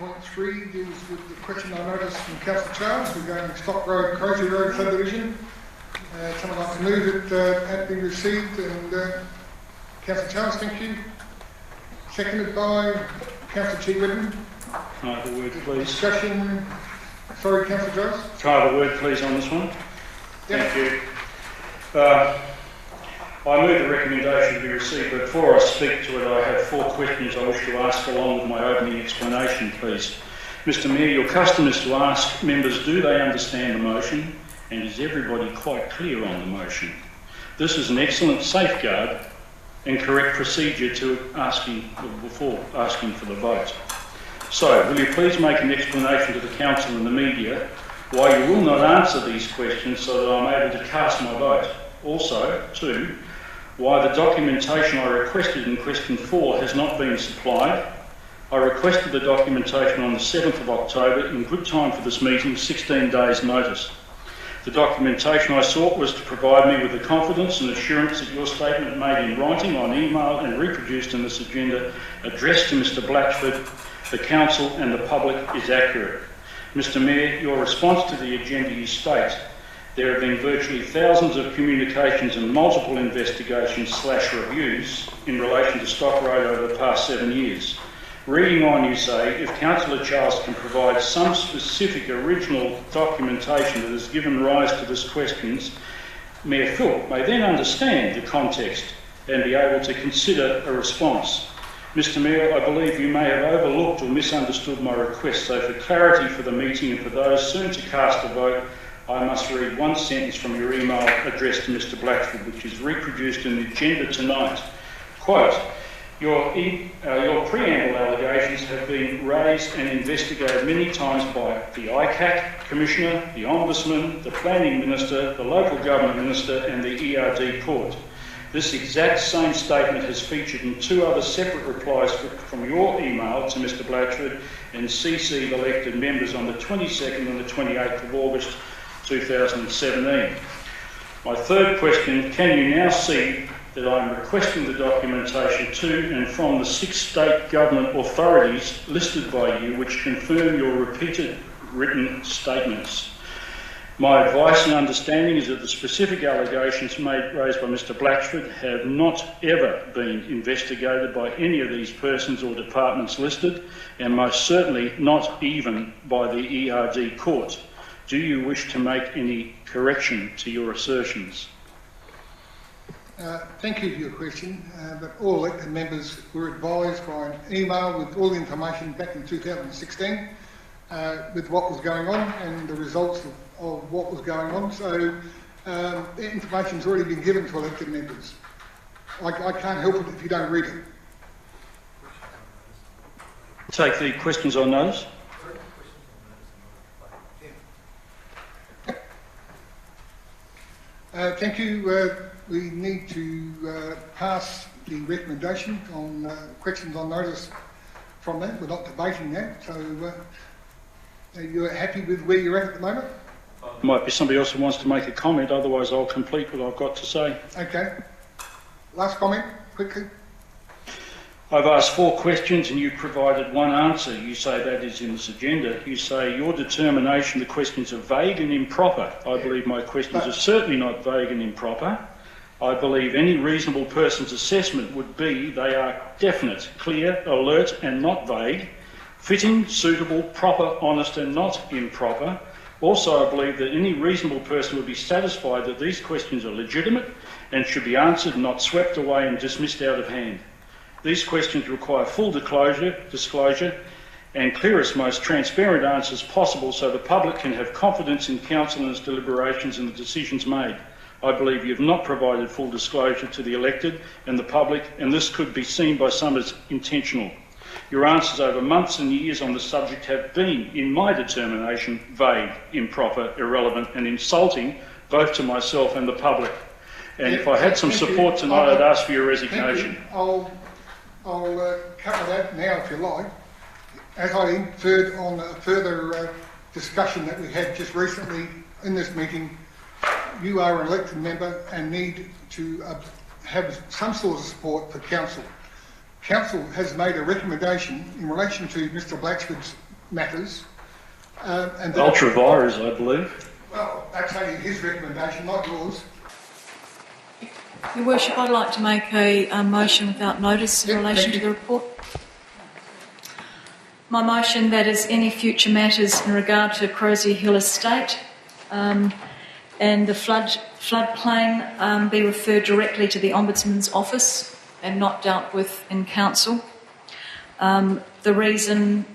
17.3 deals with the question I noticed from Councillor Charles regarding Stock Road, Crozier Road subdivision. Someone like to move it had been received, and Councillor Charles, thank you. Seconded by Councillor Cheek-Whitten. Can I have a word, please? Discussion. Sorry, Councillor Joyce. Can I have a word, please, on this one? Yep. Thank you. I move the recommendation to be received, but before I speak to it, I have 4 questions I wish to ask along with my opening explanation, please. Mr Mayor, your custom is to ask members, do they understand the motion, and is everybody quite clear on the motion? This is an excellent safeguard and correct procedure to before asking for the vote. So, will you please make an explanation to the Council and the media why you will not answer these questions so that I'm able to cast my vote? Also, 2, why the documentation I requested in question 4 has not been supplied. I requested the documentation on the 7th of October in good time for this meeting, 16 days notice. The documentation I sought was to provide me with the confidence and assurance that your statement made in writing, on email and reproduced in this agenda addressed to Mr Blatchford, the Council and the public is accurate. Mr Mayor, your response to the agenda you state, there have been virtually thousands of communications and multiple investigations/reviews in relation to Stock Road over the past 7 years. Reading on, you say, if Councillor Charles can provide some specific original documentation that has given rise to this questions, Mayor Philp may then understand the context and be able to consider a response. Mr Mayor, I believe you may have overlooked or misunderstood my request, so for clarity for the meeting and for those soon to cast a vote, I must read one sentence from your email addressed to Mr Blatchford, which is reproduced in the agenda tonight. Quote, your preamble allegations have been raised and investigated many times by the VHCAG Commissioner, the Ombudsman, the Planning Minister, the Local Government Minister and the ERD Court. This exact same statement has featured in 2 other separate replies from your email to Mr Blatchford and CC'd elected members on the 22nd and the 28th of August 2017. My third question, can you now see that I am requesting the documentation to and from the 6 state government authorities listed by you which confirm your repeated written statements? My advice and understanding is that the specific allegations raised by Mr Blatchford have not ever been investigated by any of these persons or departments listed, and most certainly not even by the ERD Court. Do you wish to make any correction to your assertions? Thank you for your question, but all elected members were advised by an email with all the information back in 2016 with what was going on and the results of what was going on. So that information's already been given to elected members. I can't help it if you don't read it. Take the questions on notice. Thank you. We need to pass the recommendation on questions on notice from that. We're not debating that, so you're happy with where you're at the moment? There might be somebody else who wants to make a comment, otherwise I'll complete what I've got to say. Okay. Last comment, quickly. I've asked 4 questions and you've provided 1 answer. You say that is in this agenda. You say your determination, the questions are vague and improper. I believe my questions are certainly not vague and improper. I believe any reasonable person's assessment would be they are definite, clear, alert and not vague, fitting, suitable, proper, honest and not improper. Also, I believe that any reasonable person would be satisfied that these questions are legitimate and should be answered, not swept away and dismissed out of hand. These questions require full disclosure and clearest, most transparent answers possible so the public can have confidence in Council and its deliberations and the decisions made. I believe you have not provided full disclosure to the elected and the public, and this could be seen by some as intentional. Your answers over months and years on the subject have been, in my determination, vague, improper, irrelevant and insulting both to myself and the public. And if I had some support tonight, I'd ask for your resignation. I'll cover that now if you like. As I inferred on a further discussion that we had just recently in this meeting, you are an elected member and need to have some sort of support for Council. Council has made a recommendation in relation to Mr Blatchford's matters. And Ultra-vires, I believe. well, that's only his recommendation, not yours. Your Worship, I'd like to make a motion without notice in Yep, relation thank to you. the report. My motion that is any future matters in regard to Crozier Hill Estate and the floodplain be referred directly to the Ombudsman's office and not dealt with in council. The reason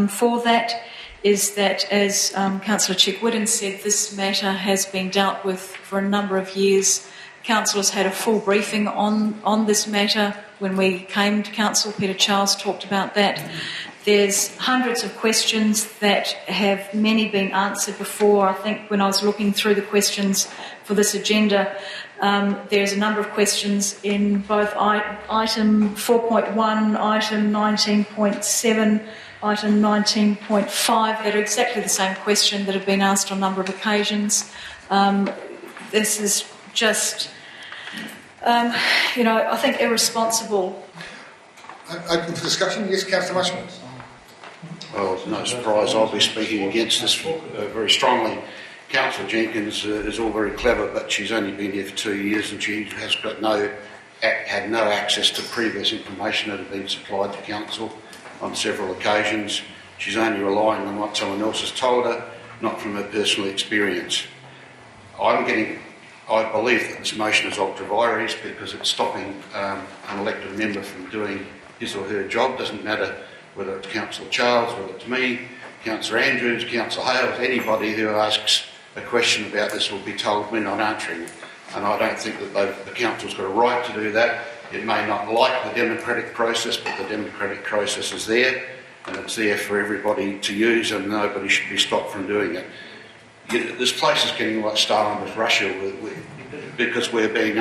for that is that, as Councillor Chick-Whitton said, this matter has been dealt with for a number of years. Council has had a full briefing on this matter when we came to council. Peter Charles talked about that. There's hundreds of questions that have many been answered before. I think when I was looking through the questions for this agenda, there's a number of questions in both item 4.1, item 19.7, item 19.5 that are exactly the same question that have been asked on a number of occasions. This is just, I think irresponsible. Open for discussion. Yes, Councillor Musgrave. Well, it's no surprise I'll be speaking against this very strongly. Councillor Jenkins is all very clever, but she's only been here for 2 years and she has got had no access to previous information that had been supplied to council on several occasions. She's only relying on what someone else has told her, not from her personal experience. I believe that this motion is ultra vires because it's stopping an elected member from doing his or her job. Doesn't matter whether it's Councillor Charles, whether it's me, Councillor Andrews, Councillor Hales, anybody who asks a question about this will be told we're not answering it. And I don't think that the council's got a right to do that. It may not like the democratic process, but the democratic process is there, and it's there for everybody to use, and nobody should be stopped from doing it. This place is getting like Stalin with Russia, because we're being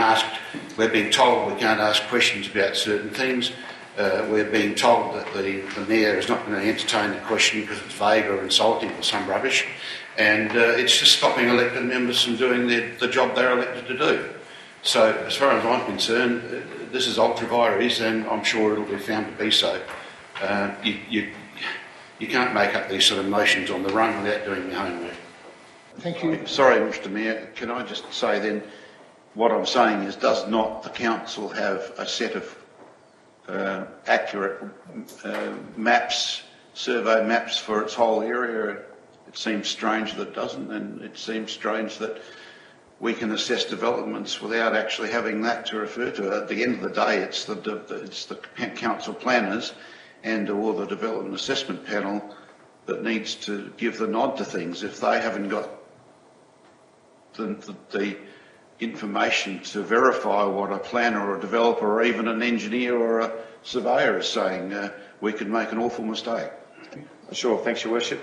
told we can't ask questions about certain things. We're being told that the mayor is not going to entertain the question because it's vague or insulting or some rubbish, and it's just stopping elected members from doing the job they're elected to do. So, as far as I'm concerned, this is ultra vires, and I'm sure it'll be found to be so. You can't make up these sort of motions on the run without doing your homework. Thank you. Sorry, Mr Mayor, can I just say then, what I'm saying is, does not the council have a set of accurate maps, survey maps for its whole area? It seems strange that it doesn't, and it seems strange that we can assess developments without actually having that to refer to. At the end of the day, it's the council planners and or the development assessment panel that needs to give the nod to things. If they haven't got the information to verify what a planner or a developer or even an engineer or a surveyor is saying, we could make an awful mistake. Sure, thanks, Your Worship.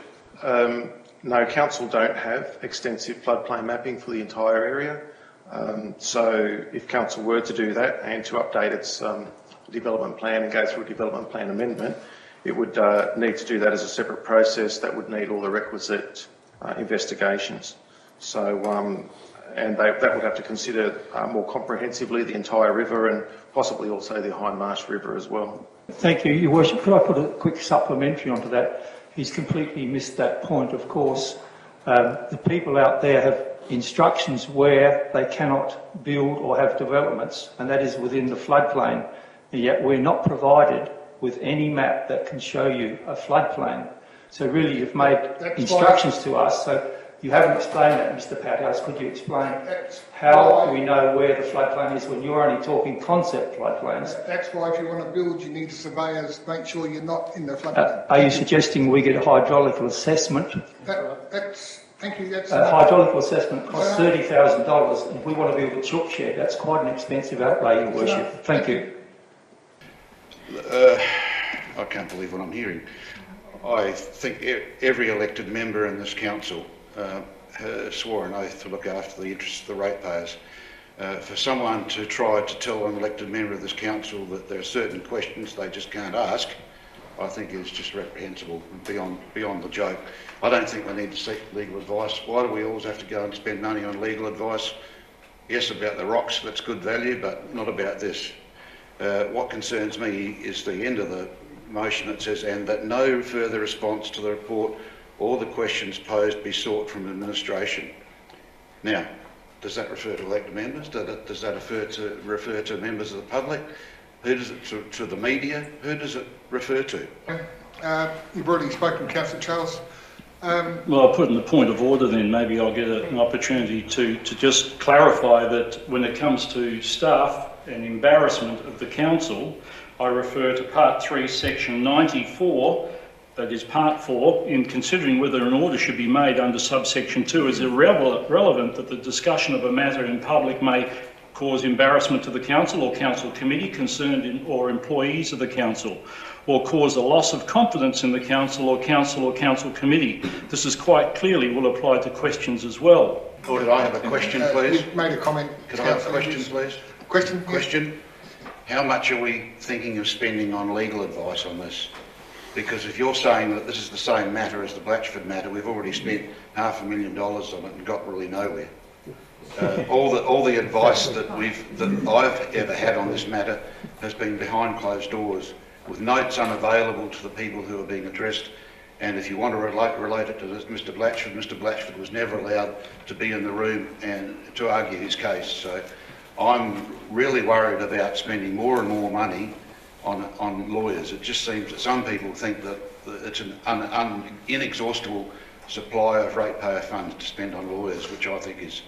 No, council don't have extensive floodplain mapping for the entire area. So if council were to do that and to update its development plan and go through a development plan amendment, it would need to do that as a separate process that would need all the requisite investigations. So, and that would have to consider more comprehensively the entire river and possibly also the Hindmarsh River as well. Thank you, Your Worship. Could I put a quick supplementary onto that? He's completely missed that point, of course. The people out there have instructions where they cannot build or have developments, and that is within the floodplain. And yet we're not provided with any map that can show you a floodplain. So really you've made instructions to us, so you haven't explained that, Mr Padhouse. Could you explain how we know where the floodplain is when you're only talking concept floodplains? That's why if you want to build, you need surveyors to make sure you're not in the floodplain. Are you suggesting we get a hydraulical assessment? Thank you. That's a hydraulical assessment costs $30,000. If we want to build a chook shed, that's quite an expensive outlay, Your Worship. Thank you. I can't believe what I'm hearing. I think every elected member in this council swore an oath to look after the interests of the ratepayers. For someone to try to tell an elected member of this council that there are certain questions they just can't ask, I think is just reprehensible and beyond the joke. I don't think we need to seek legal advice. Why do we always have to go and spend money on legal advice? Yes, about the rocks, that's good value, but not about this. What concerns me is the end of the motion that says, and that no further response to the report or the questions posed be sought from administration. Now, does that refer to elected members? Does that refer to members of the public? Who does it to the media? Who does it refer to? You've already spoken, Councillor Charles. Well, I'll put in the point of order then. Maybe I'll get an opportunity to just clarify that when it comes to staff and embarrassment of the council, I refer to Part 3, Section 94, that is Part 4, in considering whether an order should be made under subsection 2 is irrelevant that the discussion of a matter in public may cause embarrassment to the council or council committee concerned or employees of the council, or cause a loss of confidence in the council or council committee. This is quite clearly will apply to questions as well. Could I have a question, please? You've made a comment. Could I have a question, please? Question? Question. How much are we thinking of spending on legal advice on this? Because if you're saying that this is the same matter as the Blatchford matter, we've already spent $500,000 on it and got really nowhere. All the advice that I've ever had on this matter has been behind closed doors, with notes unavailable to the people who are being addressed. And if you want to relate it to Mr. Blatchford was never allowed to be in the room and to argue his case. So I'm really worried about spending more and more money on lawyers. It just seems that some people think that it's an inexhaustible supply of ratepayer funds to spend on lawyers, which I think is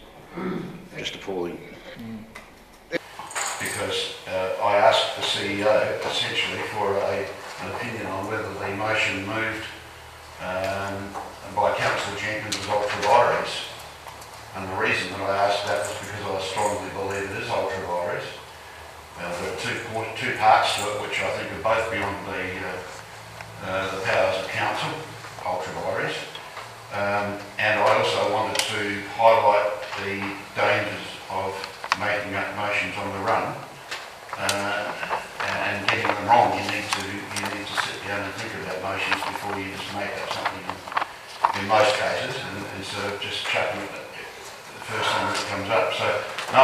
just appalling. Because I asked the CEO essentially for an opinion on whether the motion moved by Councillor Jenkins was ultra vires. And the reason that I asked that was because I strongly believe it is ultra vires. There are two parts to it which I think are both beyond the powers of council, ultra vires. And I also wanted to highlight the dangers of making up motions on the run and getting them wrong. You need to sit down and think about motions before you just make up something in most cases, and instead of just chucking it the first thing that comes up. So no,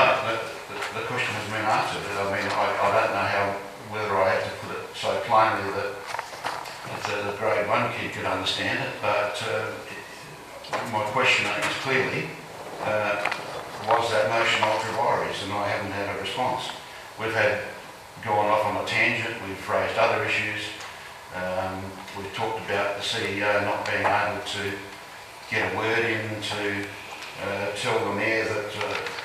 the question has been answered. I mean, I don't know whether I have to put it so plainly that the grade 1 kid could understand it, but my question is clearly, was that motion ultra vires? And I haven't had a response. We've gone off on a tangent, we've raised other issues, we've talked about the CEO not being able to get a word in to tell the Mayor that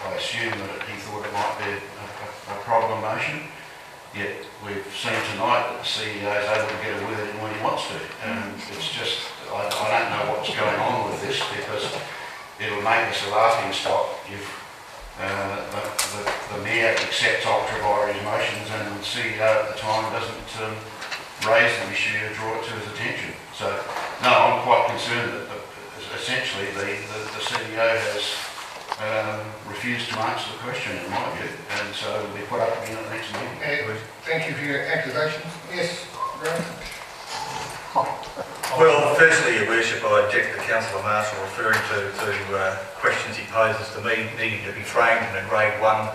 I assume that he thought it might be a problem motion. Yet we've seen tonight that the CEO is able to get a word in when he wants to. It's just, I don't know what's going on with this, because it'll make us a laughing stock if the Mayor accepts ultra vires motions and the CEO at the time doesn't raise the issue or draw it to his attention. So, no, I'm quite concerned that essentially the CEO has refused to answer the question, in my view, and so it'll be put up again at the next meeting. Thank you for your accusations. Yes, Graham? Well, firstly, Your Worship, I object to Councillor Marshall referring to questions he poses to me needing to be framed in a grade 1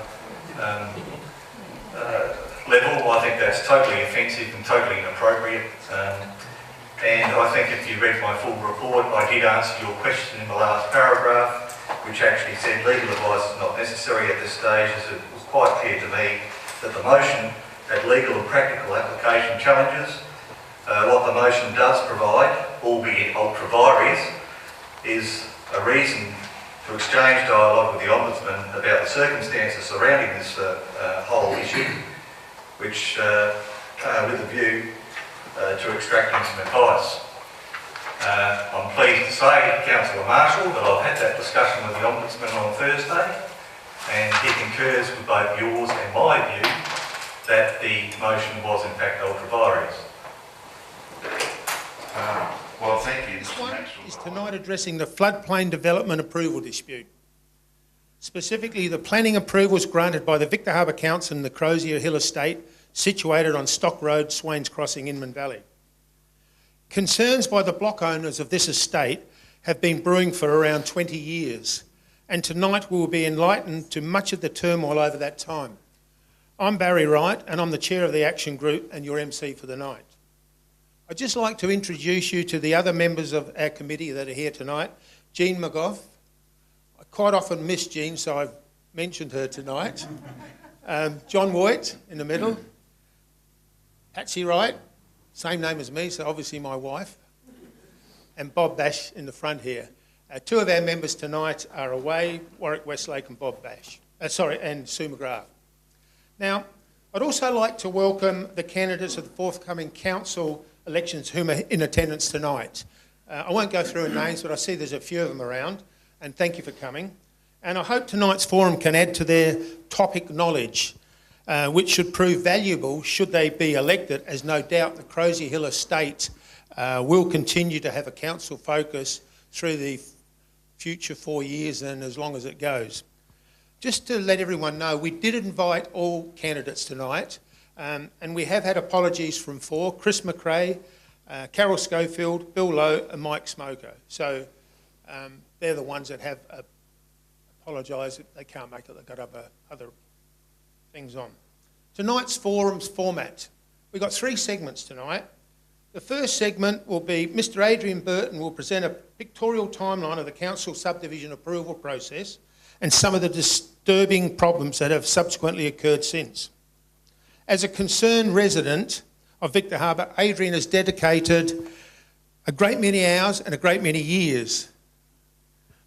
level. I think that's totally offensive and totally inappropriate. And I think if you read my full report, I did answer your question in the last paragraph, which actually said legal advice is not necessary at this stage, as it was quite clear to me that the motion had legal and practical application challenges. What the motion does provide, albeit ultra vires, is a reason to exchange dialogue with the Ombudsman about the circumstances surrounding this whole issue, which with a view to extracting some advice. I'm pleased to say, Councillor Marshall, that I've had that discussion with the Ombudsman on Thursday, and he concurs with both yours and my view that the motion was in fact ultra vires. Well, thank you. This one is tonight addressing the floodplain development approval dispute. Specifically, the planning approvals granted by the Victor Harbour Council and the Crozier Hill Estate, situated on Stock Road, Swains Crossing, Inman Valley. Concerns by the block owners of this estate have been brewing for around 20 years, and tonight we will be enlightened to much of the turmoil over that time. I'm Barry Wright, and I'm the chair of the Action Group and your MC for the night. I'd just like to introduce you to the other members of our committee that are here tonight. Jean McGough. I quite often miss Jean, so I've mentioned her tonight. John Voigt in the middle. Patsy Wright, same name as me, so obviously my wife. And Bob Bash in the front here. Two of our members tonight are away, Warwick Westlake and Bob Bash. And Sue McGrath. Now, I'd also like to welcome the candidates of the forthcoming council elections whom are in attendance tonight. I won't go through the names, but I see there's a few of them around, and thank you for coming. And I hope tonight's forum can add to their topic knowledge, which should prove valuable should they be elected, as no doubt the Crozier Hill estate will continue to have a council focus through the future 4 years and as long as it goes. Just to let everyone know, we did invite all candidates tonight, and we have had apologies from 4, Chris McRae, Carol Schofield, Bill Lowe and Mike Smoko. So they're the ones that have apologised that they can't make it, they've got other things on. Tonight's forum's format. We've got 3 segments tonight. The first segment will be Mr Adrian Burton will present a pictorial timeline of the council subdivision approval process and some of the disturbing problems that have subsequently occurred since. As a concerned resident of Victor Harbour, Adrian has dedicated a great many hours and a great many years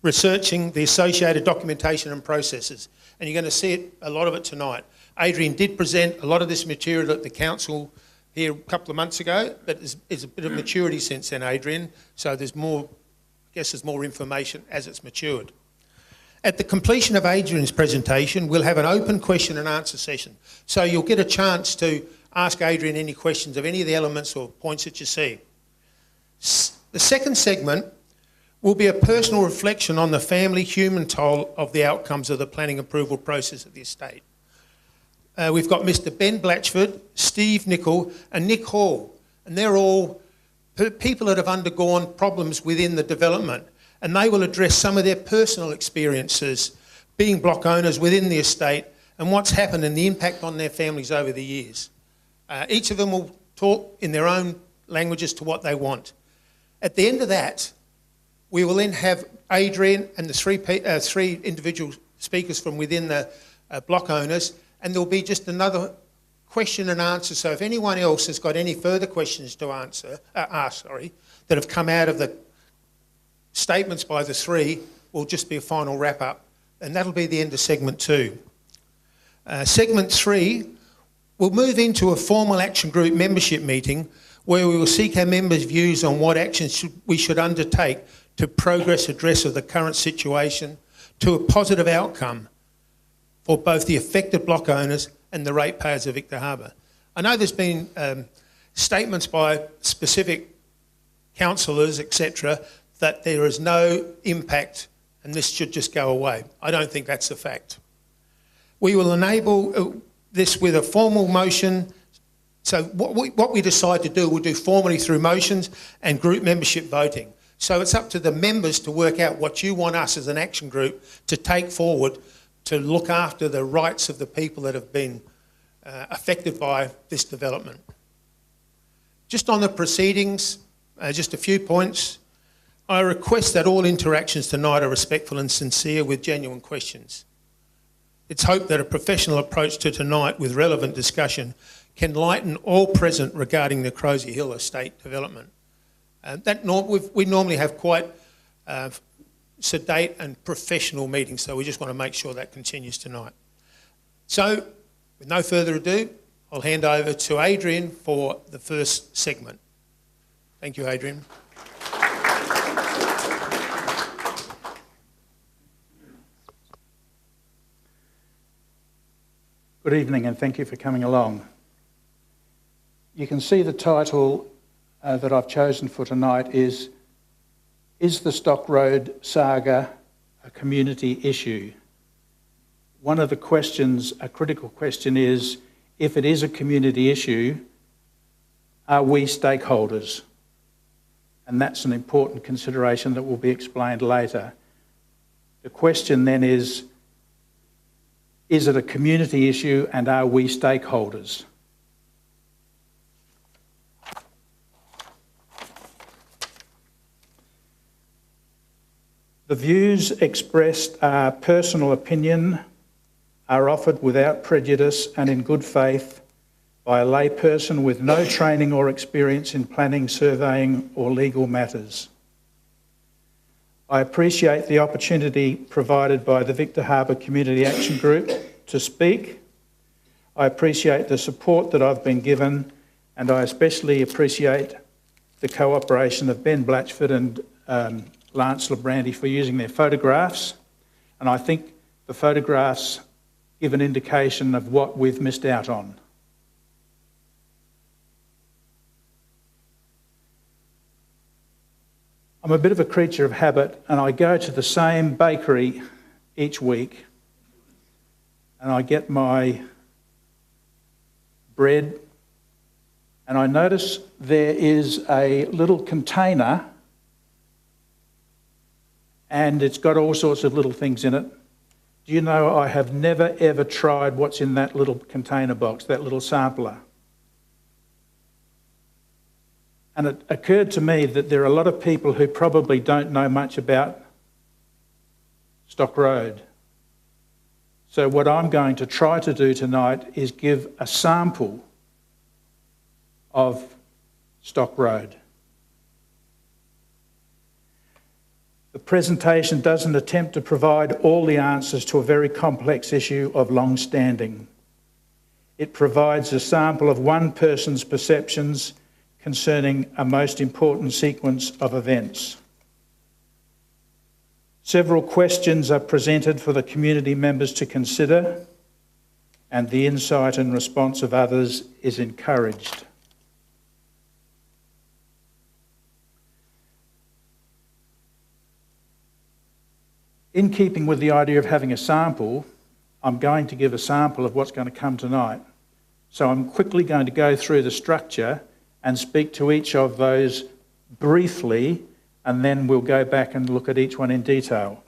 researching the associated documentation and processes, and you're going to see a lot of it tonight. Adrian did present a lot of this material at the council here a couple of months ago, but there's a bit of maturity since then, Adrian, so there's more information as it's matured. At the completion of Adrian's presentation, we'll have an open question and answer session, so you'll get a chance to ask Adrian any questions of any of the elements or points that you see. The second segment will be a personal reflection on the family human toll of the outcomes of the planning approval process of the estate. We've got Mr Ben Blatchford, Steve Nicol and Nick Hall, and they're all people that have undergone problems within the development, and they will address some of their personal experiences being block owners within the estate and what's happened and the impact on their families over the years. Each of them will talk in their own language as to what they want. At the end of that, we will then have Adrian and the three individual speakers from within the block owners, and there'll be just another question and answer. So if anyone else has got any further questions to ask, that have come out of the statements by the 3, will just be a final wrap up, and that'll be the end of segment 2. Segment 3, we'll move into a formal action group membership meeting where we will seek our members' views on what actions we should undertake to progress address of the current situation to a positive outcome for both the affected block owners and the ratepayers of Victor Harbour. I know there's been statements by specific councillors, etc., that there is no impact and this should just go away. I don't think that's the fact. We will enable this with a formal motion. So what we decide to do, we'll do formally through motions and group membership voting. So it's up to the members to work out what you want us as an action group to take forward to look after the rights of the people that have been affected by this development. Just on the proceedings, just a few points. I request that all interactions tonight are respectful and sincere with genuine questions. It's hoped that a professional approach to tonight with relevant discussion can lighten all present regarding the Crozier Hill estate development. We normally have quite sedate and professional meetings, so we just want to make sure that continues tonight. So, with no further ado, I'll hand over to Adrian for the first segment. Thank you, Adrian. Good evening and thank you for coming along. You can see the title that I've chosen for tonight is the Stock Road Saga a community issue? One of the questions, a critical question is, if it is a community issue, are we stakeholders? And that's an important consideration that will be explained later. The question then is it a community issue and are we stakeholders? The views expressed are personal opinion, are offered without prejudice and in good faith by a layperson with no training or experience in planning, surveying or legal matters. I appreciate the opportunity provided by the Victor Harbour Community Action Group to speak. I appreciate the support that I've been given, and I especially appreciate the cooperation of Ben Blatchford and Lance Labrandy for using their photographs, and I think the photographs give an indication of what we've missed out on. I'm a bit of a creature of habit, and I go to the same bakery each week and I get my bread, and I notice there is a little container and it's got all sorts of little things in it. Do you know, I have never ever tried what's in that little container box, that little sampler. And it occurred to me that there are a lot of people who probably don't know much about Stock Road. So what I'm going to try to do tonight is give a sample of Stock Road. The presentation doesn't attempt to provide all the answers to a very complex issue of long standing. It provides a sample of one person's perceptions concerning a most important sequence of events. Several questions are presented for the community members to consider, and the insight and response of others is encouraged. In keeping with the idea of having a sample, I'm going to give a sample of what's going to come tonight. So I'm quickly going to go through the structure and speak to each of those briefly, and then we'll go back and look at each one in detail.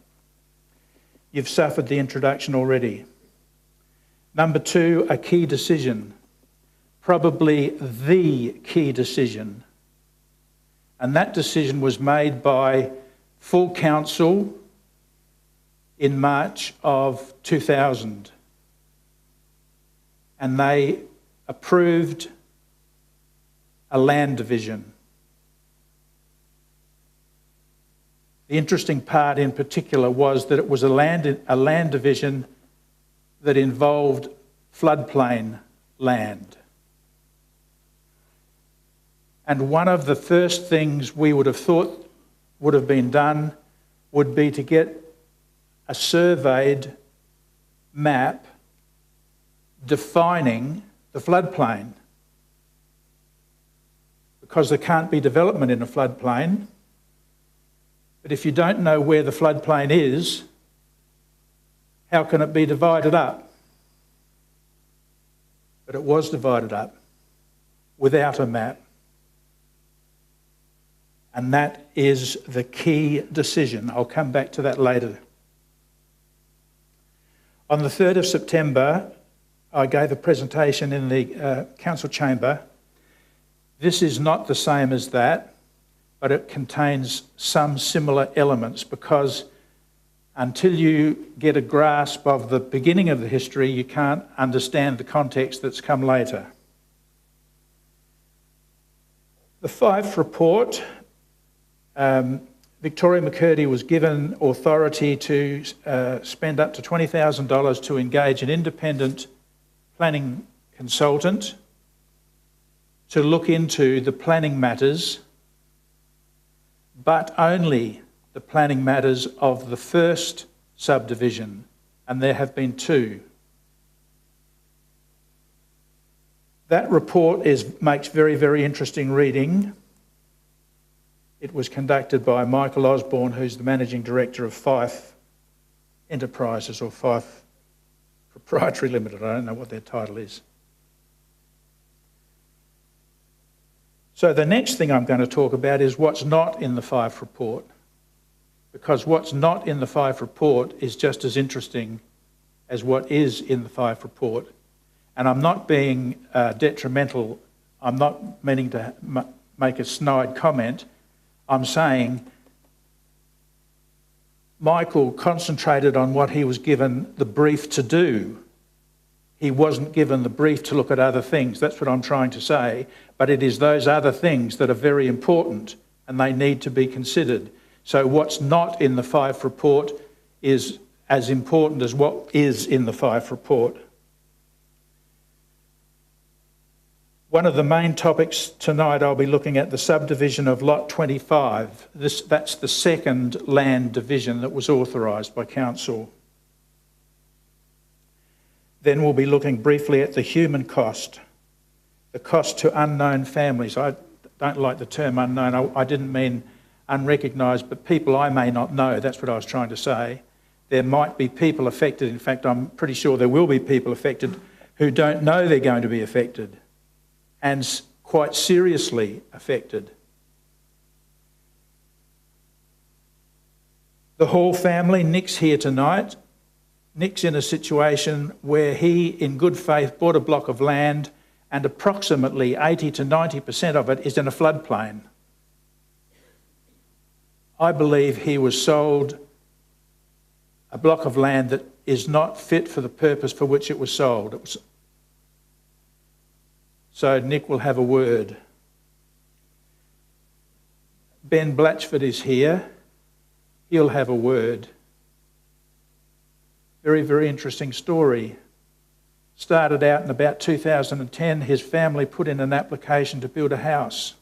You've suffered the introduction already. Number 2, a key decision, probably the key decision. And that decision was made by full council in March of 2000. And they approved a land division. The interesting part in particular was that it was a land division that involved floodplain land. And one of the first things we would have thought would have been done would be to get a surveyed map defining the floodplain, because there can't be development in a floodplain. But if you don't know where the floodplain is, how can it be divided up? But it was divided up without a map. And that is the key decision. I'll come back to that later. On the 3rd of September, I gave a presentation in the council chamber. This is not the same as that, but it contains some similar elements, because until you get a grasp of the beginning of the history, you can't understand the context that's come later. The Fife report, Victoria McCurdy was given authority to spend up to $20,000 to engage an independent planning consultant to look into the planning matters, but only the planning matters of the first subdivision, and there have been 2. That report makes very, very interesting reading. It was conducted by Michael Osborne, who's the Managing Director of Fife Enterprises, or Fife Proprietary Limited. I don't know what their title is. So the next thing I'm going to talk about is what's not in the Fife report, because what's not in the Fife report is just as interesting as what is in the Fife report. And I'm not being detrimental. I'm not meaning to make a snide comment. I'm saying Michael concentrated on what he was given the brief to do. He wasn't given the brief to look at other things. That's what I'm trying to say. But it is those other things that are very important and they need to be considered. So what's not in the Fife report is as important as what is in the Fife report. One of the main topics tonight, I'll be looking at the subdivision of Lot 25. That's the second land division that was authorised by Council. Then we'll be looking briefly at the human cost, the cost to unknown families. I don't like the term unknown. I didn't mean unrecognised, but people I may not know. That's what I was trying to say. There might be people affected. In fact, I'm pretty sure there will be people affected who don't know they're going to be affected, and quite seriously affected. The Hall family, Nick's here tonight. Nick's in a situation where he, in good faith, bought a block of land and approximately 80 to 90% of it is in a floodplain. I believe he was sold a block of land that is not fit for the purpose for which it was sold. So Nick will have a word. Ben Blatchford is here. He'll have a word. Very, very interesting story. Started out in about 2010, his family put in an application to build a house.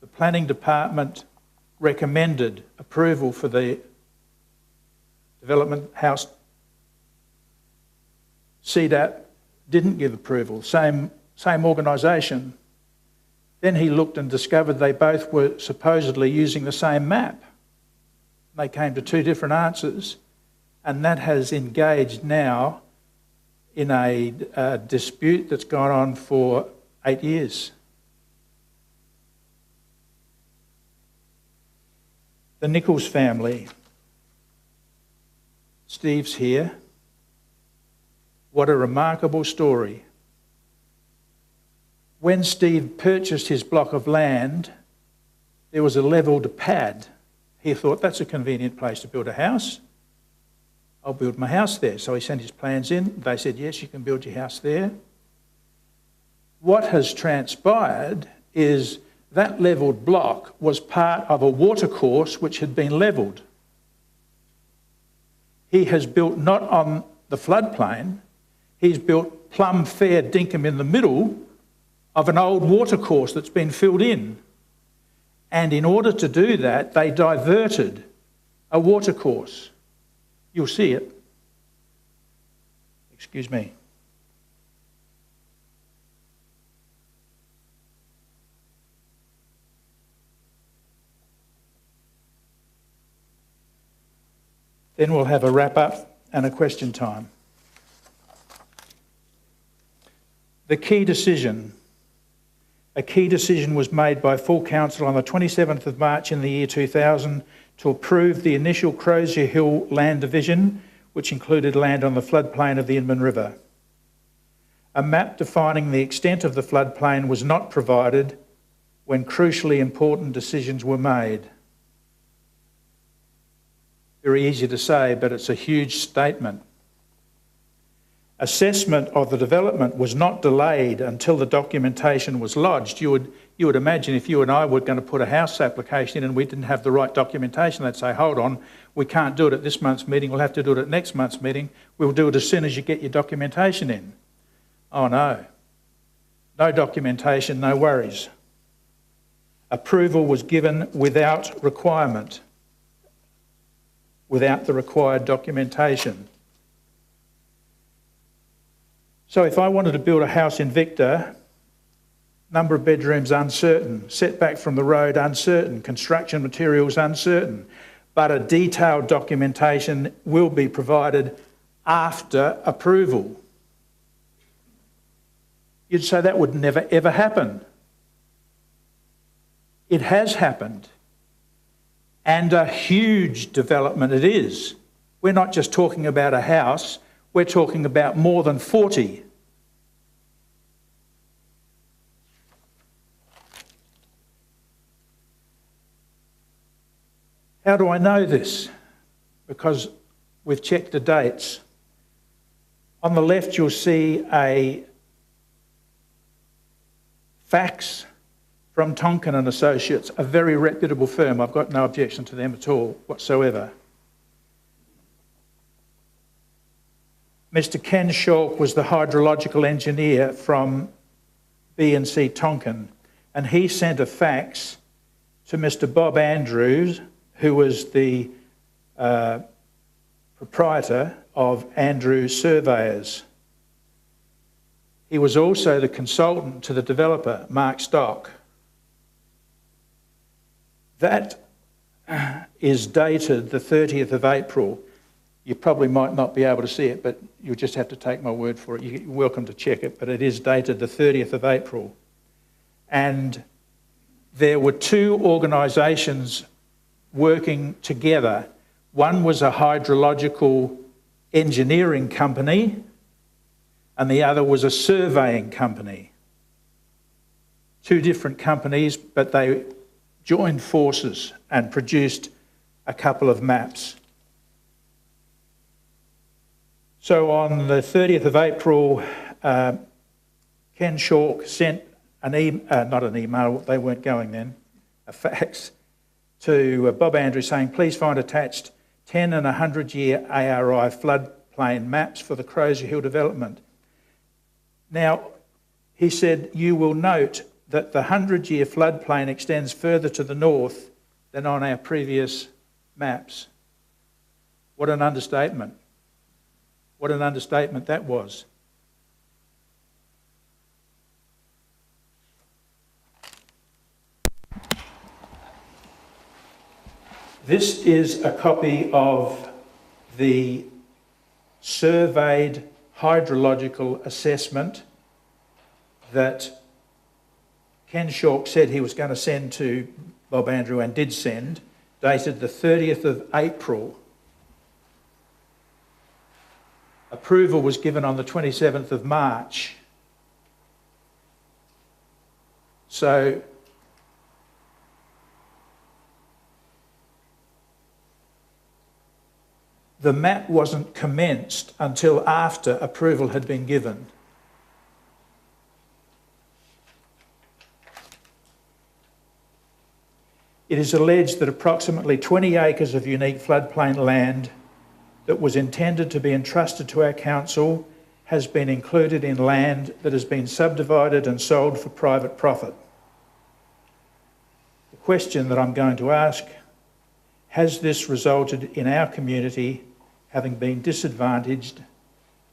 The planning department recommended approval for the development house. CDAP didn't give approval, same organisation. Then he looked and discovered they both were supposedly using the same map. They came to two different answers, and that has engaged now in a dispute that's gone on for 8 years. The Nichols family. Steve's here. What a remarkable story. When Steve purchased his block of land, there was a levelled pad. He thought, that's a convenient place to build a house. I'll build my house there. So he sent his plans in. They said, yes, you can build your house there. What has transpired is that levelled block was part of a watercourse which had been levelled. He has built not on the floodplain, he's built plumb fair dinkum in the middle of an old watercourse that's been filled in. And in order to do that, they diverted a watercourse. You'll see it. Excuse me. Then we'll have a wrap up and a question time. The key decision. A key decision was made by full council on the 27th of March in the year 2000 to approve the initial Crozier Hill land division, which included land on the floodplain of the Inman River. A map defining the extent of the floodplain was not provided when crucially important decisions were made. Very easy to say, but it's a huge statement. Assessment of the development was not delayed until the documentation was lodged. You would imagine if you and I were going to put a house application in and we didn't have the right documentation, they'd say, hold on, we can't do it at this month's meeting, we'll have to do it at next month's meeting, we'll do it as soon as you get your documentation in. Oh no. No documentation, no worries. Approval was given without requirement, without the required documentation. So if I wanted to build a house in Victor, number of bedrooms uncertain, setback from the road uncertain, construction materials uncertain, but a detailed documentation will be provided after approval. You'd say that would never ever happen. It has happened, and a huge development it is. We're not just talking about a house, we're talking about more than 40. How do I know this? because we've checked the dates. On the left, you'll see a fax from Tonkin and Associates, a very reputable firm. I've got no objection to them at all whatsoever. Mr. Ken Schalk was the hydrological engineer from B&C Tonkin, and he sent a fax to Mr. Bob Andrews, who was the proprietor of Andrews Surveyors. He was also the consultant to the developer, Mark Stock. That is dated the 30th of April. You probably might not be able to see it, but you'll just have to take my word for it. You're welcome to check it, but it is dated the 30th of April. And there were two organisations working together. One was a hydrological engineering company, and the other was a surveying company. Two different companies, but they joined forces and produced a couple of maps. So on the 30th of April, Ken Schalk sent not an email, they weren't going then, a fax to Bob Andrews saying, please find attached 10 and 100-year ARI floodplain maps for the Crozier Hill development. Now, he said, you will note that the 100-year floodplain extends further to the north than on our previous maps. What an understatement. What an understatement that was. This is a copy of the surveyed hydrological assessment that Ken Schalk said he was going to send to Bob Andrew and did send, dated the 30th of April. Approval was given on the 27th of March. So the map wasn't commenced until after approval had been given. It is alleged that approximately 20 acres of unique floodplain land that was intended to be entrusted to our council has been included in land that has been subdivided and sold for private profit. The question that I'm going to ask, has this resulted in our community having been disadvantaged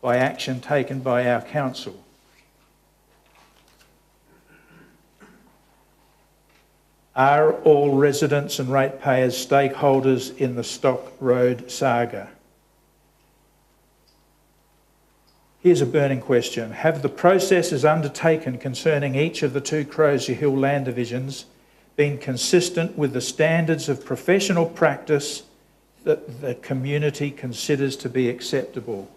by action taken by our council? Are all residents and ratepayers stakeholders in the Stock Road saga? Here's a burning question. Have the processes undertaken concerning each of the two Crozier Hill land divisions been consistent with the standards of professional practice that the community considers to be acceptable?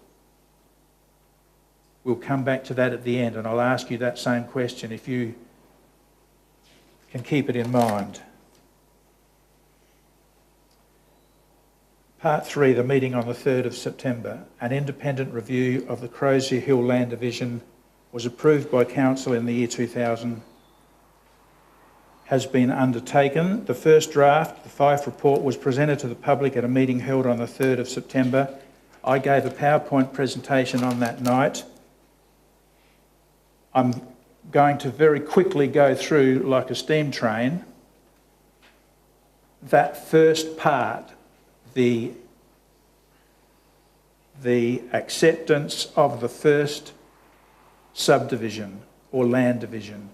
We'll come back to that at the end, and I'll ask you that same question if you can keep it in mind. Part 3, the meeting on the 3rd of September. An independent review of the Crozier Hill Land Division was approved by Council in the year 2000, has been undertaken. The first draft, the Fife report, was presented to the public at a meeting held on the 3rd of September. I gave a PowerPoint presentation on that night. I'm going to very quickly go through, like a steam train, that first part, the acceptance of the first subdivision or land division.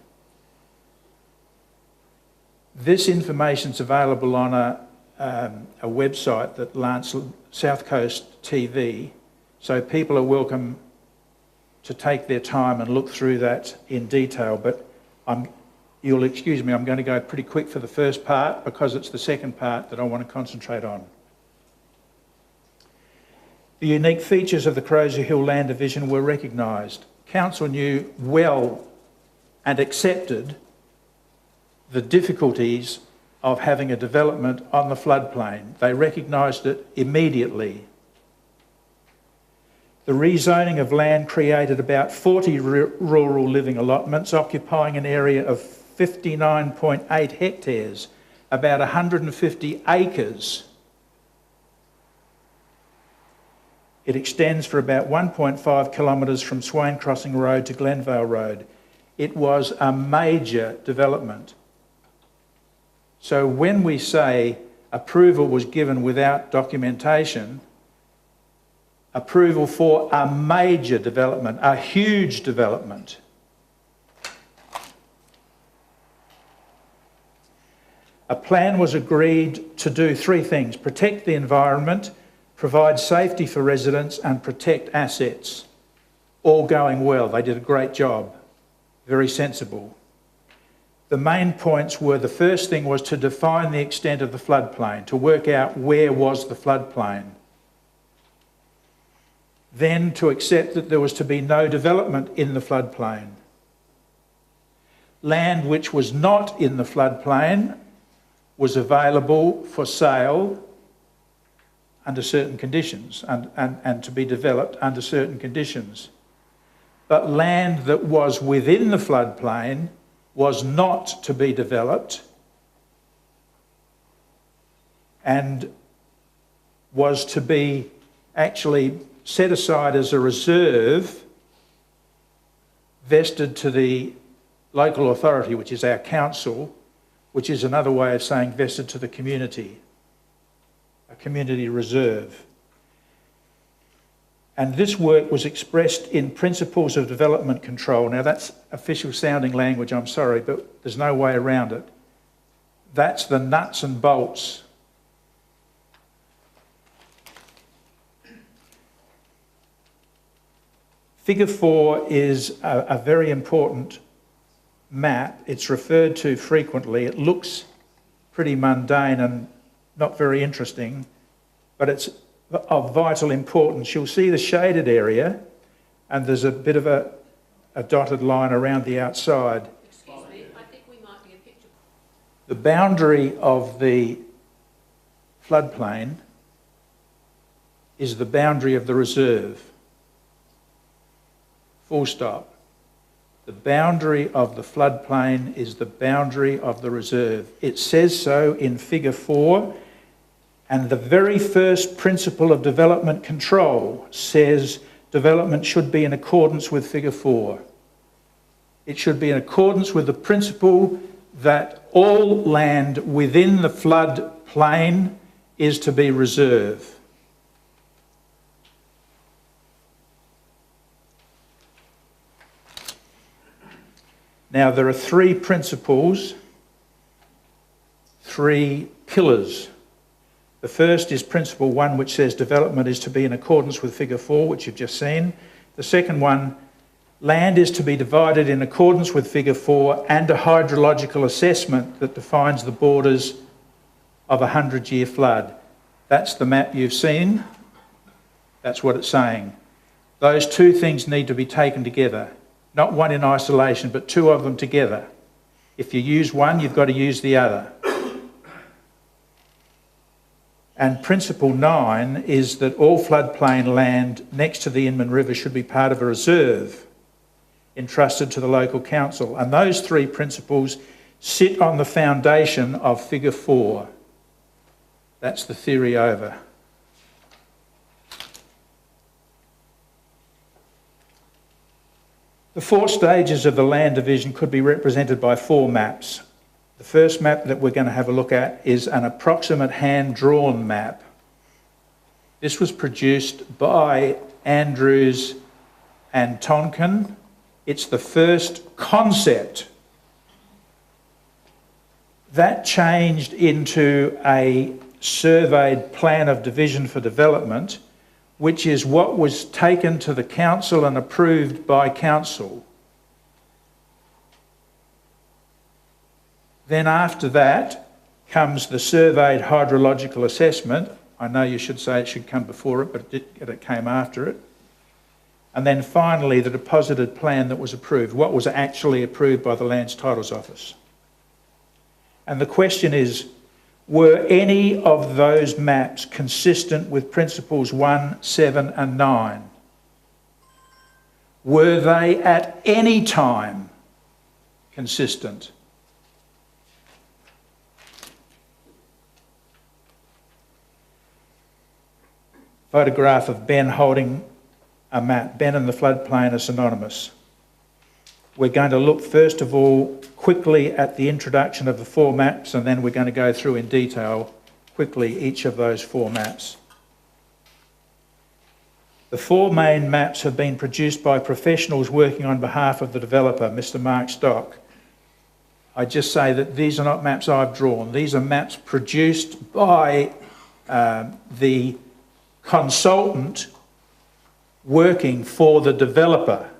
This information is available on a website that launched South Coast TV, so people are welcome to take their time and look through that in detail, but you'll excuse me, I'm going to go pretty quick for the first part because it's the second part that I want to concentrate on. The unique features of the Crozier Hill Land Division were recognised. Council knew well and accepted the difficulties of having a development on the floodplain. They recognised it immediately. The rezoning of land created about 40 rural living allotments occupying an area of 59.8 hectares, about 150 acres. It extends for about 1.5 kilometres from Swain Crossing Road to Glenvale Road. It was a major development. So when we say approval was given without documentation, approval for a major development, a huge development. A plan was agreed to do three things: protect the environment, provide safety for residents and protect assets. All going well. They did a great job. Very sensible. The main points were, the first thing was to define the extent of the floodplain, to work out where was the floodplain. Then to accept that there was to be no development in the floodplain. Land which was not in the floodplain was available for sale under certain conditions and to be developed under certain conditions. But land that was within the floodplain was not to be developed and was to be actually set aside as a reserve vested to the local authority, which is our council, which is another way of saying vested to the community, a community reserve. And this work was expressed in principles of development control. Now that's official sounding language, I'm sorry, but there's no way around it. That's the nuts and bolts. Figure 4 is a very important map. It's referred to frequently. It looks pretty mundane and not very interesting, but it's of vital importance. You'll see the shaded area, and there's a bit of a dotted line around the outside. Excuse me, I think we might be a picture. The boundary of the floodplain is the boundary of the reserve. Full stop. The boundary of the floodplain is the boundary of the reserve. It says so in figure 4, and the very first principle of development control says development should be in accordance with figure 4. It should be in accordance with the principle that all land within the floodplain is to be reserve. Now, there are three principles, three pillars. The first is principle 1, which says development is to be in accordance with figure 4, which you've just seen. The second one, land is to be divided in accordance with figure 4 and a hydrological assessment that defines the borders of a 100-year flood. That's the map you've seen. That's what it's saying. Those two things need to be taken together. Not one in isolation, but two of them together. If you use one, you've got to use the other. And principle 9 is that all floodplain land next to the Inman River should be part of a reserve entrusted to the local council. And those three principles sit on the foundation of figure 4. That's the theory over. The 4 stages of the land division could be represented by 4 maps. The first map that we're going to have a look at is an approximate hand-drawn map. This was produced by Andrews and Tonkin. It's the first concept. That changed into a surveyed plan of division for development, which is what was taken to the council and approved by council. Then after that comes the surveyed hydrological assessment. I know you should say it should come before it, but it came after it. And then finally the deposited plan that was approved, what was actually approved by the Lands Titles Office. And the question is, were any of those maps consistent with principles 1, 7 and 9? Were they at any time consistent? Photograph of Ben holding a map. Ben and the floodplain are synonymous. We're going to look first of all quickly at the introduction of the 4 maps, and then we're going to go through in detail quickly each of those 4 maps. The 4 main maps have been produced by professionals working on behalf of the developer, Mr. Mark Stock. I just say that these are not maps I've drawn. These are maps produced by the consultant working for the developer.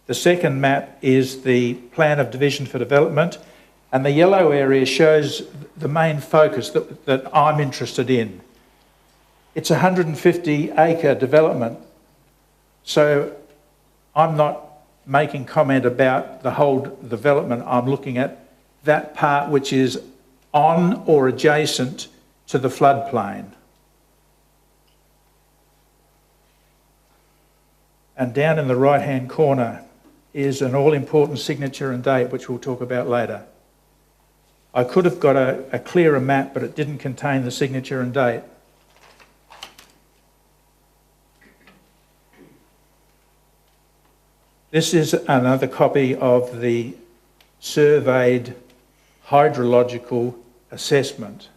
The second map is the plan of division for development, and the yellow area shows the main focus that I'm interested in. It's a 150-acre development, so I'm not making comment about the whole development. I'm looking at that part which is on or adjacent to the floodplain. And down in the right-hand corner is an all-important signature and date, which we'll talk about later. I could have got a clearer map, but it didn't contain the signature and date. This is another copy of the surveyed hydrological assessment.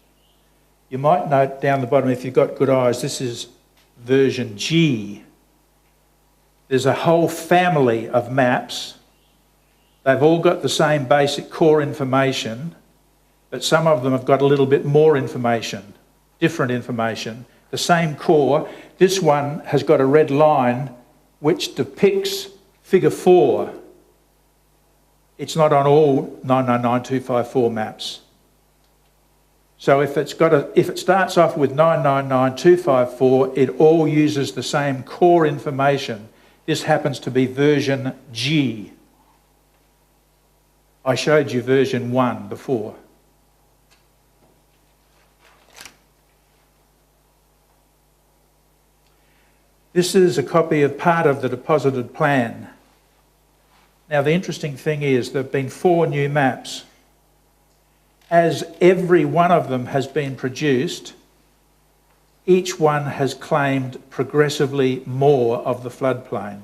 You might note down the bottom, if you've got good eyes, this is version G. There's a whole family of maps. They've all got the same basic core information, but some of them have got a little bit more information, different information. The same core. This one has got a red line which depicts figure 4. It's not on all 999254 maps. So if it starts off with 999254, it all uses the same core information. This happens to be version G. I showed you version 1 before. This is a copy of part of the deposited plan. Now, the interesting thing is there have been 4 new maps. As every one of them has been produced, each one has claimed progressively more of the floodplain.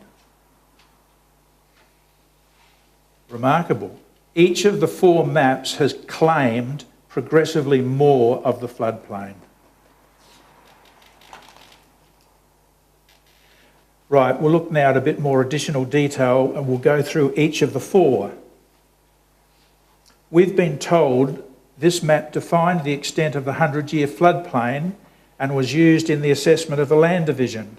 Remarkable. Each of the 4 maps has claimed progressively more of the floodplain. Right, we'll look now at a bit more additional detail and we'll go through each of the 4. We've been told this map defined the extent of the 100-year floodplain and was used in the assessment of the land division.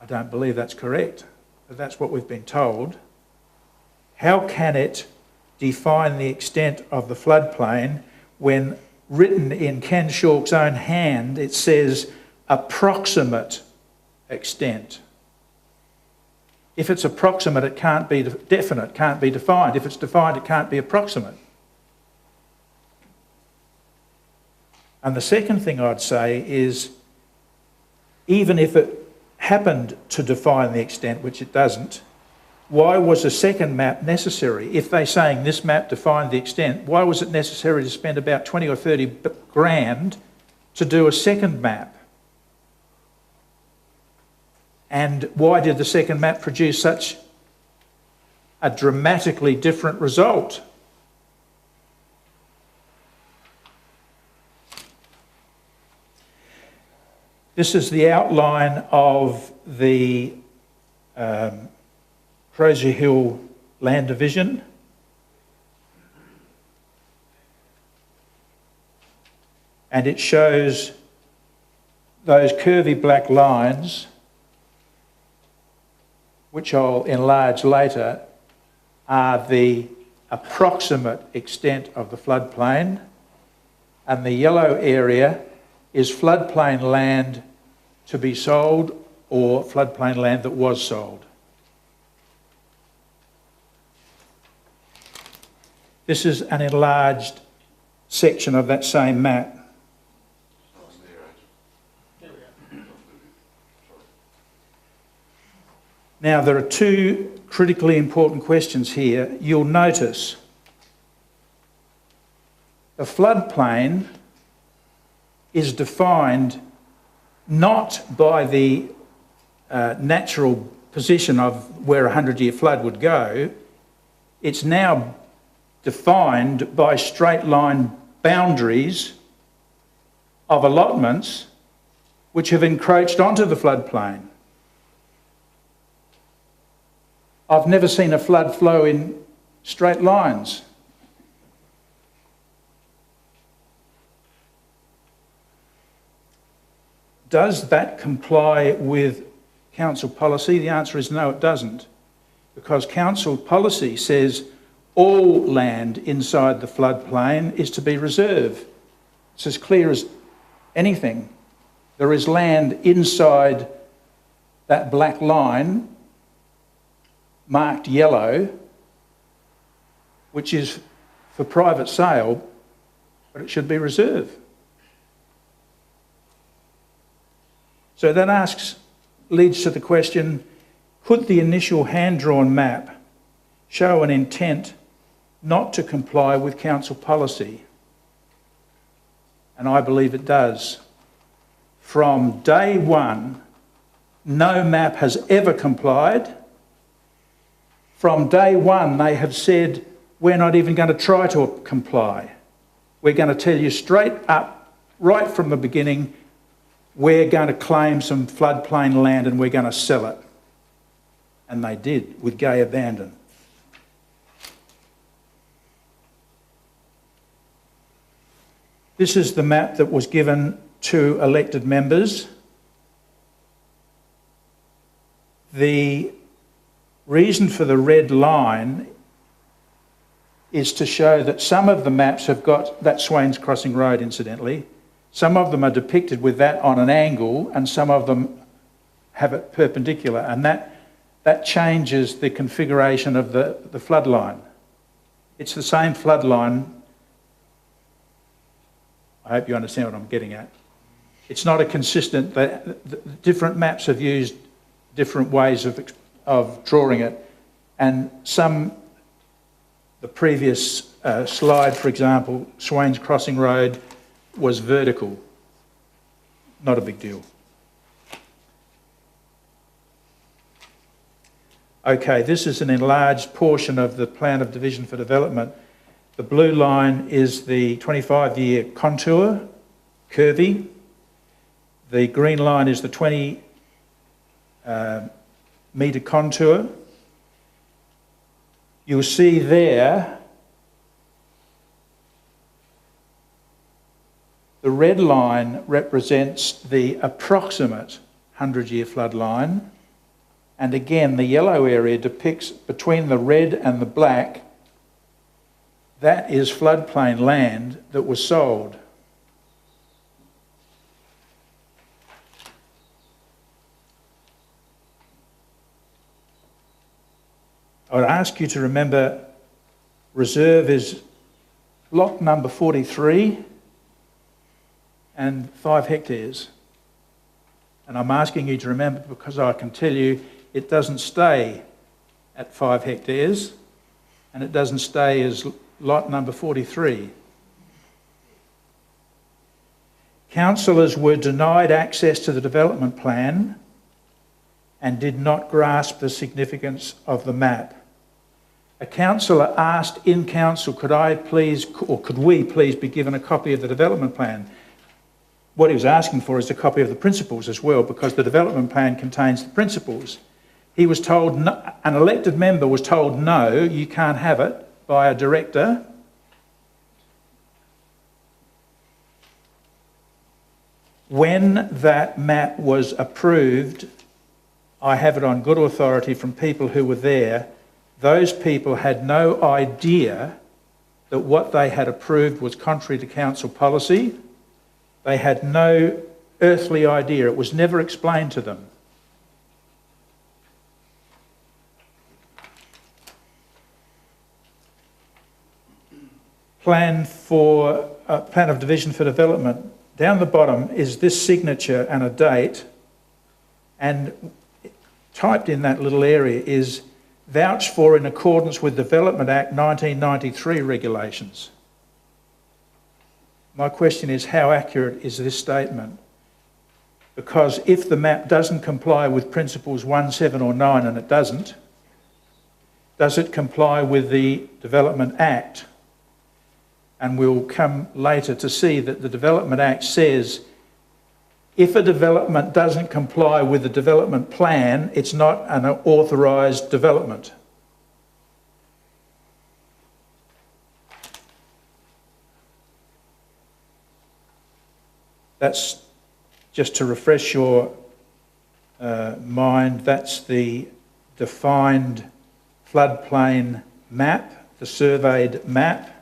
I don't believe that's correct, but that's what we've been told. How can it define the extent of the floodplain when written in Ken Shawk's own hand it says approximate extent? If it's approximate, it can't be definite, can't be defined. If it's defined, it can't be approximate. And the second thing I'd say is, even if it happened to define the extent, which it doesn't, why was a second map necessary? If they're saying this map defined the extent, why was it necessary to spend about 20 or 30 grand to do a second map? And why did the second map produce such a dramatically different result? This is the outline of the Crozier Hill land division. And it shows those curvy black lines, which I'll enlarge later, are the approximate extent of the floodplain, and the yellow area is floodplain land to be sold or floodplain land that was sold. This is an enlarged section of that same map. Now, there are two critically important questions here. You'll notice the floodplain is defined not by the natural position of where a 100-year flood would go. It's now defined by straight line boundaries of allotments which have encroached onto the floodplain. I've never seen a flood flow in straight lines. Does that comply with council policy? The answer is no, it doesn't, because council policy says all land inside the floodplain is to be reserved. It's as clear as anything. There is land inside that black line marked yellow, which is for private sale, but it should be reserved. So that leads to the question, could the initial hand-drawn map show an intent not to comply with council policy? And I believe it does. From day one, no map has ever complied. From day one, they have said, we're not even going to try to comply. We're going to tell you straight up, right from the beginning, we're going to claim some floodplain land and we're going to sell it. And they did, with gay abandon. This is the map that was given to elected members. The reason for the red line is to show that some of the maps have got that Swains Crossing Road, incidentally. Some of them are depicted with that on an angle and some of them have it perpendicular, and that changes the configuration of the flood line. It's the same flood line. I hope you understand what I'm getting at. It's not a consistent, different maps have used different ways of drawing it, and the previous slide, for example, Swains Crossing Road was vertical. Not a big deal. Okay, this is an enlarged portion of the Plan of Division for Development. The blue line is the 25-year contour, curvy. The green line is the 20 metre contour. You'll see there the red line represents the approximate 100-year flood line, and again the yellow area depicts between the red and the black, that is floodplain land that was sold. I would ask you to remember reserve is block number 43 and 5 hectares. And I'm asking you to remember because I can tell you it doesn't stay at 5 hectares and it doesn't stay as lot number 43. Councillors were denied access to the development plan and did not grasp the significance of the map. A councillor asked in council, could we please be given a copy of the development plan? What he was asking for is a copy of the principles as well, because the development plan contains the principles. He was told, an elected member was told, no, you can't have it, by a director. When that map was approved, I have it on good authority from people who were there, those people had no idea that what they had approved was contrary to council policy. They had no earthly idea. It was never explained to them. plan of division for development, down the bottom is this signature and a date, and typed in that little area is vouched for in accordance with Development Act 1993 regulations. My question is, how accurate is this statement? Because if the map doesn't comply with principles 1, 7 or 9, and it doesn't, does it comply with the Development Act? And we'll come later to see that the Development Act says if a development doesn't comply with the development plan, it's not an authorised development. That's just to refresh your mind, that's the defined floodplain map, the surveyed map.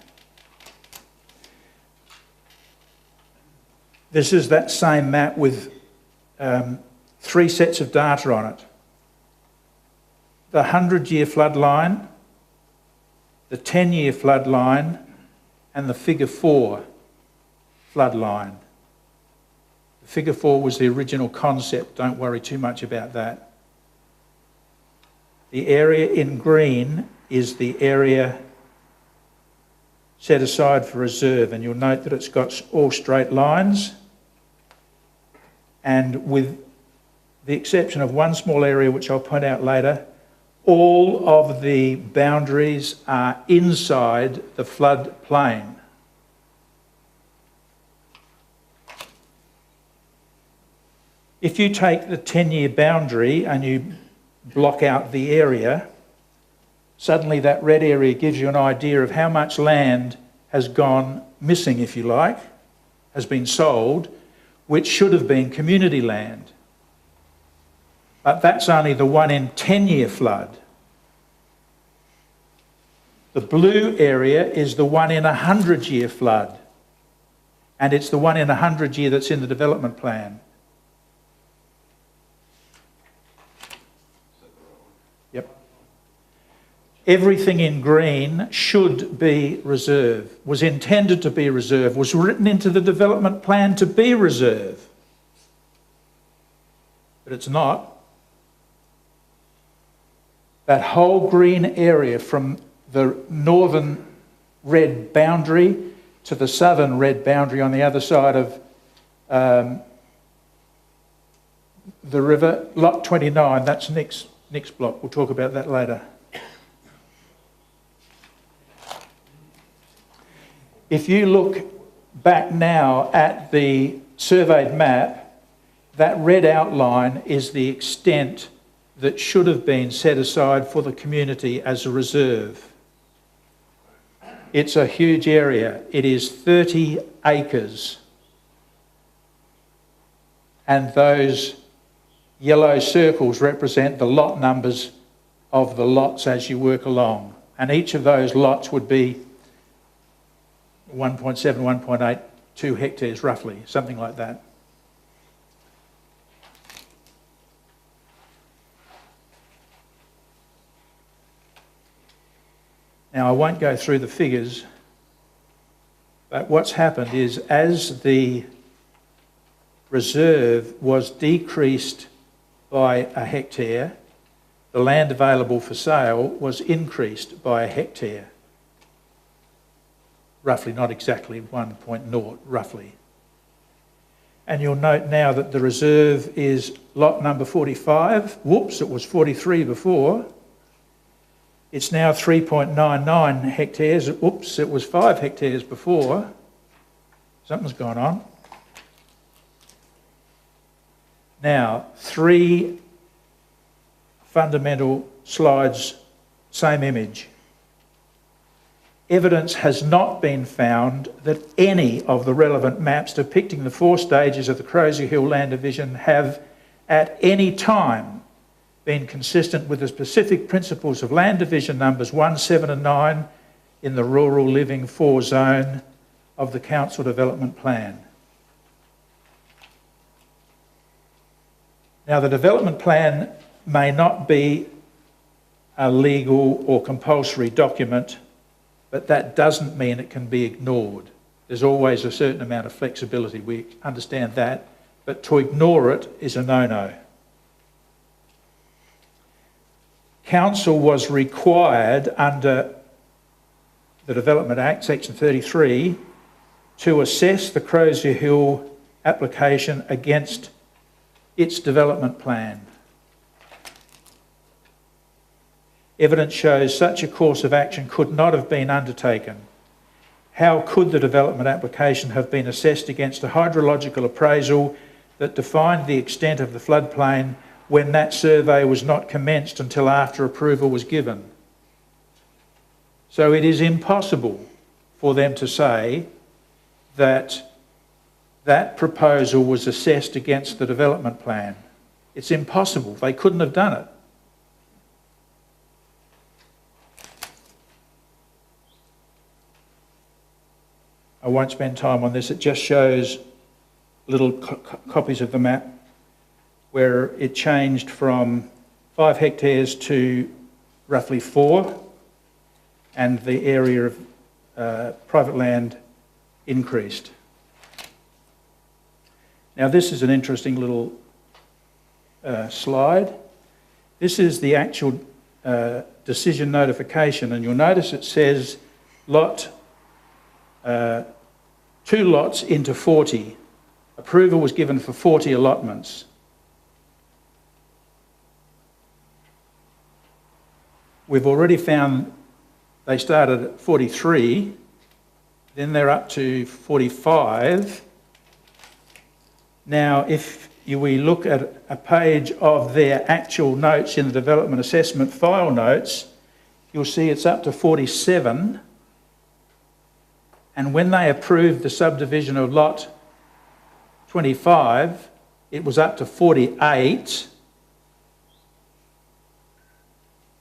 This is that same map with 3 sets of data on it. The 100-year flood line, the 10-year flood line, and the figure 4 flood line. The figure 4 was the original concept, don't worry too much about that. The area in green is the area set aside for reserve, and you'll note that it's got all straight lines, and with the exception of one small area which I'll point out later, all of the boundaries are inside the flood plain. If you take the 10-year boundary and you block out the area, suddenly that red area gives you an idea of how much land has gone missing, if you like, has been sold, which should have been community land. But that's only the 1 in 10-year flood. The blue area is the 1 in 100-year flood, and it's the 1 in 100-year that's in the development plan. Yep. Everything in green should be reserve, was intended to be reserve, was written into the development plan to be reserve. But it's not. That whole green area from the northern red boundary to the southern red boundary on the other side of the river, lot 29, that's next block. We'll talk about that later. If you look back now at the surveyed map, that red outline is the extent that should have been set aside for the community as a reserve. It's a huge area. It is 30 acres. And those yellow circles represent the lot numbers of the lots as you work along. And each of those lots would be 1.7, 1.8, 2 hectares roughly, something like that. Now, I won't go through the figures, but what's happened is as the reserve was decreased by a hectare, the land available for sale was increased by a hectare. Roughly, not exactly 1.0, roughly. And you'll note now that the reserve is lot number 45. Whoops, it was 43 before. It's now 3.99 hectares. Oops, it was 5 hectares before. Something's gone on. Now, 3 fundamental slides, same image. Evidence has not been found that any of the relevant maps depicting the 4 stages of the Crozier Hill Land Division have at any time been consistent with the specific principles of land division numbers 1, 7 and 9 in the Rural Living 4 zone of the Council Development Plan. Now, the development plan may not be a legal or compulsory document, but that doesn't mean it can be ignored. There's always a certain amount of flexibility. We understand that, but to ignore it is a no-no. Council was required under the Development Act, Section 33, to assess the Crozier Hill application against its development plan. Evidence shows such a course of action could not have been undertaken. How could the development application have been assessed against a hydrological appraisal that defined the extent of the floodplain when that survey was not commenced until after approval was given? So it is impossible for them to say that that proposal was assessed against the development plan. It's impossible. They couldn't have done it. I won't spend time on this. It just shows little copies of the map where it changed from 5 hectares to roughly 4, and the area of private land increased. Now this is an interesting little slide. This is the actual decision notification, and you'll notice it says lot 2 lots into 40. Approval was given for 40 allotments. We've already found they started at 43, then they're up to 45. Now, if we look at a page of their actual notes in the development assessment file notes, you'll see it's up to 47. And when they approved the subdivision of lot 25, it was up to 48.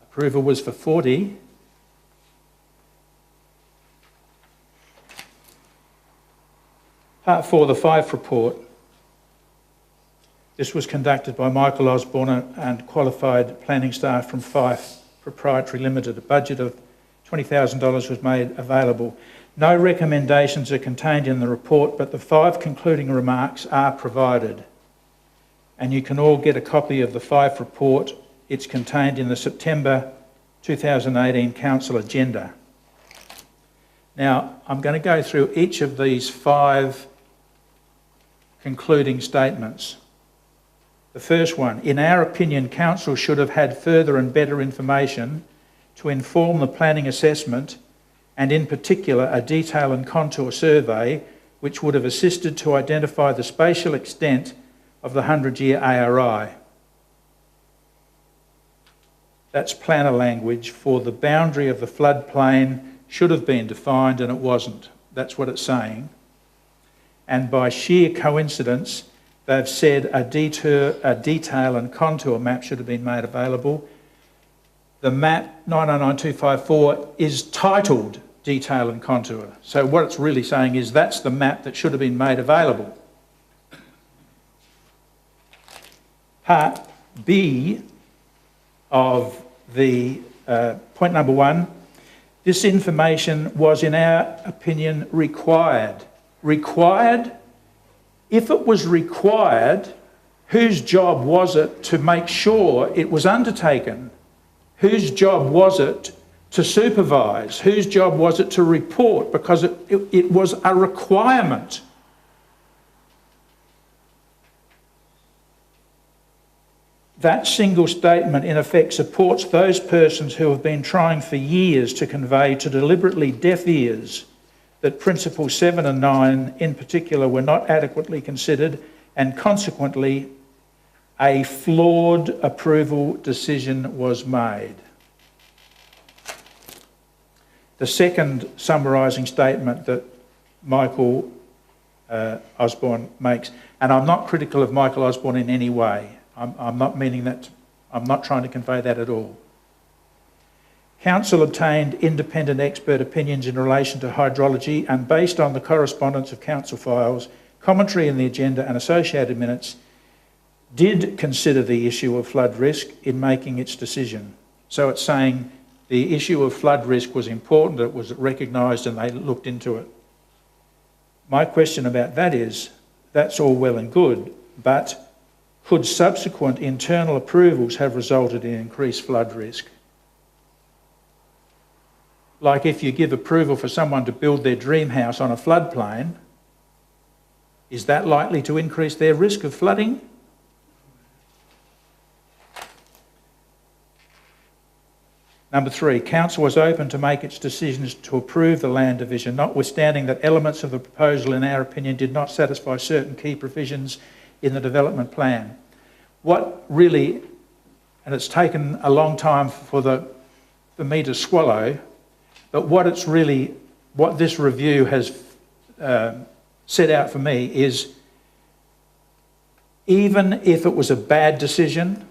Approval was for 40. Part 4, the Fife report. This was conducted by Michael Osborne and qualified planning staff from Fife Proprietary Limited. A budget of $20,000 was made available. No recommendations are contained in the report, but the 5 concluding remarks are provided. And you can all get a copy of the Fife report. It's contained in the September 2018 Council agenda. Now, I'm going to go through each of these 5 concluding statements. The first one, in our opinion, Council should have had further and better information to inform the planning assessment, and in particular a detail and contour survey which would have assisted to identify the spatial extent of the 100-year ARI. That's planner language for the boundary of the floodplain should have been defined, and it wasn't. That's what it's saying. And by sheer coincidence, they've said a detail and contour map should have been made available. The map 909254 is titled Detail and Contour. So what it's really saying is that's the map that should have been made available. Part B of the point number 1, this information was, in our opinion, required. Required? If it was required, whose job was it to make sure it was undertaken? Whose job was it to supervise? Whose job was it to report? Because it was a requirement. That single statement, in effect, supports those persons who have been trying for years to convey to deliberately deaf ears that Principles 7 and 9 in particular were not adequately considered, and consequently a flawed approval decision was made. The second summarising statement that Michael Osborne makes, and I'm not critical of Michael Osborne in any way, I'm not meaning that, I'm not trying to convey that at all. Council obtained independent expert opinions in relation to hydrology, and based on the correspondence of council files, commentary in the agenda and associated minutes, did consider the issue of flood risk in making its decision. So it's saying the issue of flood risk was important, it was recognised and they looked into it. My question about that is, that's all well and good, but could subsequent internal approvals have resulted in increased flood risk? Like if you give approval for someone to build their dream house on a floodplain, is that likely to increase their risk of flooding? Number 3, council was open to make its decisions to approve the land division, notwithstanding that elements of the proposal, in our opinion, did not satisfy certain key provisions in the development plan. What really, and it's taken a long time for me to swallow, but what this review has set out for me is, even if it was a bad decision,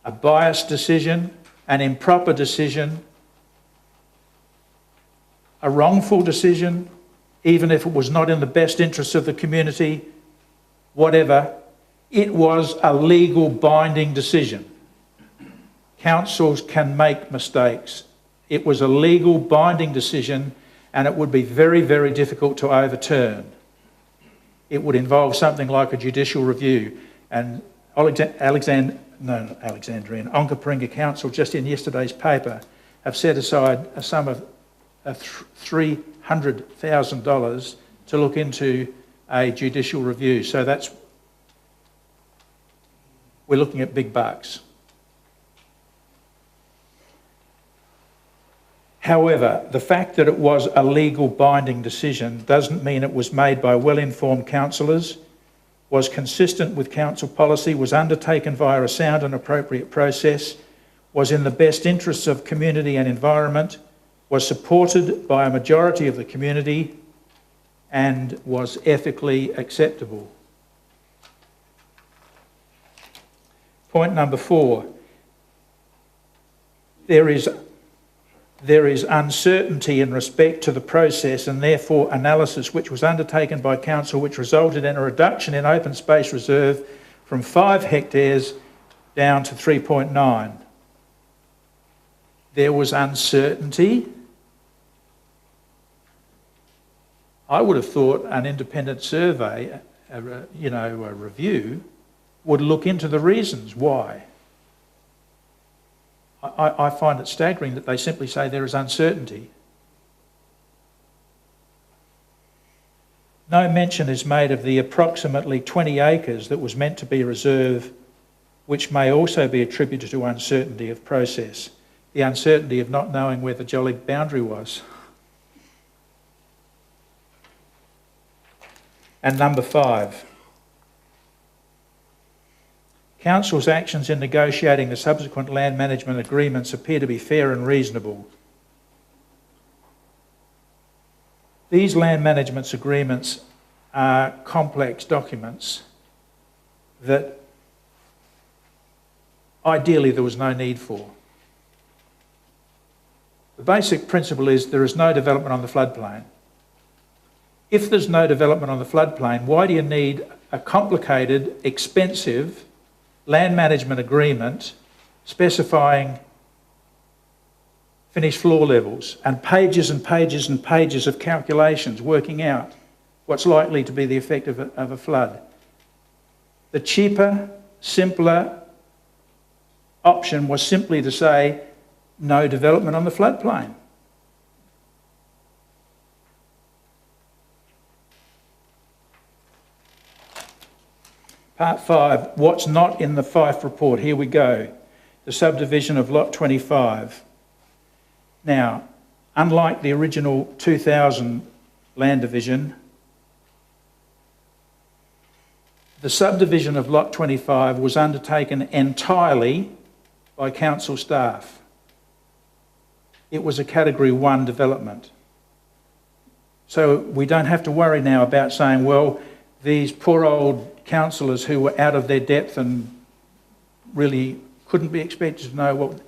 a biased decision, an improper decision, a wrongful decision, even if it was not in the best interests of the community, whatever, it was a legal binding decision. Councils can make mistakes. It was a legal binding decision and it would be very, very difficult to overturn. It would involve something like a judicial review. And Onkaparinga Council, just in yesterday's paper, have set aside a sum of $300,000 to look into a judicial review. So we're looking at big bucks. However, the fact that it was a legal binding decision doesn't mean it was made by well-informed councillors, was consistent with council policy, was undertaken via a sound and appropriate process, was in the best interests of community and environment, was supported by a majority of the community, and was ethically acceptable. Point number 4. There is uncertainty in respect to the process and therefore analysis which was undertaken by council, which resulted in a reduction in open space reserve from 5 hectares down to 3.9. There was uncertainty. I would have thought an independent survey, a review, would look into the reasons why. I find it staggering that they simply say there is uncertainty. No mention is made of the approximately 20 acres that was meant to be reserve, which may also be attributed to uncertainty of process, the uncertainty of not knowing where the jolly boundary was. And number 5. Council's actions in negotiating the subsequent land management agreements appear to be fair and reasonable. These land management agreements are complex documents that ideally there was no need for. The basic principle is there is no development on the floodplain. If there's no development on the floodplain, why do you need a complicated, expensive land management agreement specifying finished floor levels and pages and pages and pages of calculations working out what's likely to be the effect of a flood? The cheaper, simpler option was simply to say no development on the floodplain. Part 5, what's not in the Fife report. Here we go. The subdivision of Lot 25. Now, unlike the original 2000 land division, the subdivision of Lot 25 was undertaken entirely by council staff. It was a Category 1 development. So we don't have to worry now about saying, well, these poor old councillors who were out of their depth and really couldn't be expected to know what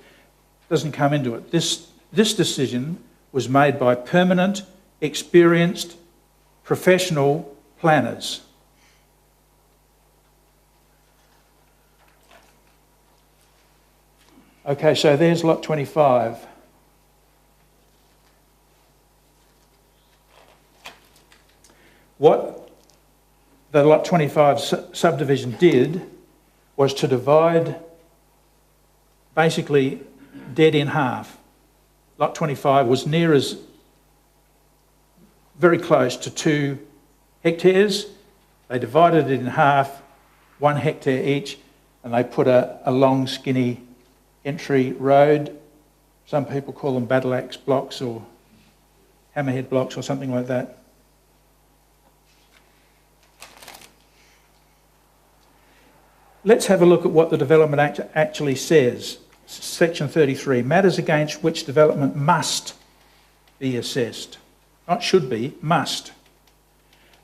doesn't come into it. This decision was made by permanent, experienced, professional planners. Okay, so there's Lot 25. What the Lot 25 subdivision did was to divide, basically dead in half. Lot 25 was very close to 2 hectares. They divided it in half, 1 hectare each, and they put a long, skinny entry road. Some people call them battle axe blocks or hammerhead blocks or something like that. Let's have a look at what the Development Act actually says. Section 33, matters against which development must be assessed. Not should be, must.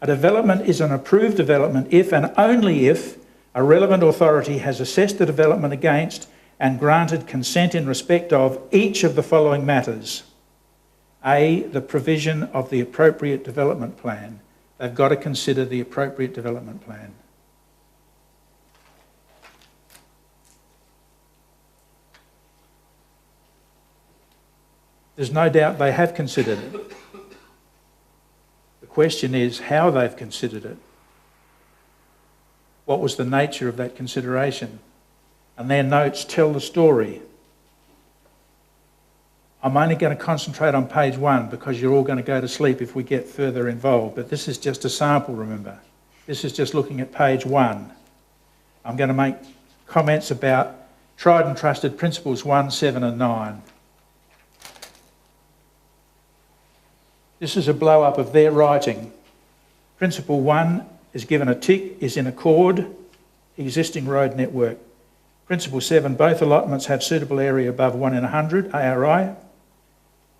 A development is an approved development if and only if a relevant authority has assessed the development against and granted consent in respect of each of the following matters. A, the provision of the appropriate development plan. They've got to consider the appropriate development plan. There's no doubt they have considered it. The question is how they've considered it. What was the nature of that consideration? And their notes tell the story. I'm only going to concentrate on page 1 because you're all going to go to sleep if we get further involved. But this is just a sample, remember. This is just looking at page 1. I'm going to make comments about tried and trusted principles 1, 7 and 9. This is a blow-up of their writing. Principle 1 is given a tick, is in accord, existing road network. Principle 7, both allotments have suitable area above 1 in 100, ARI,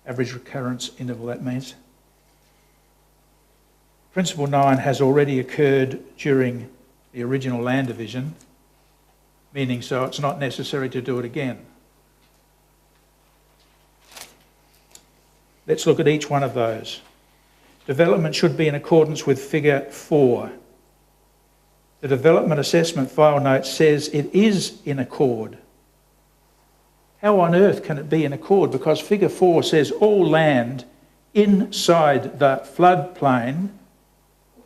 average recurrence interval that means. Principle 9 has already occurred during the original land division, meaning so it's not necessary to do it again. Let's look at each one of those. Development should be in accordance with figure 4. The development assessment file note says it is in accord. How on earth can it be in accord? Because figure 4 says all land inside the floodplain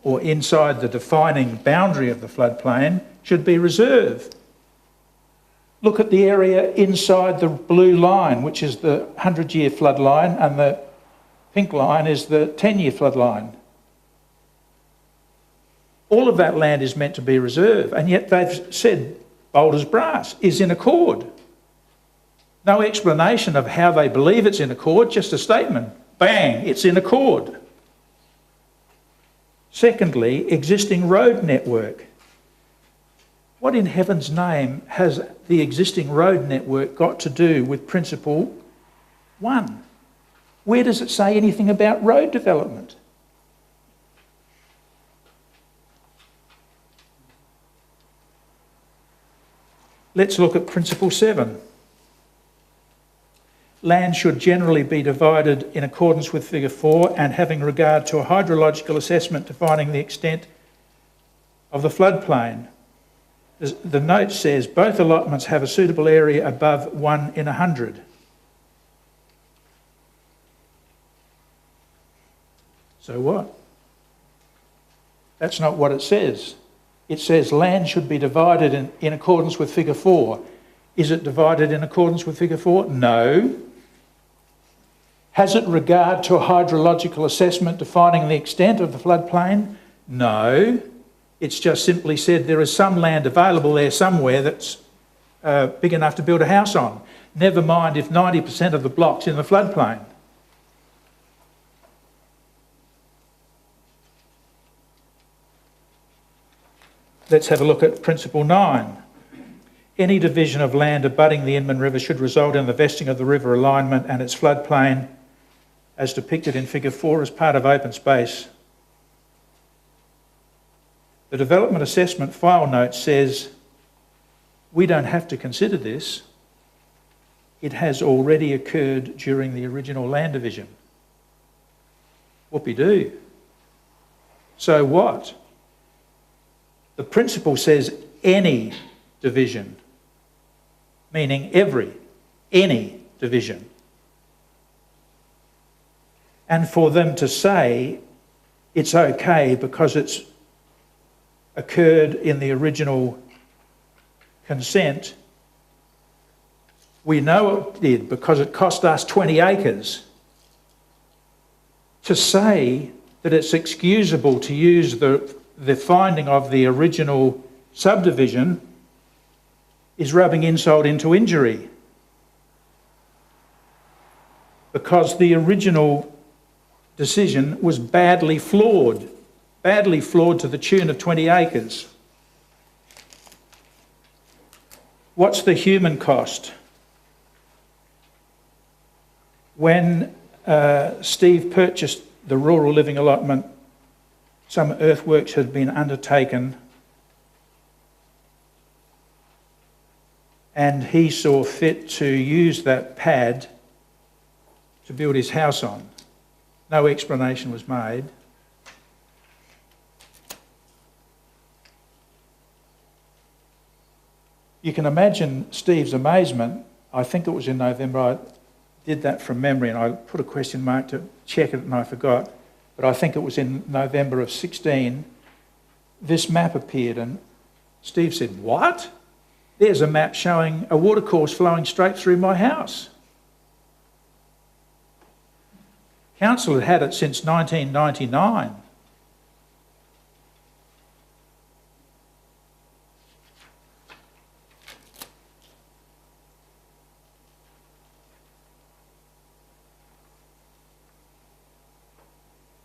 or inside the defining boundary of the floodplain should be reserved. Look at the area inside the blue line, which is the 100-year flood line, and the pink line is the 10-year flood line. All of that land is meant to be reserved, and yet they've said bold as brass, is in accord. No explanation of how they believe it's in accord, just a statement. Bang, it's in accord. Secondly, existing road network. What in heaven's name has the existing road network got to do with principle 1? Where does it say anything about road development? Let's look at principle 7. Land should generally be divided in accordance with figure 4 and having regard to a hydrological assessment defining the extent of the floodplain. The note says both allotments have a suitable area above 1 in 100. So what? That's not what it says. It says land should be divided in accordance with figure 4. Is it divided in accordance with figure 4? No. Has it regard to a hydrological assessment defining the extent of the floodplain? No. It's just simply said there is some land available there somewhere that's big enough to build a house on. Never mind if 90% of the block's in the floodplain. Let's have a look at principle 9. Any division of land abutting the Inman River should result in the vesting of the river alignment and its floodplain as depicted in figure 4 as part of open space. The development assessment file note says we don't have to consider this. It has already occurred during the original land division. Whoopie-doo. So what? The principle says any division, meaning any division. And for them to say it's okay because it's occurred in the original consent. We know it did because it cost us 20 acres. To say that it's excusable to use the finding of the original subdivision is rubbing insult into injury, because the original decision was badly flawed to the tune of 20 acres. What's the human cost? When Steve purchased the rural living allotment, some earthworks had been undertaken, and he saw fit to use that pad to build his house on. No explanation was made. You can imagine Steve's amazement. I think it was in November. I did that from memory, and I put a question mark to check it and I forgot. But I think it was in November of 16, this map appeared, and Steve said, "What? There's a map showing a watercourse flowing straight through my house." Council had had it since 1999.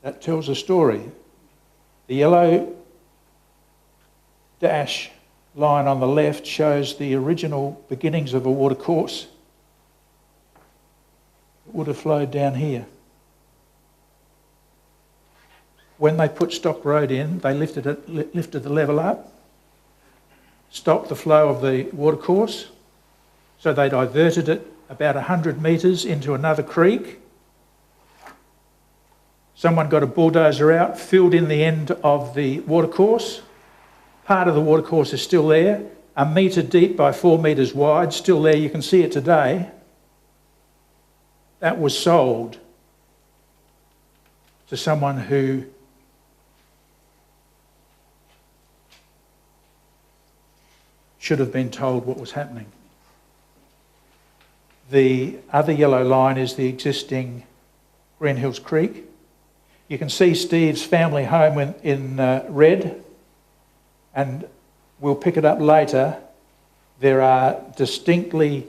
That tells a story. The yellow dash line on the left shows the original beginnings of a watercourse. It would have flowed down here. When they put Stock Road in, they lifted the level up, stopped the flow of the watercourse, so they diverted it about 100 metres into another creek. Someone got a bulldozer out, filled in the end of the watercourse. Part of the watercourse is still there, 1 metre deep by 4 metres wide, still there. You can see it today. That was sold to someone who should have been told what was happening. The other yellow line is the existing Green Hills Creek. You can see Steve's family home in red, and we'll pick it up later. There are distinctly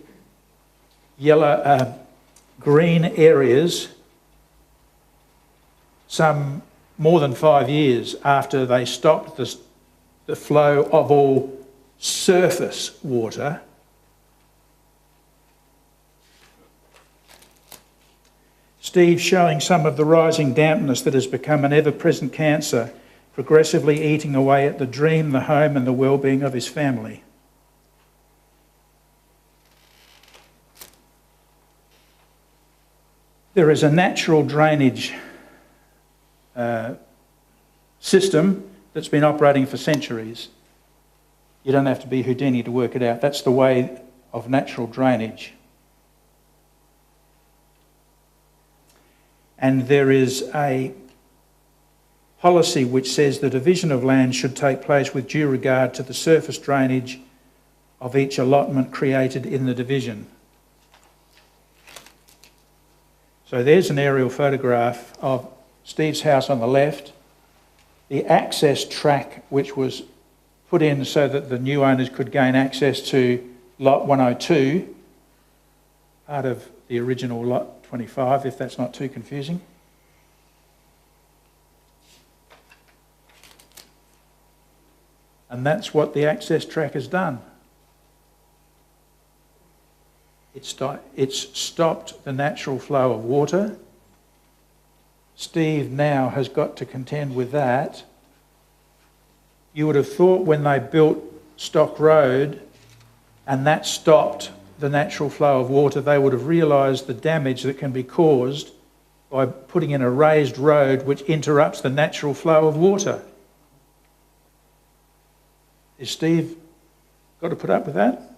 green areas some more than 5 years after they stopped the flow of all surface water. Steve showing some of the rising dampness that has become an ever-present cancer, progressively eating away at the dream, the home and the well-being of his family. There is a natural drainage system that's been operating for centuries. You don't have to be Houdini to work it out. That's the way of natural drainage. And there is a policy which says the division of land should take place with due regard to the surface drainage of each allotment created in the division. So there's an aerial photograph of Steve's house on the left, the access track which was put in so that the new owners could gain access to lot 102, part of the original lot 25, if that's not too confusing. And that's what the access track has done. It's stopped the natural flow of water. Steve now has got to contend with that. You would have thought when they built Stock Road and that stopped the natural flow of water, they would have realised the damage that can be caused by putting in a raised road which interrupts the natural flow of water. Is Steve got to put up with that?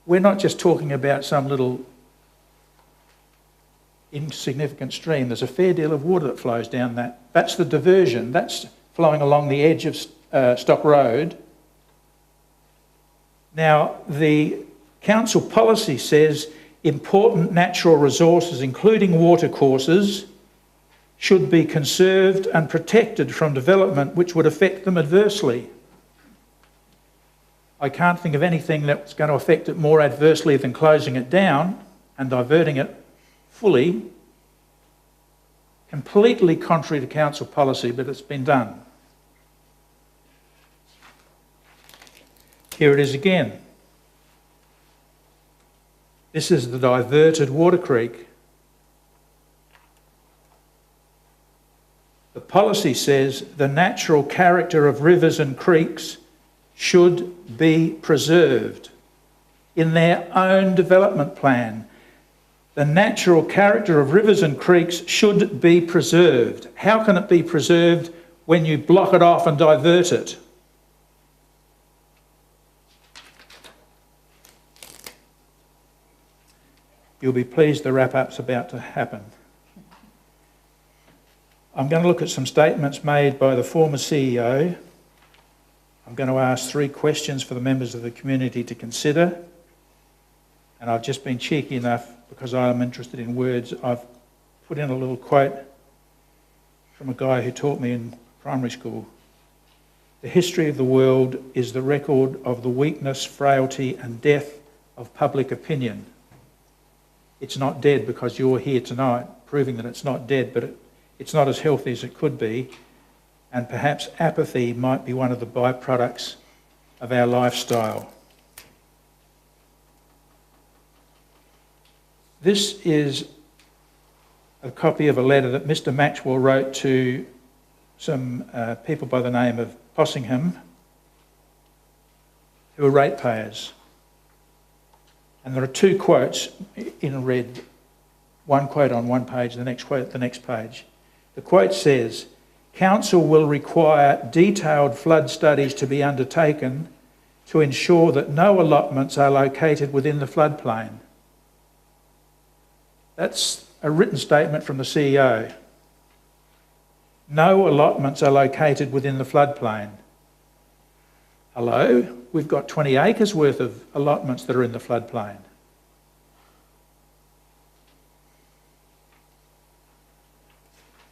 we're not just talking about some little insignificant stream. There's a fair deal of water that flows down that. That's the diversion. That's flowing along the edge of Stock Road. Now, the council policy says important natural resources, including watercourses, should be conserved and protected from development which would affect them adversely. I can't think of anything that's going to affect it more adversely than closing it down and diverting it fully. Completely contrary to council policy, but it's been done. Here it is again. This is the diverted water creek. The policy says the natural character of rivers and creeks should be preserved in their own development plan. The natural character of rivers and creeks should be preserved. How can it be preserved when you block it off and divert it? You'll be pleased the wrap-up's about to happen. I'm going to look at some statements made by the former CEO. I'm going to ask 3 questions for the members of the community to consider. And I've just been cheeky enough, because I'm interested in words, I've put in a little quote from a guy who taught me in primary school. The history of the world is the record of the weakness, frailty and death of public opinion. It's not dead because you're here tonight, proving that it's not dead, but it's not as healthy as it could be, and perhaps apathy might be one of the byproducts of our lifestyle. This is a copy of a letter that Mr. Maxwell wrote to some people by the name of Possingham, who are ratepayers. And there are 2 quotes in red, one quote on one page, the next quote at the next page. The quote says, "Council will require detailed flood studies to be undertaken to ensure that no allotments are located within the floodplain." That's a written statement from the CEO. No allotments are located within the floodplain. Hello? We've got 20 acres worth of allotments that are in the floodplain.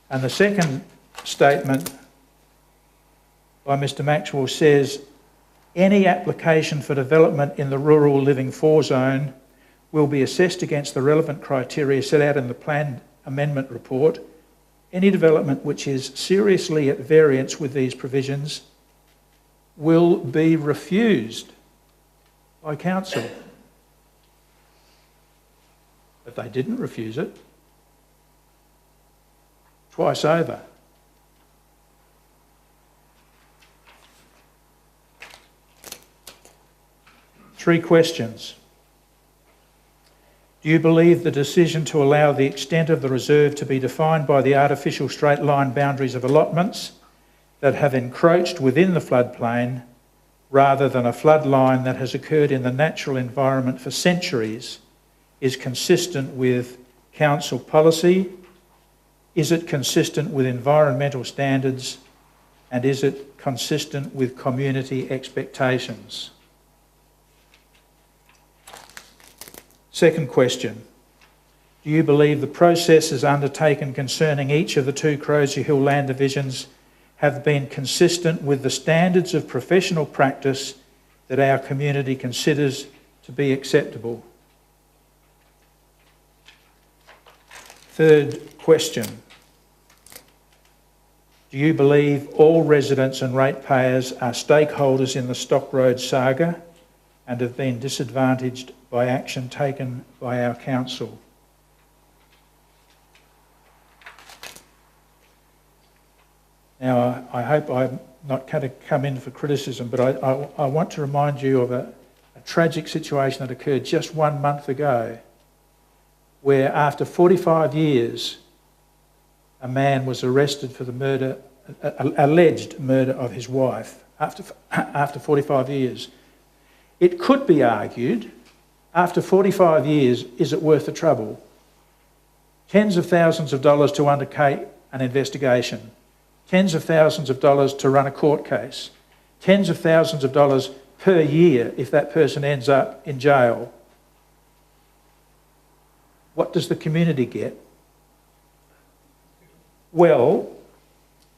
And the second statement by Mr. Maxwell says, any application for development in the rural living 4 zone will be assessed against the relevant criteria set out in the plan amendment report. Any development which is seriously at variance with these provisions will be refused by council. But they didn't refuse it. Twice over. Three questions. Do you believe the decision to allow the extent of the reserve to be defined by the artificial straight line boundaries of allotments that have encroached within the floodplain rather than a flood line that has occurred in the natural environment for centuries is consistent with council policy? Is it consistent with environmental standards? And is it consistent with community expectations? Second question. Do you believe the processes undertaken concerning each of the 2 Crozier Hill land divisions have been consistent with the standards of professional practice that our community considers to be acceptable? Third question. Do you believe all residents and ratepayers are stakeholders in the Stock Road saga and have been disadvantaged by action taken by our council? Now, I hope I'm not going to come in for criticism, but I want to remind you of a tragic situation that occurred just 1 month ago, where after 45 years, a man was arrested for the murder, alleged murder of his wife, after 45 years. It could be argued After 45 years, is it worth the trouble? Tens of thousands of dollars to undertake an investigation, tens of thousands of dollars to run a court case, tens of thousands of dollars per year if that person ends up in jail. What does the community get? Well,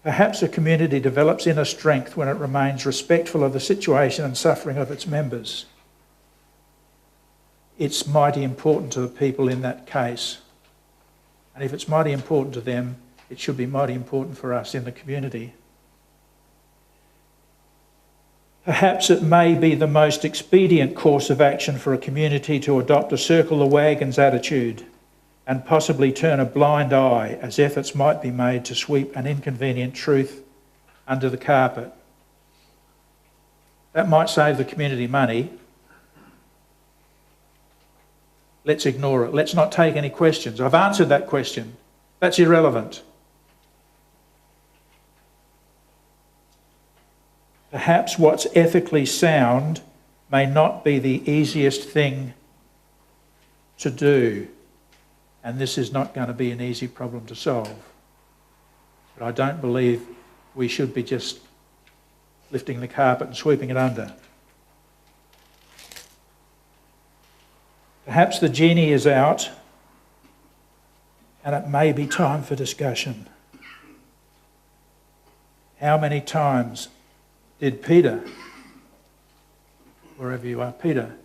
perhaps a community develops inner strength when it remains respectful of the situation and suffering of its members. It's mighty important to the people in that case. And if it's mighty important to them, it should be mighty important for us in the community. Perhaps it may be the most expedient course of action for a community to adopt a circle the wagons attitude and possibly turn a blind eye as efforts might be made to sweep an inconvenient truth under the carpet. That might save the community money. Let's ignore it. Let's not take any questions. I've answered that question. That's irrelevant. Perhaps what's ethically sound may not be the easiest thing to do, and this is not going to be an easy problem to solve. But I don't believe we should be just lifting the carpet and sweeping it under. Perhaps the genie is out and it may be time for discussion. How many times did Peter, wherever you are, Peter,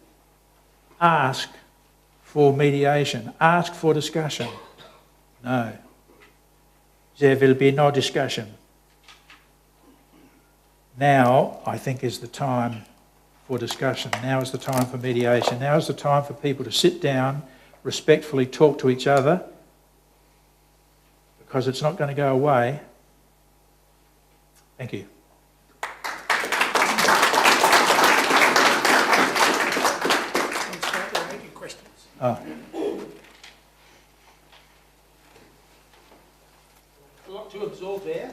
ask for mediation, ask for discussion? No. There will be no discussion. Now, I think, is the time for discussion. Now is the time for mediation. Now is the time for people to sit down, respectfully talk to each other, because it's not going to go away. Thank you. Oh. A lot to absorb there.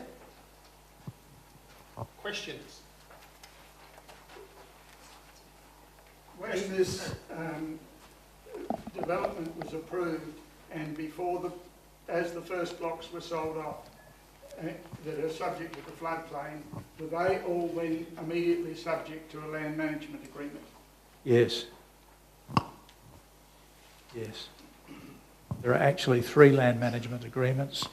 Questions? When this development was approved and as the first blocks were sold off that are subject to the floodplain, were they all been immediately subject to a land management agreement? Yes. Yes. There are actually 3 land management agreements.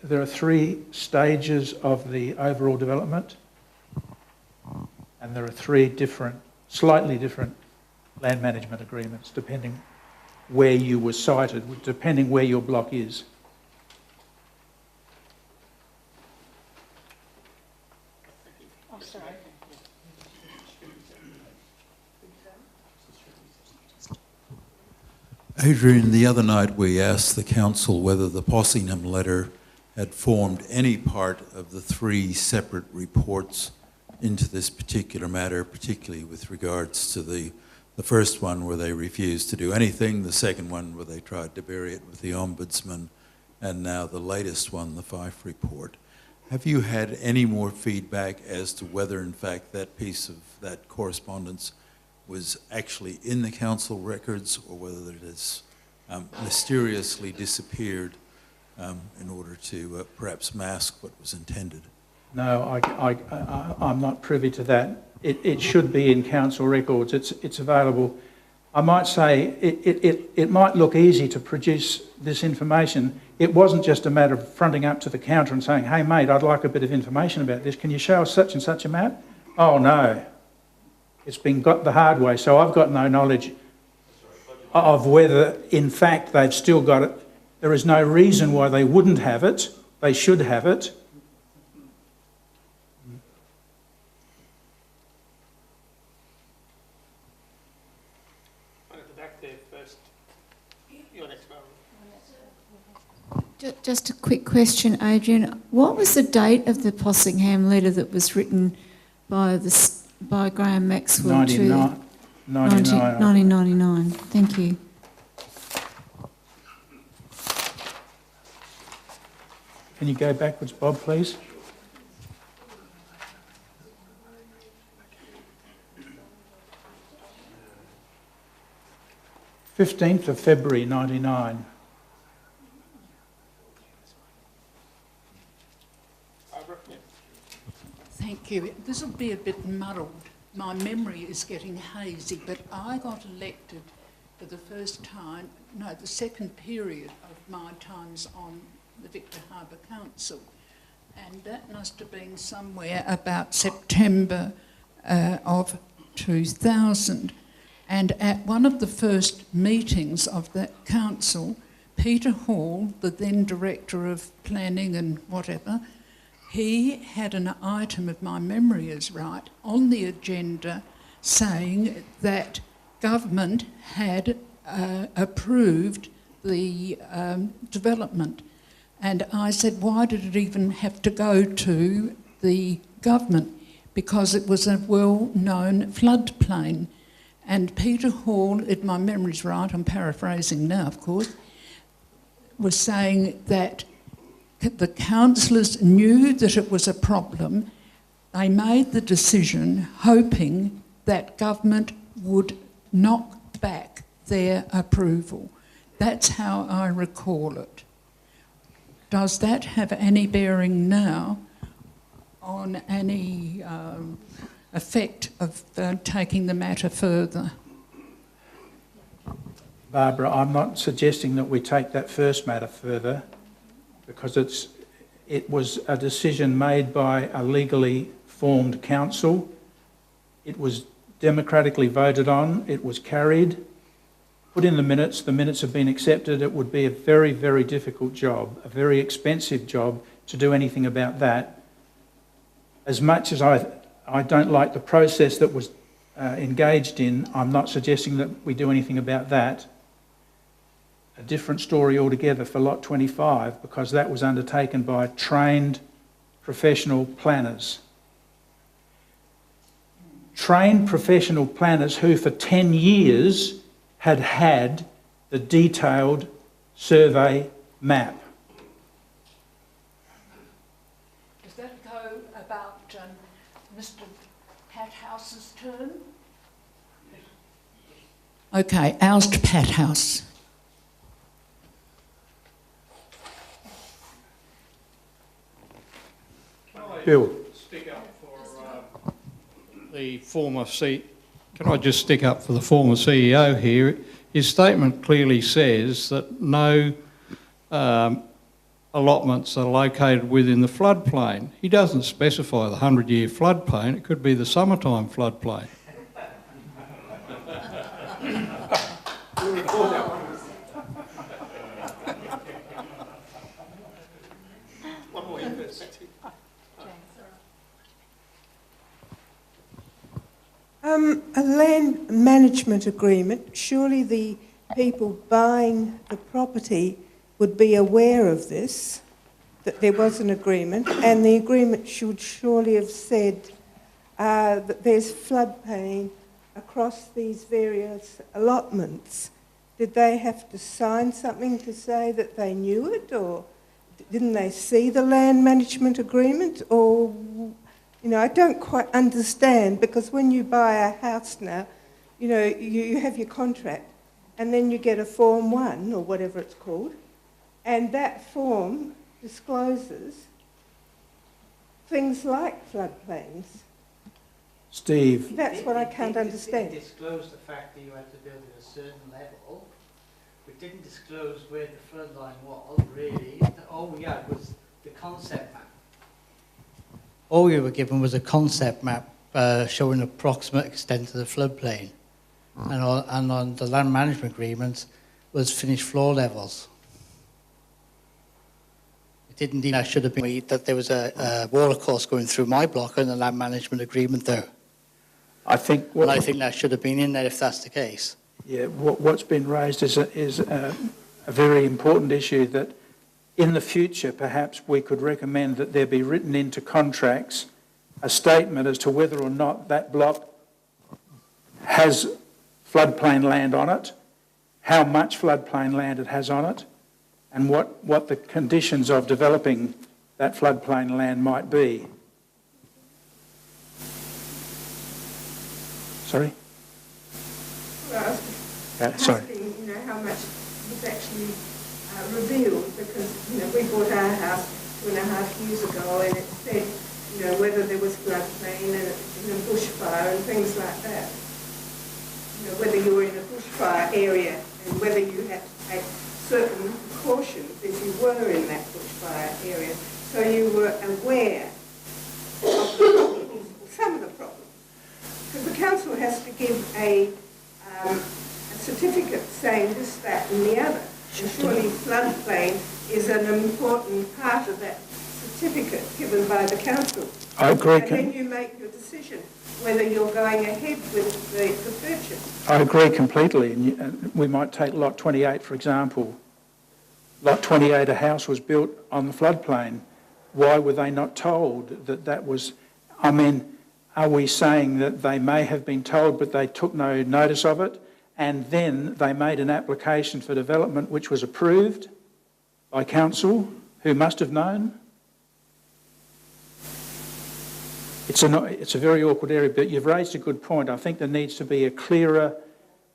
There are 3 stages of the overall development, and there are 3 different, slightly different land management agreements depending where you were sited, depending where your block is. Oh, sorry. Adrian, the other night we asked the council whether the Possingham letter had formed any part of the 3 separate reports into this particular matter, particularly with regards to the first one where they refused to do anything, the second one where they tried to bury it with the Ombudsman, and now the latest one, the Fife report. Have you had any more feedback as to whether, in fact, that piece of that correspondence was actually in the council records, or whether it has mysteriously disappeared in order to perhaps mask what was intended? No, I'm not privy to that. It should be in council records. It's available. I might say it might look easy to produce this information. It wasn't just a matter of fronting up to the counter and saying, "Hey mate, I'd like a bit of information about this. Can you show us such and such a map?" Oh no. It's been got the hard way, so I've got no knowledge of whether, in fact, they've still got it. There is no reason why they wouldn't have it. They should have it. One at the back there first. Your next one. Just a quick question, Adrian. What was the date of the Possingham letter that was written by Graham Maxwell 1999. Thank you. Can you go backwards, Bob, please? 15th of February 99. Thank you. This will be a bit muddled. My memory is getting hazy, but I got elected for the first time, no, the second period of my times on the Victor Harbour Council. And that must have been somewhere about September of 2000. And at one of the first meetings of that council, Peter Hall, the then Director of Planning and whatever, he had an item, if my memory is right, on the agenda saying that government had approved the development. And I said, why did it even have to go to the government? Because it was a well-known floodplain. And Peter Hall, if my memory's right, I'm paraphrasing now, of course, was saying that the councillors knew that it was a problem. They made the decision hoping that government would knock back their approval. That's how I recall it. Does that have any bearing now on any effect of taking the matter further? Barbara, I'm not suggesting that we take that first matter further, because it was a decision made by a legally formed council. It was democratically voted on, it was carried, put in the minutes have been accepted. It would be a very, very difficult job, a very expensive job to do anything about that. As much as I don't like the process that was engaged in, I'm not suggesting that we do anything about that. A different story altogether for Lot 25, because that was undertaken by trained professional planners. Trained professional planners who for 10 years had the detailed survey map. Does that go about Mr. Pathouse's turn? Okay, oust Pathouse. Bill. Stick up for the former Can I just stick up for the former CEO here? His statement clearly says that no allotments are located within the floodplain. He doesn't specify the 100-year floodplain. It could be the summertime floodplain. A land management agreement, surely the people buying the property would be aware of this, that there was an agreement, and the agreement should surely have said that there's floodplain across these various allotments. Did they have to sign something to say that they knew it, or didn't they see the land management agreement, or... You know, I don't quite understand, because when you buy a house now, you know, you have your contract, and then you get a Form 1, or whatever it's called, and that form discloses things like floodplains. Steve. That's what I can't understand. It disclosed the fact that you had to build at a certain level. We didn't disclose where the flood line was, really. All we had was the concept map. All we were given was a concept map showing the approximate extent of the floodplain. And on the land management agreements was finished floor levels. It didn't even, that should have been that there was a water course going through my block in the land management agreement there. I think that should have been in there if that's the case. Yeah, what's been raised is a very important issue that in the future, perhaps we could recommend that there be written into contracts a statement as to whether or not that block has floodplain land on it, how much floodplain land it has on it, and what the conditions of developing that floodplain land might be. Sorry? Well, Sorry. You how much was actually revealed, because, you know, we bought our house 2.5 years ago, and it said, you know, whether there was floodplain and, you know, bushfire and things like that. You know, whether you were in a bushfire area and whether you had to take certain precautions if you were in that bushfire area. So you were aware of the problems, some of the problems. Because the council has to give a certificate saying this, that and the other. And surely floodplain is an important part of that certificate given by the council. I agree. And then you make your decision whether you're going ahead with the purchase. I agree completely. And we might take Lot 28, for example. Lot 28, a house was built on the floodplain. Why were they not told that that was... I mean, are we saying that they may have been told but they took no notice of it, and then they made an application for development which was approved by council, who must have known? It's a very awkward area, but you've raised a good point. I think there needs to be a clearer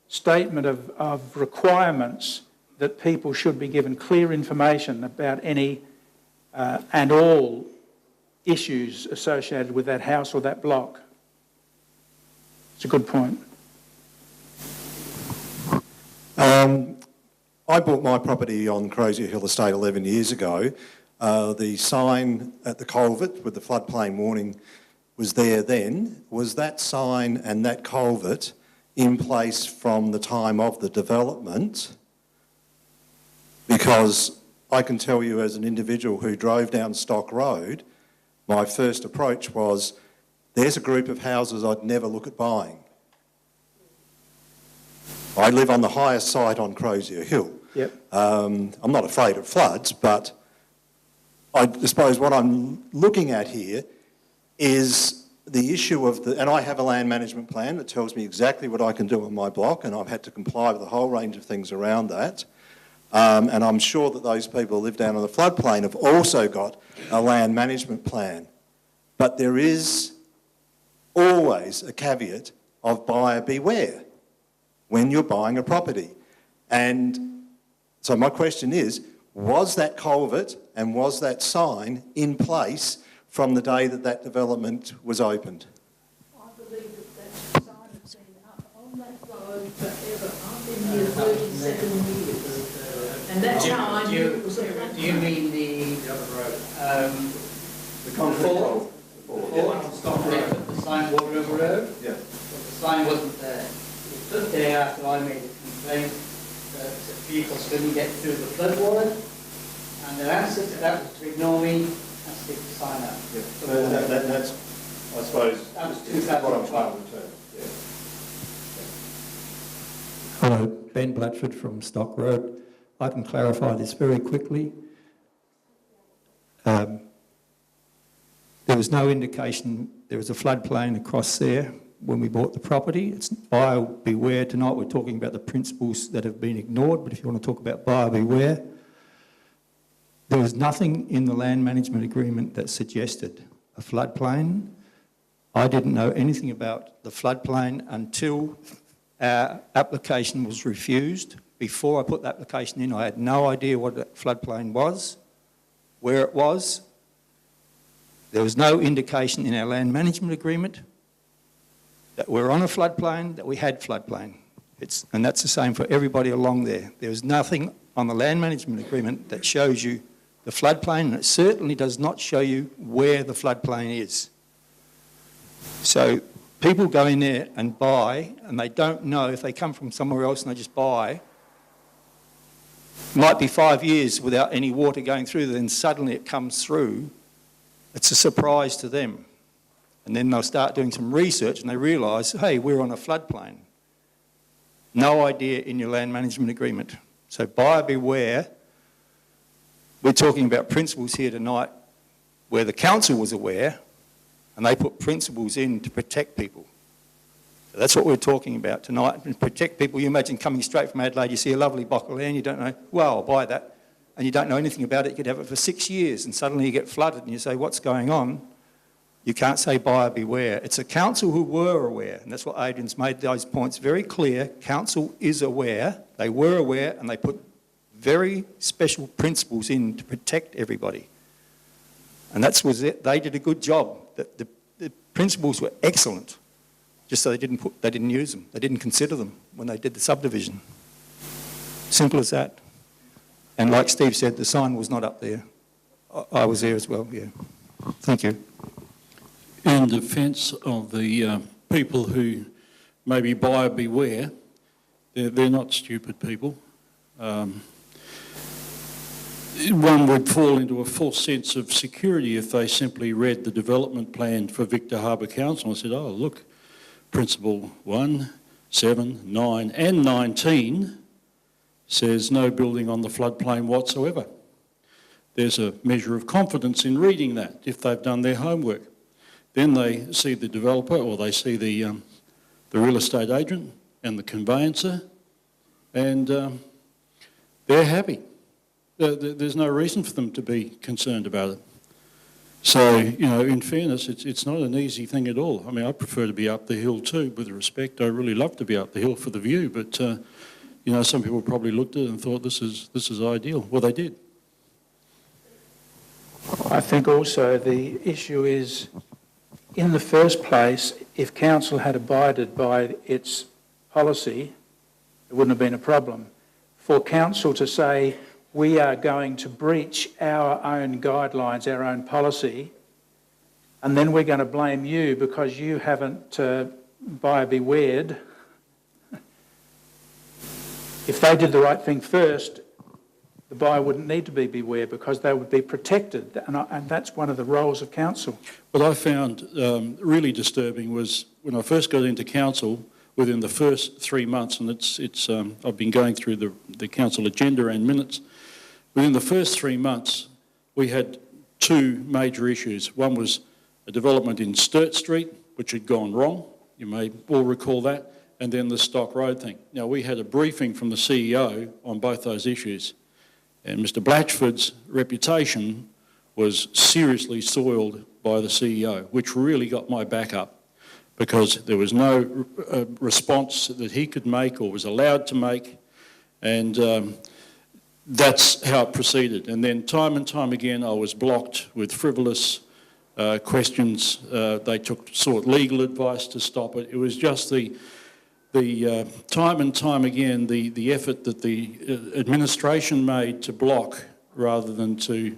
statement of requirements, that people should be given clear information about any and all issues associated with that house or that block. It's a good point. I bought my property on Crozier Hill Estate 11 years ago. The sign at the culvert with the floodplain warning was there then. Was that sign and that culvert in place from the time of the development? Because I can tell you, as an individual who drove down Stock Road, my first approach was, there's a group of houses I'd never look at buying. I live on the highest site on Crozier Hill. Yep. I'm not afraid of floods, but I suppose what I'm looking at here is the issue of and I have a land management plan that tells me exactly what I can do on my block, and I've had to comply with a whole range of things around that. And I'm sure that those people who live down on the floodplain have also got a land management plan. But there is always a caveat of buyer beware when you're buying a property. And so my question is, was that culvert and was that sign in place from the day that that development was opened? I believe that sign has been up on that road forever. I've been here 37 years. And that time it was a... Do you mean the concrete the sign Water River Road? Yeah. But the sign wasn't there. It stood there after I made a complaint that vehicles couldn't get through the floodwater, and the answer to that was to ignore me and stick the sign up. Yeah. So that's, I suppose, that was what I'm trying to return. Yeah. Hello, Ben Blatchford from Stock Road. I can clarify this very quickly. There was no indication there was a floodplain across there when we bought the property. It's buyer beware. Tonight we're talking about the principles that have been ignored, but if you want to talk about buyer beware, there was nothing in the land management agreement that suggested a floodplain. I didn't know anything about the floodplain until our application was refused. Before I put the application in, I had no idea what a floodplain was, where it was. There was no indication in our land management agreement that we're on a floodplain, that we had floodplain. And that's the same for everybody along there. There was nothing on the land management agreement that shows you the floodplain, and it certainly does not show you where the floodplain is. So people go in there and buy, and they don't know if they come from somewhere else and they just buy. Might be 5 years without any water going through, then suddenly it comes through. It's a surprise to them. And then they'll start doing some research and they realise, hey, we're on a floodplain. No idea in your land management agreement. So buyer beware. We're talking about principles here tonight where the council was aware and they put principles in to protect people. So that's what we're talking about tonight, and protect people. You imagine coming straight from Adelaide, you see a lovely block of land, you don't know, well, I'll buy that, and you don't know anything about it. You could have it for 6 years and suddenly you get flooded and you say, what's going on? You can't say buyer beware. It's a council who were aware, and that's what Adrian's made those points very clear. Council is aware, they were aware, and they put very special principles in to protect everybody. And that was it. They did a good job. The principles were excellent, just so they didn't use them. They didn't consider them when they did the subdivision. Simple as that. And like Steve said, the sign was not up there. I was there as well, yeah. Thank you. In defence of the people who maybe buyer beware, they're not stupid people. One would fall into a false sense of security if they simply read the development plan for Victor Harbour Council and said, oh, look, Principle 1, 7, 9 and 19 says no building on the floodplain whatsoever. There's a measure of confidence in reading that if they've done their homework. Then they see the developer or they see the real estate agent and the conveyancer and they're happy. There's no reason for them to be concerned about it. So, you know, in fairness, it's not an easy thing at all. I mean, I prefer to be up the hill too, with respect. I really love to be up the hill for the view, but, you know, some people probably looked at it and thought this is ideal. Well, they did. I think also the issue is, in the first place, if council had abided by its policy, it wouldn't have been a problem. For council to say, we are going to breach our own guidelines, our own policy, and then we're going to blame you because you haven't buyer bewared. If they did the right thing first, the buyer wouldn't need to be beware because they would be protected, and that's one of the roles of council. What I found really disturbing was when I first got into council, within the first 3 months, and I've been going through the council agenda and minutes. Within the first 3 months, we had two major issues. One was a development in Sturt Street, which had gone wrong. You may all recall that. And then the Stock Road thing. Now, we had a briefing from the CEO on both those issues. And Mr. Blatchford's reputation was seriously soiled by the CEO, which really got my back up because there was no response that he could make or was allowed to make. And that's how it proceeded. And then time and time again, I was blocked with frivolous questions. They sought legal advice to stop it. It was just the time and time again, the effort that the administration made to block rather than to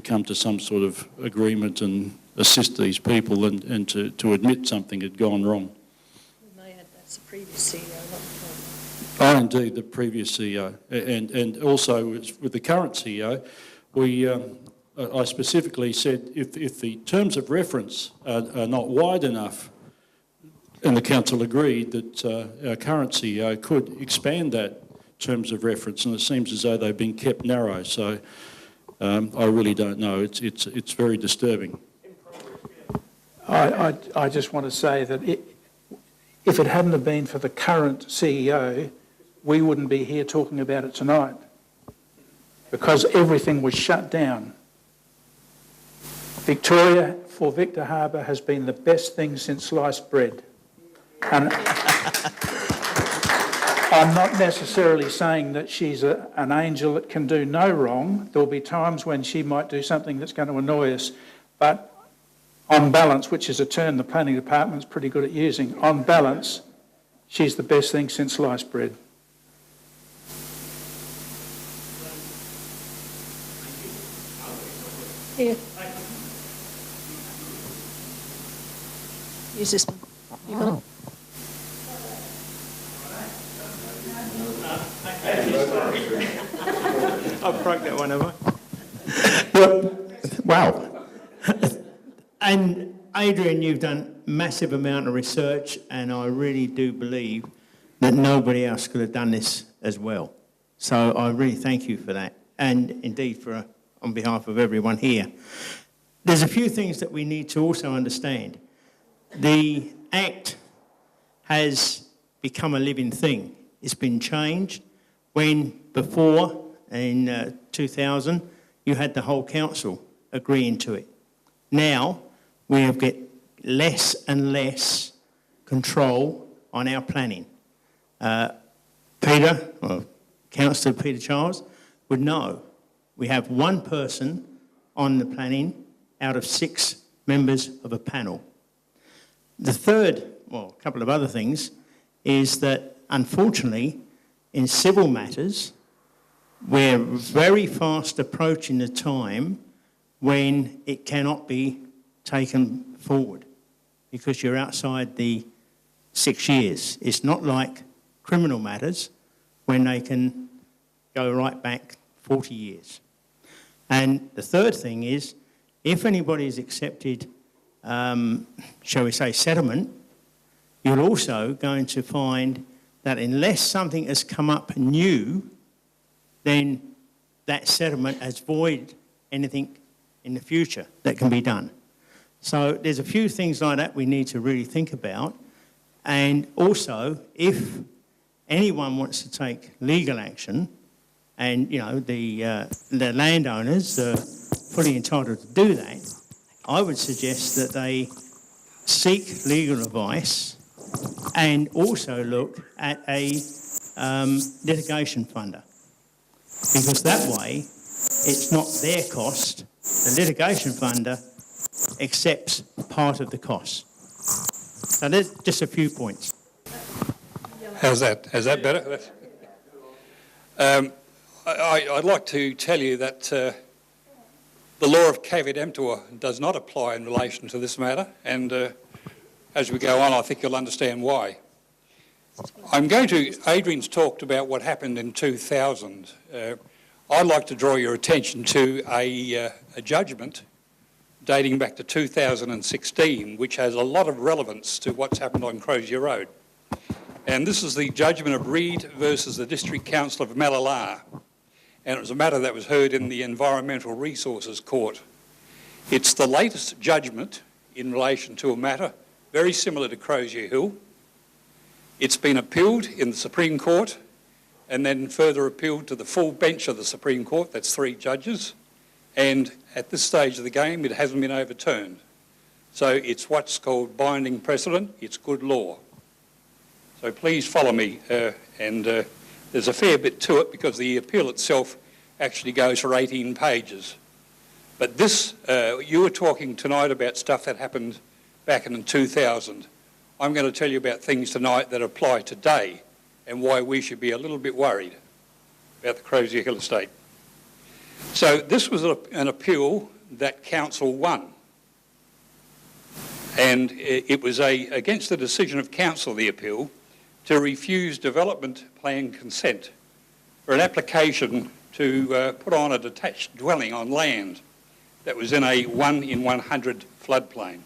come to some sort of agreement and assist these people and to admit something had gone wrong. We may add that's the previous CEO, not the current. Oh, indeed, the previous CEO. And also with the current CEO, I specifically said if the terms of reference are not wide enough, and the council agreed that our current CEO could expand that terms of reference, and it seems as though they've been kept narrow. So I really don't know. It's very disturbing. I just want to say that if it hadn't have been for the current CEO, we wouldn't be here talking about it tonight because everything was shut down. Victoria for Victor Harbour has been the best thing since sliced bread. And I'm not necessarily saying that she's an angel that can do no wrong. There'll be times when she might do something that's going to annoy us, but on balance, which is a term the planning department's pretty good at using, on balance, she's the best thing since sliced bread. Here. Use this one. You got it? I've broke that one, have I? Wow. And Adrian, you've done a massive amount of research, and I really do believe that nobody else could have done this as well. So I really thank you for that, and indeed on behalf of everyone here. There's a few things that we need to also understand. The Act has become a living thing. It's been changed when before, in 2000, you had the whole council agreeing to it. Now, we have get less and less control on our planning. Peter, or Councillor Peter Charles, would know we have one person on the planning out of 6 members of a panel. The third, well, a couple of other things, is that unfortunately in civil matters we're very fast approaching the time when it cannot be taken forward because you're outside the 6 years. It's not like criminal matters when they can go right back 40 years. And the third thing is, if anybody is accepted, shall we say, settlement, you're also going to find that unless something has come up new, then that settlement has voided anything in the future that can be done. So there's a few things like that we need to really think about. And also, if anyone wants to take legal action, and you know the landowners are fully entitled to do that, I would suggest that they seek legal advice and also look at a litigation funder, because that way it's not their cost. The litigation funder accepts part of the cost. So there's just a few points. How's that? Is that better? I'd like to tell you that the law of caveat emptor does not apply in relation to this matter, and as we go on I think you'll understand why. Adrian's talked about what happened in 2000. I'd like to draw your attention to a judgment dating back to 2016, which has a lot of relevance to what's happened on Crozier Road. And this is the judgment of Reid versus the District Council of Malala. And it was a matter that was heard in the Environmental Resources Court. It's the latest judgment in relation to a matter very similar to Crozier Hill. It's been appealed in the Supreme Court and then further appealed to the full bench of the Supreme Court, that's 3 judges, and at this stage of the game it hasn't been overturned. So it's what's called binding precedent, it's good law. So please follow me, and there's a fair bit to it because the appeal itself actually goes for 18 pages. But this, you were talking tonight about stuff that happened back in 2000. I'm going to tell you about things tonight that apply today and why we should be a little bit worried about the Crozier Hill estate. So this was an appeal that council won. And it was against the decision of council, the appeal, to refuse development plan consent for an application to put on a detached dwelling on land that was in a 1 in 100 floodplain.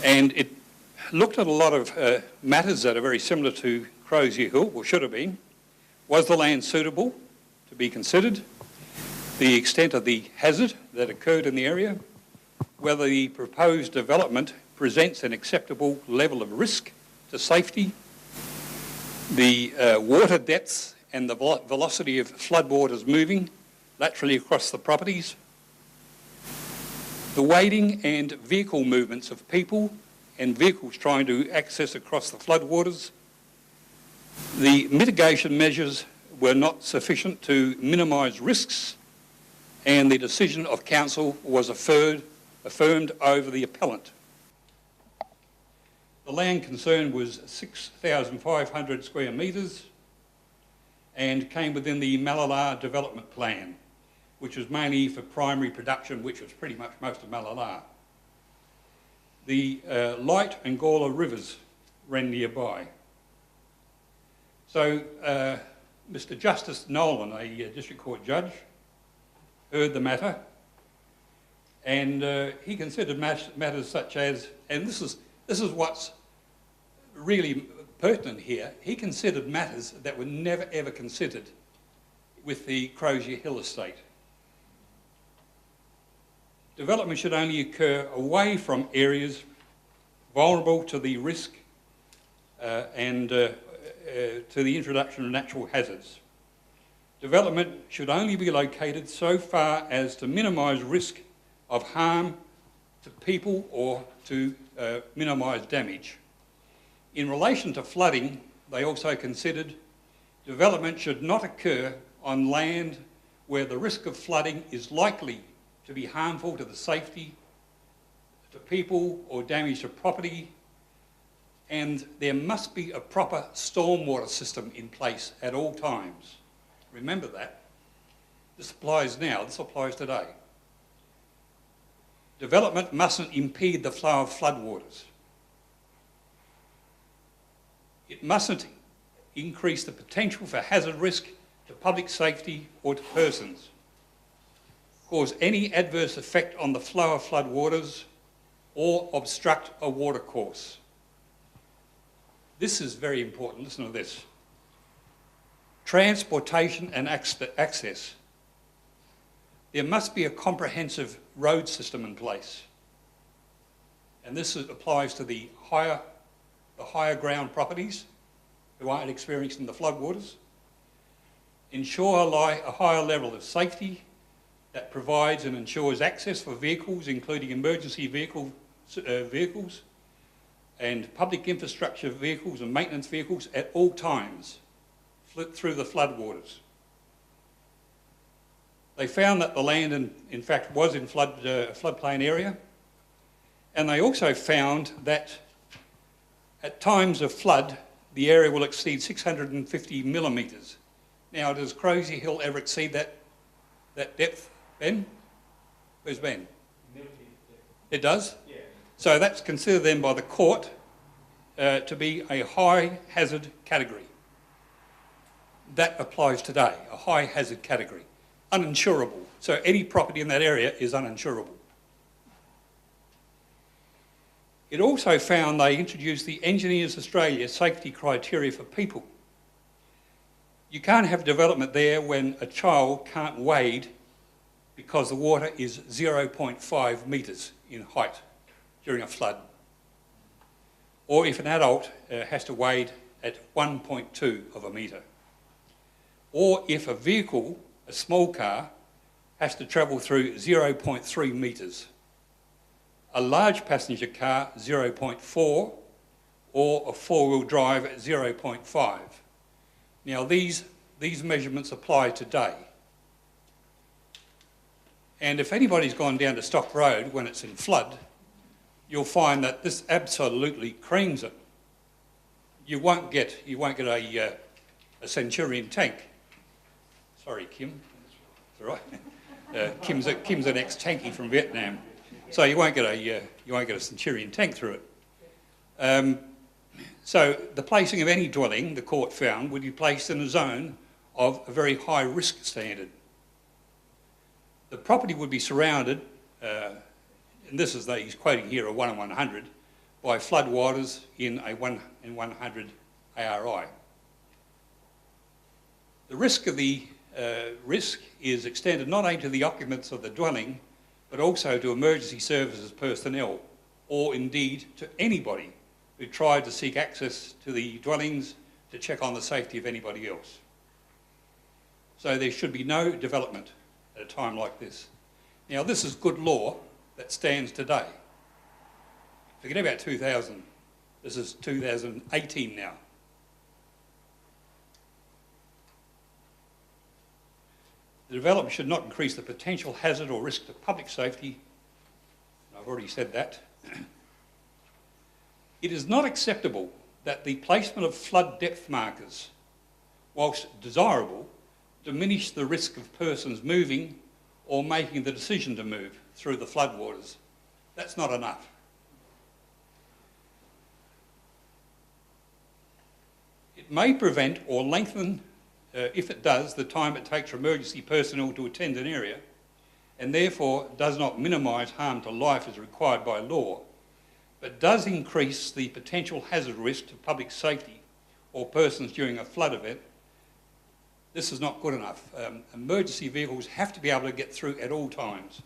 And it looked at a lot of matters that are very similar to Crozier Hill, or should have been. Was the land suitable to be considered? The extent of the hazard that occurred in the area? Whether the proposed development presents an acceptable level of risk to safety? The water depths and the velocity of floodwaters moving laterally across the properties? The wading and vehicle movements of people and vehicles trying to access across the floodwaters. The mitigation measures were not sufficient to minimise risks, and the decision of council was affirmed over the appellant. The land concerned was 6,500 square metres and came within the Malala development plan, which was mainly for primary production, which was pretty much most of Malala. The Light and Gawler rivers ran nearby. So Mr. Justice Nolan, a District Court judge, heard the matter, and he considered matters such as, and this is what's really pertinent here, he considered matters that were never ever considered with the Crozier Hill estate. Development should only occur away from areas vulnerable to the risk and to the introduction of natural hazards. Development should only be located so far as to minimise risk of harm to people or to minimise damage. In relation to flooding, they also considered development should not occur on land where the risk of flooding is likely to be harmful to the safety, to people, or damage to property, and there must be a proper stormwater system in place at all times. Remember that. This applies now, this applies today. Development mustn't impede the flow of floodwaters. It mustn't increase the potential for hazard risk to public safety or to persons, cause any adverse effect on the flow of floodwaters, or obstruct a watercourse. This is very important, listen to this. Transportation and access. There must be a comprehensive road system in place. And this applies to the higher ground properties who aren't experiencing the floodwaters. Ensure a higher level of safety that provides and ensures access for vehicles, including emergency vehicles and public infrastructure vehicles and maintenance vehicles at all times through the floodwaters. They found that the land, in fact, was in floodplain area, and they also found that at times of flood, the area will exceed 650 millimetres. Now, does Crozier Hill ever exceed that depth, Ben? Where's Ben? It does? Yeah. So that's considered then by the court to be a high hazard category. That applies today, a high hazard category. Uninsurable. So any property in that area is uninsurable. It also found they introduced the Engineers Australia safety criteria for people. You can't have development there when a child can't wade because the water is 0.5 metres in height during a flood. Or if an adult has to wade at 1.2 of a metre. Or if a vehicle, a small car, has to travel through 0.3 metres. A large passenger car, 0.4, or a four-wheel drive at 0.5. Now these measurements apply today. And if anybody's gone down to Stock Road when it's in flood, you'll find that this absolutely creams it. You won't get a Centurion tank. Sorry, Kim. It's all right. Kim's an ex-tankie from Vietnam, so you won't get a Centurion tank through it. So the placing of any dwelling, the court found, would be placed in a zone of a very high risk standard. The property would be surrounded, and this is he's quoting here a 1 in 100, by floodwaters in a 1 in 100 ARI. The risk of the risk is extended not only to the occupants of the dwelling, but also to emergency services personnel, or indeed to anybody who tried to seek access to the dwellings to check on the safety of anybody else. So there should be no development at a time like this. Now this is good law that stands today. Forget about 2000, this is 2018 now. The development should not increase the potential hazard or risk to public safety. I've already said that. It is not acceptable that the placement of flood depth markers, whilst desirable, diminish the risk of persons moving or making the decision to move through the floodwaters. That's not enough. It may prevent or lengthen, if it does, the time it takes for emergency personnel to attend an area, and therefore does not minimise harm to life as required by law, but does increase the potential hazard risk to public safety or persons during a flood event. This is not good enough. Emergency vehicles have to be able to get through at all times.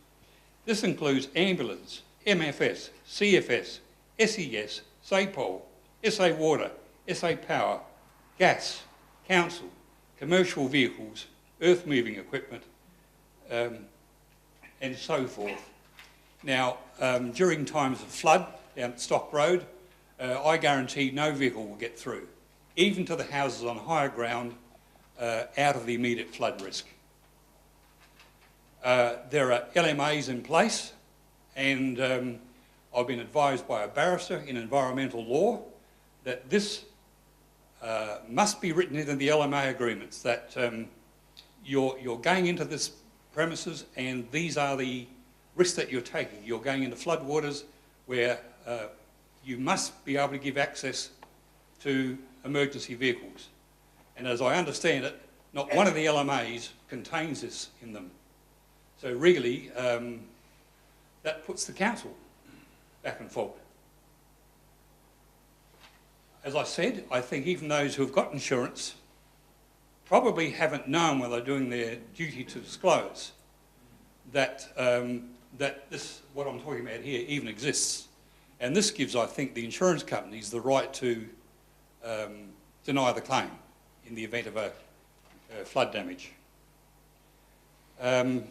This includes ambulance, MFS, CFS, SES, SAPOL, SA Water, SA Power, gas, council, commercial vehicles, earth-moving equipment, and so forth. Now, during times of flood down at Stock Road, I guarantee no vehicle will get through, even to the houses on higher ground out of the immediate flood risk. There are LMAs in place, and I've been advised by a barrister in environmental law that this must be written into the LMA agreements, that you're going into this premises and these are the risks that you're taking. You're going into floodwaters where you must be able to give access to emergency vehicles. And as I understand it, not one of the LMAs contains this in them. So really, that puts the council back and forth. As I said, I think even those who have got insurance probably haven't known when they're doing their duty to disclose that, that this, what I'm talking about here, even exists. And this gives, I think, the insurance companies the right to deny the claim in the event of a flood damage. I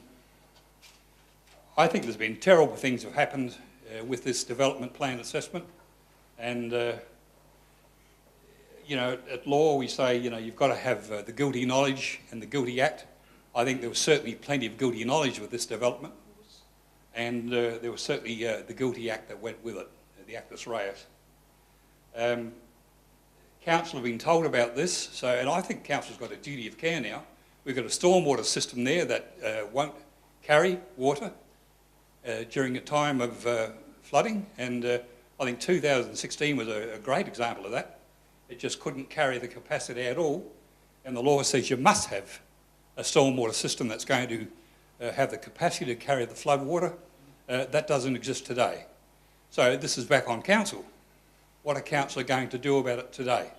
think there's been terrible things have happened with this development plan assessment, and you know, at law we say, you know, you've got to have the guilty knowledge and the guilty act. I think there was certainly plenty of guilty knowledge with this development, and there was certainly the guilty act that went with it, the actus reus. Council have been told about this, so, and I think Council's got a duty of care now. We've got a stormwater system there that won't carry water during a time of flooding, and I think 2016 was a great example of that. It just couldn't carry the capacity at all, and the law says you must have a stormwater system that's going to have the capacity to carry the flood water. That doesn't exist today. So this is back on council. What are council going to do about it today?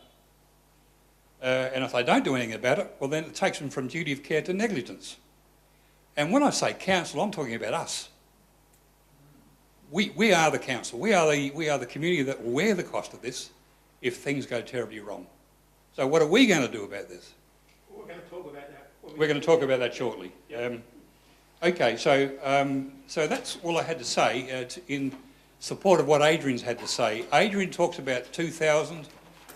And if they don't do anything about it, well then it takes them from duty of care to negligence. And when I say council, I'm talking about us. We are the council. We are the community that will wear the cost of this if things go terribly wrong. So what are we going to do about this? We're going to talk about that. We're going to talk about that shortly. Okay, so that's all I had to say in support of what Adrian's had to say. Adrian talks about 2000.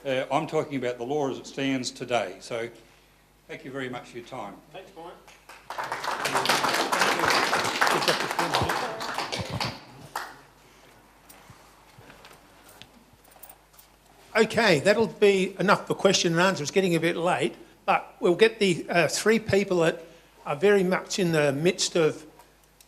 I'm talking about the law as it stands today. So thank you very much for your time. Thanks, Mike. Okay, that'll be enough for question and answer. It's getting a bit late, but we'll get the three people that are very much in the midst of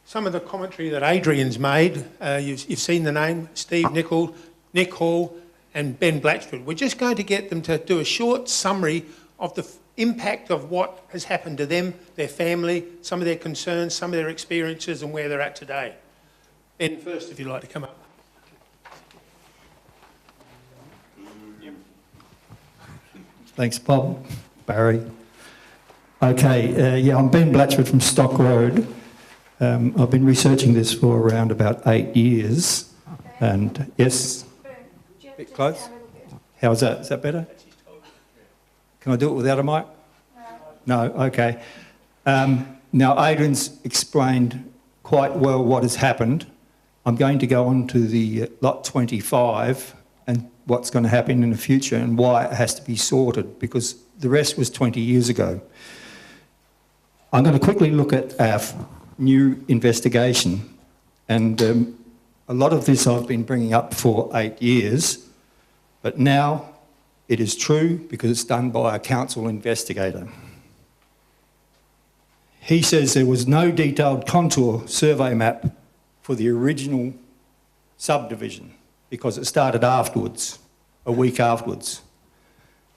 some of the commentary that Adrian's made. You've seen the name, Steve Nichol, Nick Hall and Ben Blatchford. We're just going to get them to do a short summary of the impact of what has happened to them, their family, some of their concerns, some of their experiences and where they're at today. Ben first, if you'd like to come up. Thanks, Bob. Barry. Okay, yeah, I'm Ben Blatchford from Stock Road. I've been researching this for around about 8 years. And yes, a bit close. How's that? Is that better? Can I do it without a mic? No, okay. Now, Adrian's explained quite well what has happened. I'm going to go on to the lot 25 and what's going to happen in the future and why it has to be sorted, because the rest was 20 years ago. I'm going to quickly look at our new investigation, and a lot of this I've been bringing up for 8 years, but now it is true because it's done by a council investigator. He says there was no detailed contour survey map for the original subdivision because it started afterwards, a week afterwards.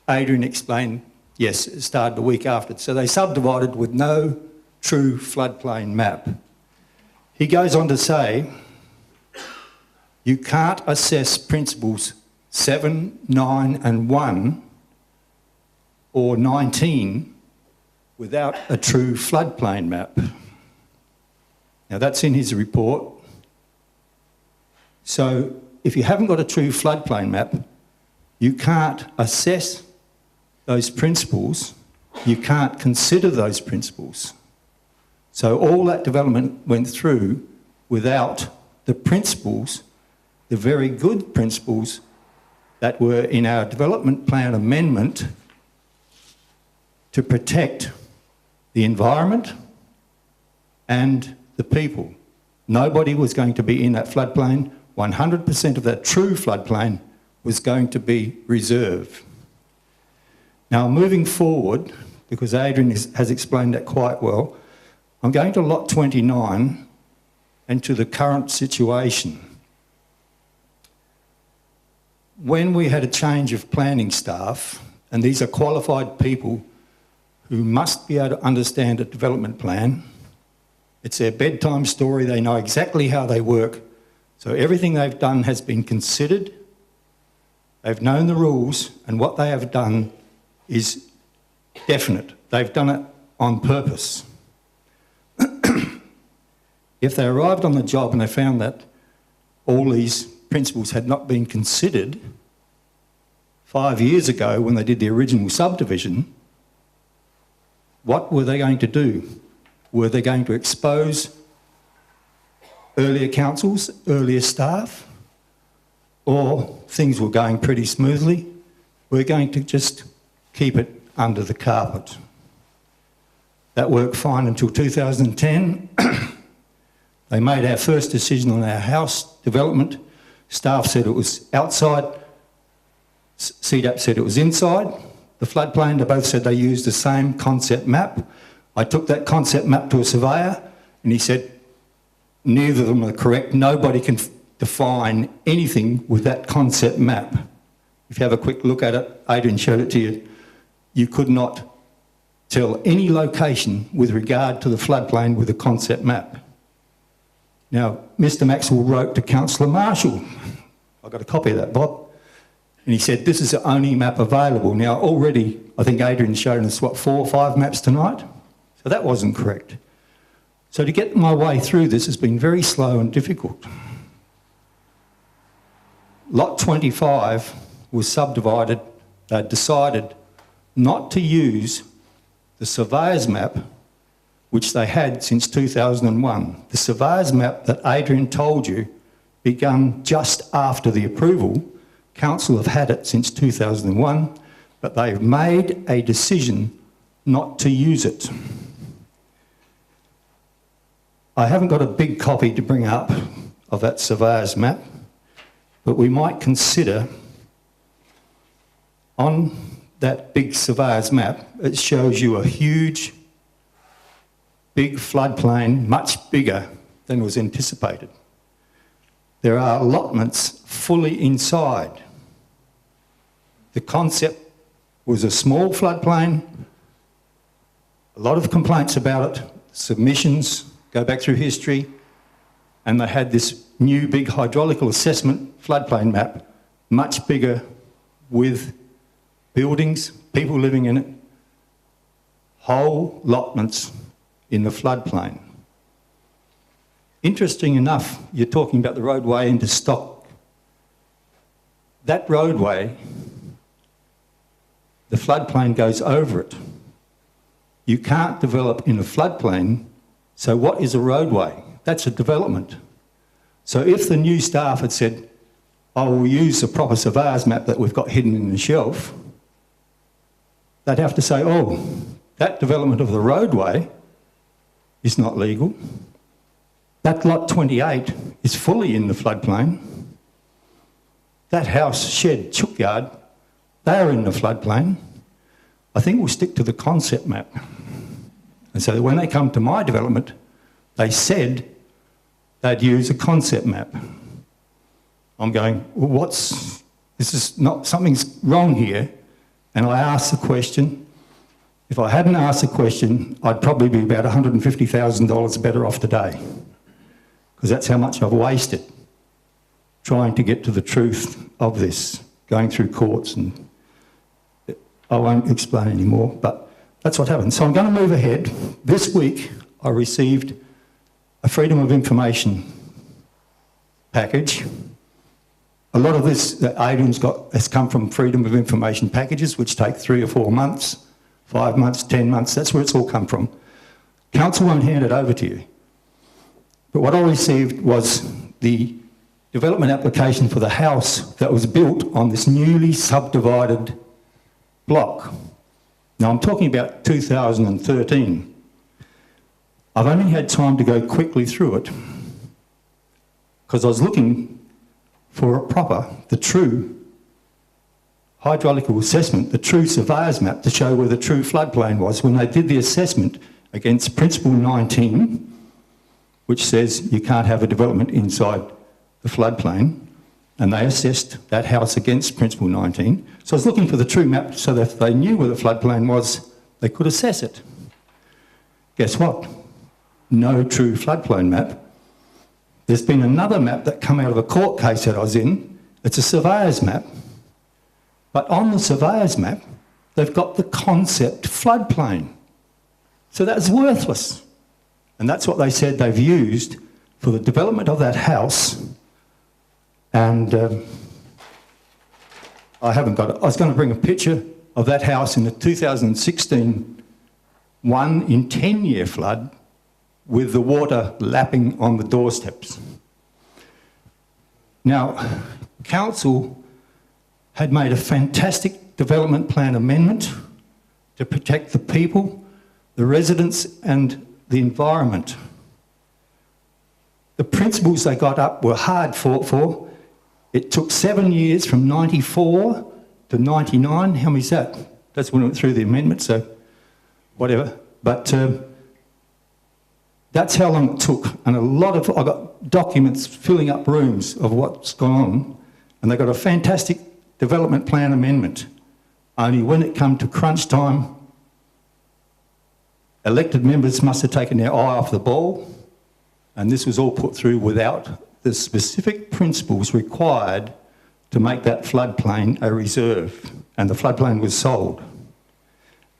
Adrian explained, yes, it started a week afterwards. So they subdivided with no true floodplain map. He goes on to say, you can't assess principles 7, 9 and 1 or 19 without a true floodplain map. Now that's in his report. So if you haven't got a true floodplain map, you can't assess those principles, you can't consider those principles. So all that development went through without the principles, the very good principles that were in our development plan amendment to protect the environment and the people. Nobody was going to be in that floodplain. 100% of that true floodplain was going to be reserved. Now, moving forward, because Adrian has explained that quite well, I'm going to lot 29 and to the current situation. When we had a change of planning staff, and these are qualified people who must be able to understand a development plan, it's their bedtime story, they know exactly how they work, so everything they've done has been considered, they've known the rules, and what they have done is definite. They've done it on purpose. If they arrived on the job and they found that all these principles had not been considered 5 years ago when they did the original subdivision, what were they going to do? Were they going to expose earlier councils, earlier staff, or things were going pretty smoothly? We're going to just keep it under the carpet. That worked fine until 2010. They made our first decision on our house development. Staff said it was outside. CDAP said it was inside. The floodplain, they both said they used the same concept map. I took that concept map to a surveyor and he said, neither of them are correct. Nobody can define anything with that concept map. If you have a quick look at it, Adrian showed it to you, you could not tell any location with regard to the floodplain with a concept map. Now, Mr Maxwell wrote to Councillor Marshall, I've got a copy of that, Bob, and he said this is the only map available. Now, already, I think Adrian's shown us, what, 4 or 5 maps tonight? So that wasn't correct. So to get my way through this has been very slow and difficult. Lot 25 was subdivided, they decided not to use the surveyor's map, which they had since 2001. The surveyor's map that Adrian told you began just after the approval. Council have had it since 2001, but they've made a decision not to use it. I haven't got a big copy to bring up of that surveyor's map, but we might consider on that big surveyor's map, it shows you a huge, big floodplain, much bigger than was anticipated. There are allotments fully inside. The concept was a small floodplain, a lot of complaints about it, submissions, go back through history, and they had this new big hydraulical assessment floodplain map, much bigger, with buildings, people living in it, whole allotments in the floodplain. Interesting enough, you're talking about the roadway into Stock. That roadway, the floodplain goes over it. You can't develop in a floodplain, so what is a roadway? That's a development. So if the new staff had said, I will use the proper surveyor's map that we've got hidden in the shelf, they'd have to say, oh, that development of the roadway is not legal. That lot 28 is fully in the floodplain. That house, shed, chookyard, they are in the floodplain. I think we'll stick to the concept map. And so when they come to my development, they said they'd use a concept map. I'm going, well, this is not, something's wrong here. And I asked the question. If I hadn't asked the question, I'd probably be about $150,000 better off today, because that's how much I've wasted trying to get to the truth of this, going through courts, and I won't explain anymore, but that's what happened. So I'm going to move ahead. This week I received a Freedom of Information package. A lot of this that Adrian's got has come from Freedom of Information packages, which take 3 or 4 months, 5 months, 10 months. That's where it's all come from. Council won't hand it over to you. But what I received was the development application for the house that was built on this newly subdivided block. Now, I'm talking about 2013. I've only had time to go quickly through it because I was looking for a proper, the true hydraulical assessment, the true surveyor's map to show where the true floodplain was when they did the assessment against Principle 19, which says you can't have a development inside the floodplain, and they assessed that house against Principle 19. So I was looking for the true map so that if they knew where the floodplain was, they could assess it. Guess what? No true floodplain map. There's been another map that came out of a court case that I was in. It's a surveyor's map. But on the surveyor's map, they've got the concept floodplain. So that's worthless. And that's what they said they've used for the development of that house. And I haven't got it. I was going to bring a picture of that house in the 2016 1 in 10-year flood with the water lapping on the doorsteps. Now, council had made a fantastic development plan amendment to protect the people, the residents and the environment. The principles they got up were hard fought for. It took 7 years from 94 to 99. How many is that? That's when we went through the amendment, so whatever. But that's how long it took. And I got documents filling up rooms of what's gone on. And they got a fantastic development plan amendment. Only when it come to crunch time, elected members must have taken their eye off the ball, and this was all put through without the specific principles required to make that floodplain a reserve, and the floodplain was sold.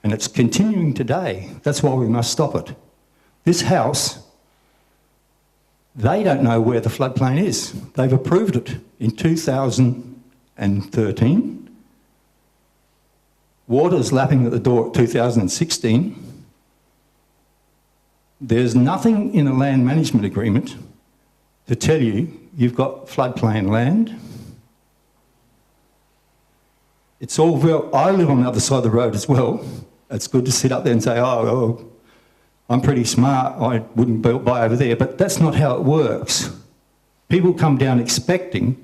And it's continuing today. That's why we must stop it. This house, they don't know where the floodplain is. They've approved it in 2013. Water's lapping at the door at 2016. There's nothing in a land management agreement to tell you you've got floodplain land. It's all I live on the other side of the road as well. It's good to sit up there and say, oh, I'm pretty smart, I wouldn't buy over there, but that's not how it works. People come down expecting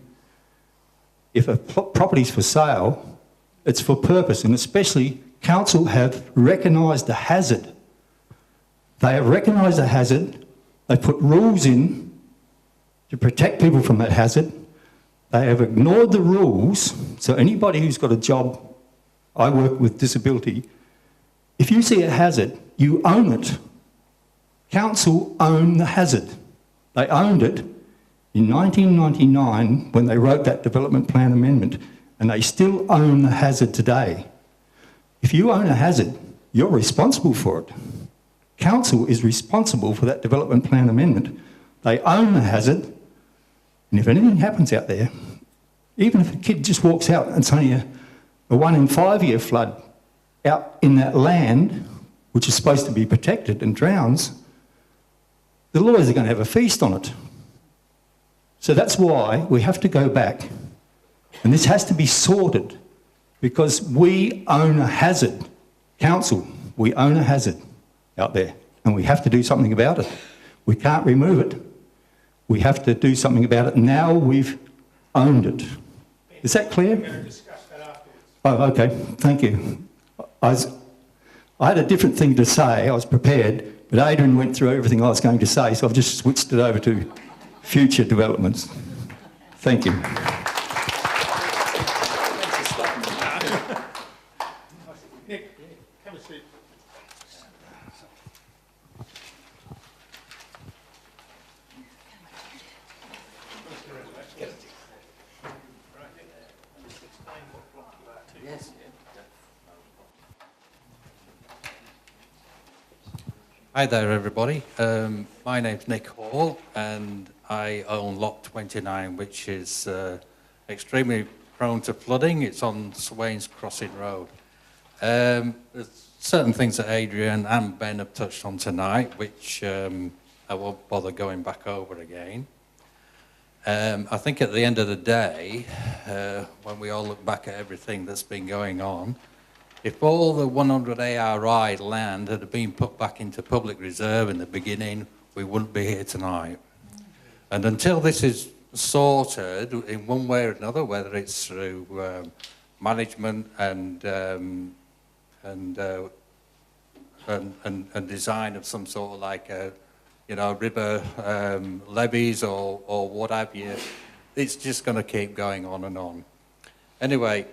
if a property's for sale, it's for purpose, and especially council have recognised the hazard. They have recognised the hazard, they put rules in to protect people from that hazard. They have ignored the rules, so anybody who's got a job, I work with disability, if you see a hazard, you own it. Council own the hazard. They owned it in 1999 when they wrote that development plan amendment, and they still own the hazard today. If you own a hazard, you're responsible for it. Council is responsible for that development plan amendment. They own the hazard, and if anything happens out there, even if a kid just walks out and it's only a 1 in 5 year flood out in that land, which is supposed to be protected, and drowns, the lawyers are going to have a feast on it. So that's why we have to go back, and this has to be sorted, because we own a hazard. Council, we own a hazard out there, and we have to do something about it. We can't remove it. We have to do something about it. Now we've owned it. Is that clear? We're going to discuss that afterwards. Oh, okay. Thank you. I had a different thing to say. I was prepared, but Adrian went through everything I was going to say, so I've just switched it over to future developments. Thank you. Nick, have a seat. Hi there, everybody. My name's Nick Hall, and I own Lot 29, which is extremely prone to flooding. It's on Swains Crossing Road. There's certain things that Adrian and Ben have touched on tonight, which I won't bother going back over again. I think at the end of the day, when we all look back at everything that's been going on, if all the 100 ARI land had been put back into public reserve in the beginning, we wouldn't be here tonight. And until this is sorted in one way or another, whether it's through management and design of some sort of like a, river levies or what have you, it's just going to keep going on and on. Anyway,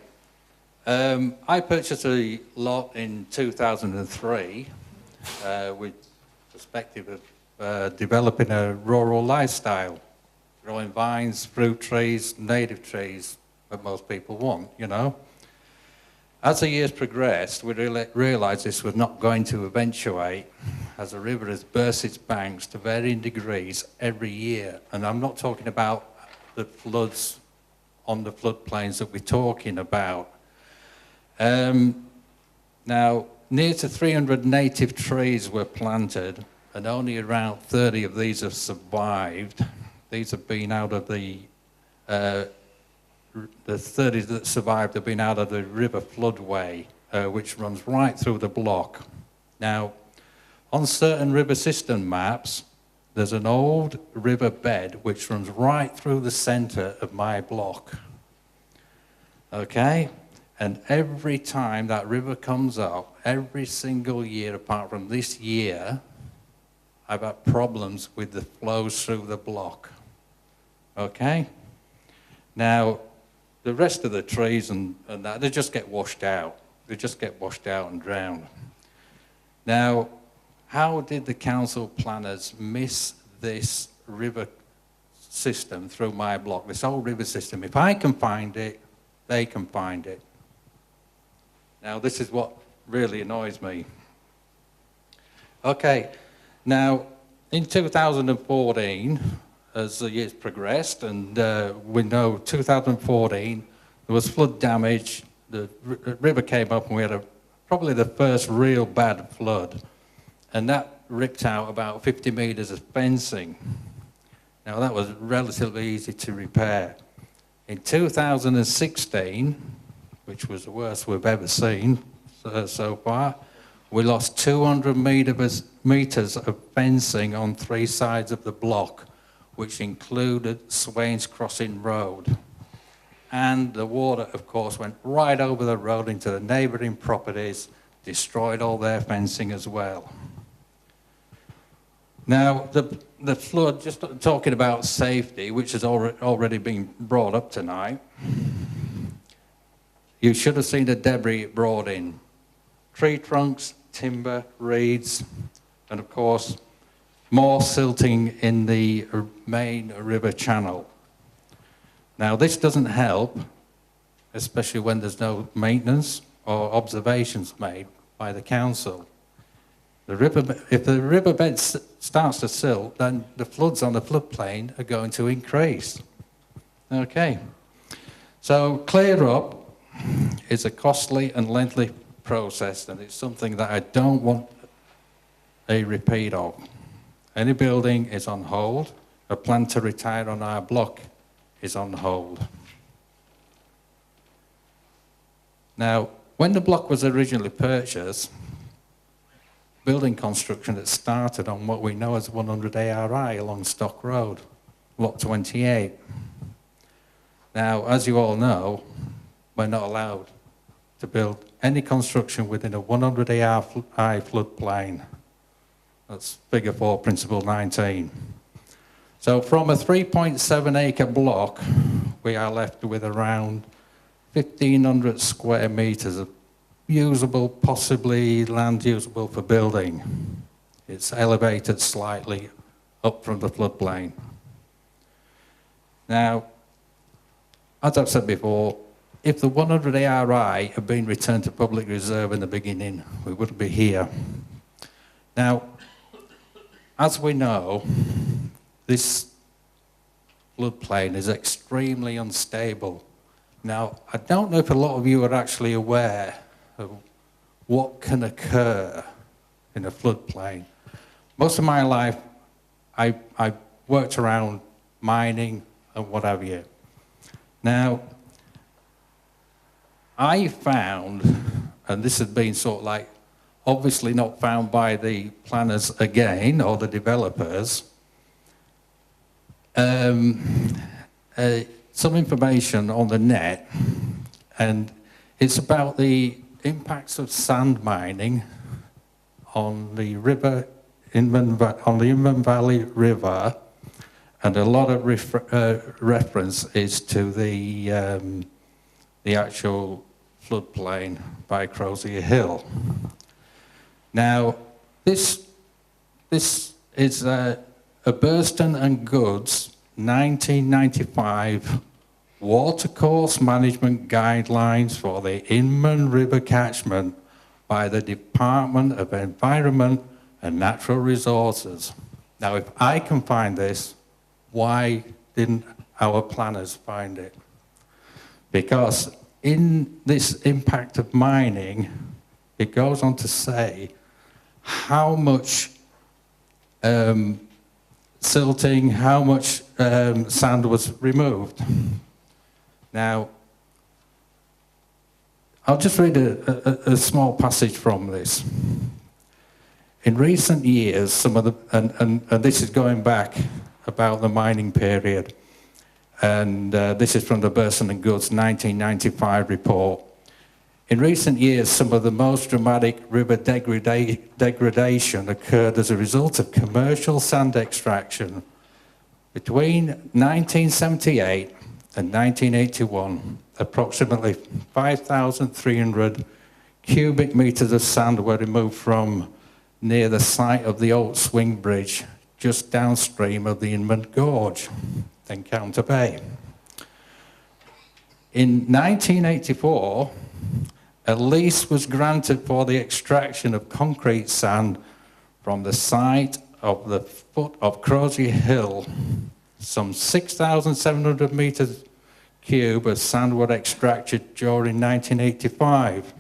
I purchased a lot in 2003 with perspective of developing a rural lifestyle, growing vines, fruit trees, native trees that most people want, As the years progressed, we realised this was not going to eventuate, as the river has burst its banks to varying degrees every year. And I'm not talking about the floods on the floodplains that we're talking about. Now, near to 300 native trees were planted, and only around 30 of these have survived. These have been out of the 30 that survived have been out of the river floodway, which runs right through the block. Now, on certain river system maps, there's an old river bed which runs right through the centre of my block. Okay? And every time that river comes up, every single year apart from this year, I've had problems with the flows through the block. Okay? Now, the rest of the trees and that, they just get washed out. They just get washed out and drowned. Now, how did the council planners miss this river system through my block, this whole river system? If I can find it, they can find it. Now, this is what really annoys me. Okay, now, in 2014, as the years progressed, and we know 2014, there was flood damage, the river came up and we had probably the first real bad flood, and that ripped out about 50 metres of fencing. Now that was relatively easy to repair. In 2016, which was the worst we've ever seen so far, we lost 200 metres of fencing on 3 sides of the block, which included Swains Crossing Road. And the water, of course, went right over the road into the neighbouring properties, destroyed all their fencing as well. Now, the flood, just talking about safety, which has already been brought up tonight, you should have seen the debris it brought in. Tree trunks, timber, reeds, and of course, more silting in the main river channel. Now, this doesn't help, especially when there's no maintenance or observations made by the council. If the riverbed starts to silt, then the floods on the floodplain are going to increase. Okay, so clear up is a costly and lengthy process, and it's something that I don't want a repeat of. Any building is on hold. A plan to retire on our block is on hold. Now, when the block was originally purchased, building construction had started on what we know as 100 ARI along Stock Road, Lot 28. Now, as you all know, we're not allowed to build any construction within a 100 ARI floodplain. That's figure 4, principle 19. So from a 3.7 acre block, we are left with around 1,500 square metres of usable, possibly land usable for building. It's elevated slightly up from the floodplain. Now, as I've said before, if the 100 ARI had been returned to public reserve in the beginning, we wouldn't be here. Now, as we know, this floodplain is extremely unstable. Now, I don't know if a lot of you are actually aware of what can occur in a floodplain. Most of my life, I worked around mining, and what have you. Now, I found, and this has been sort of like, obviously not found by the planners again, or the developers, some information on the net, and it's about the impacts of sand mining on the river, on the Inman Valley River, and a lot of reference is to the actual floodplain by Crozier Hill. Now, this is a Burston and Goods 1995 Watercourse Management Guidelines for the Inman River Catchment by the Department of Environment and Natural Resources. Now, if I can find this, why didn't our planners find it? Because in this impact of mining, it goes on to say how much silting, how much sand was removed. Now, I'll just read a small passage from this. In recent years, some of the, and this is going back about the mining period, and this is from the Burston and Goods 1995 report. In recent years, some of the most dramatic river degradation occurred as a result of commercial sand extraction. Between 1978 and 1981, approximately 5,300 cubic metres of sand were removed from near the site of the old swing bridge, just downstream of the Inman Gorge, Encounter Bay. In 1984, a lease was granted for the extraction of concrete sand from the site of the foot of Crozier Hill. Some 6,700 metres cube of sand were extracted during 1985,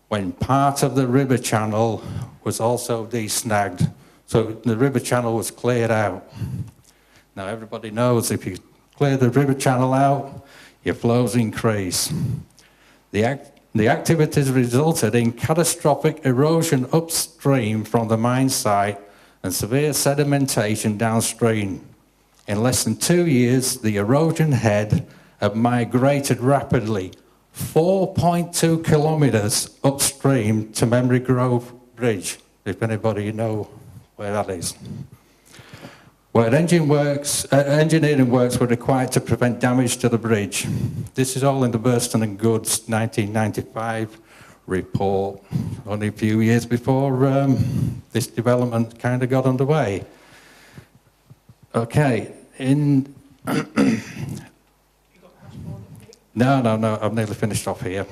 when part of the river channel was also desnagged. So the river channel was cleared out. Now everybody knows if you clear the river channel out, your flows increase. The activities resulted in catastrophic erosion upstream from the mine site and severe sedimentation downstream. In less than 2 years, the erosion head had migrated rapidly 4.2 kilometres upstream to Memory Grove Bridge, if anybody know where that is. Where engineering works were required to prevent damage to the bridge. This is all in the Burston and Goods 1995 report, only a few years before this development kind of got underway. Okay, No, I've nearly finished off here.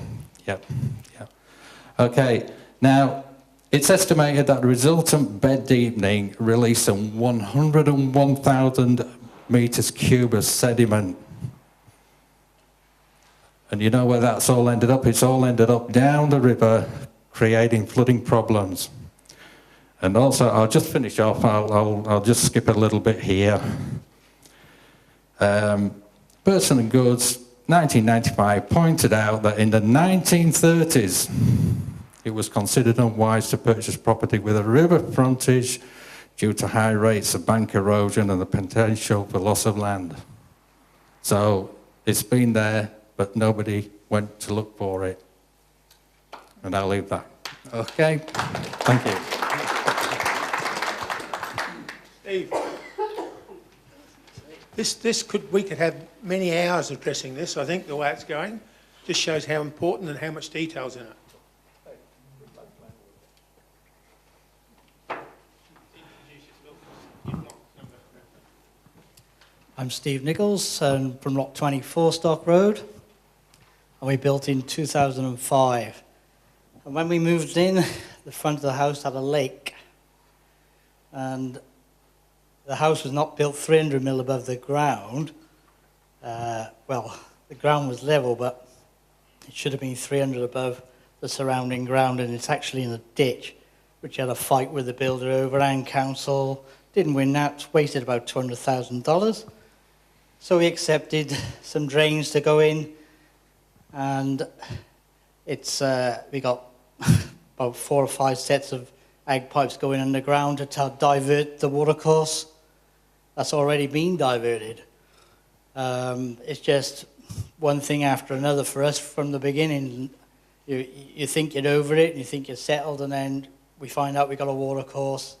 Yep. Okay, now, it's estimated that the resultant bed deepening released some 101,000 metres cube of sediment. And you know where that's all ended up? It's all ended up down the river, creating flooding problems. And also, I'll just finish off, I'll just skip a little bit here. Burston and Goods, 1995, pointed out that in the 1930s, it was considered unwise to purchase property with a river frontage due to high rates of bank erosion and the potential for loss of land. So it's been there, but nobody went to look for it. And I'll leave that. Okay, thank you. Steve, we could have many hours addressing this, I think, the way it's going. Just shows how important and how much detail's in it. I'm Steve Nichols, from Lot 24 Stock Road, and we built in 2005. And when we moved in, the front of the house had a lake, and the house was not built 300 mil above the ground. Well, the ground was level, but it should have been 300 above the surrounding ground, and it's actually in a ditch, which had a fight with the builder over and council. Didn't win that, wasted about $200,000. So we accepted some drains to go in, and it's we got about 4 or 5 sets of ag pipes going underground to divert the watercourse. That's already been diverted. It's just one thing after another for us from the beginning. You think you're over it, and you think you're settled, and then we find out we got a watercourse.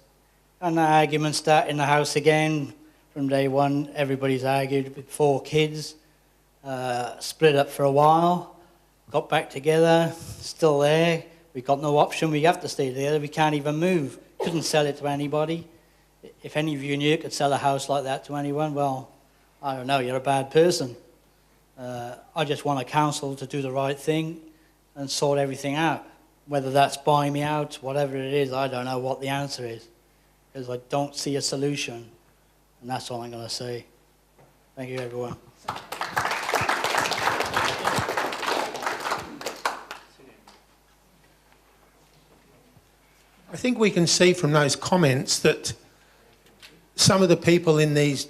And the arguments start in the house again. From day one, everybody's argued with 4 kids, split up for a while, got back together, still there. We've got no option, we have to stay there, we can't even move. Couldn't sell it to anybody. If any of you knew you could sell a house like that to anyone, well, I don't know, you're a bad person. I just want a council to do the right thing and sort everything out. Whether that's buying me out, whatever it is, I don't know what the answer is, because I don't see a solution. And that's all I'm going to say. Thank you, everyone. I think we can see from those comments that some of the people in these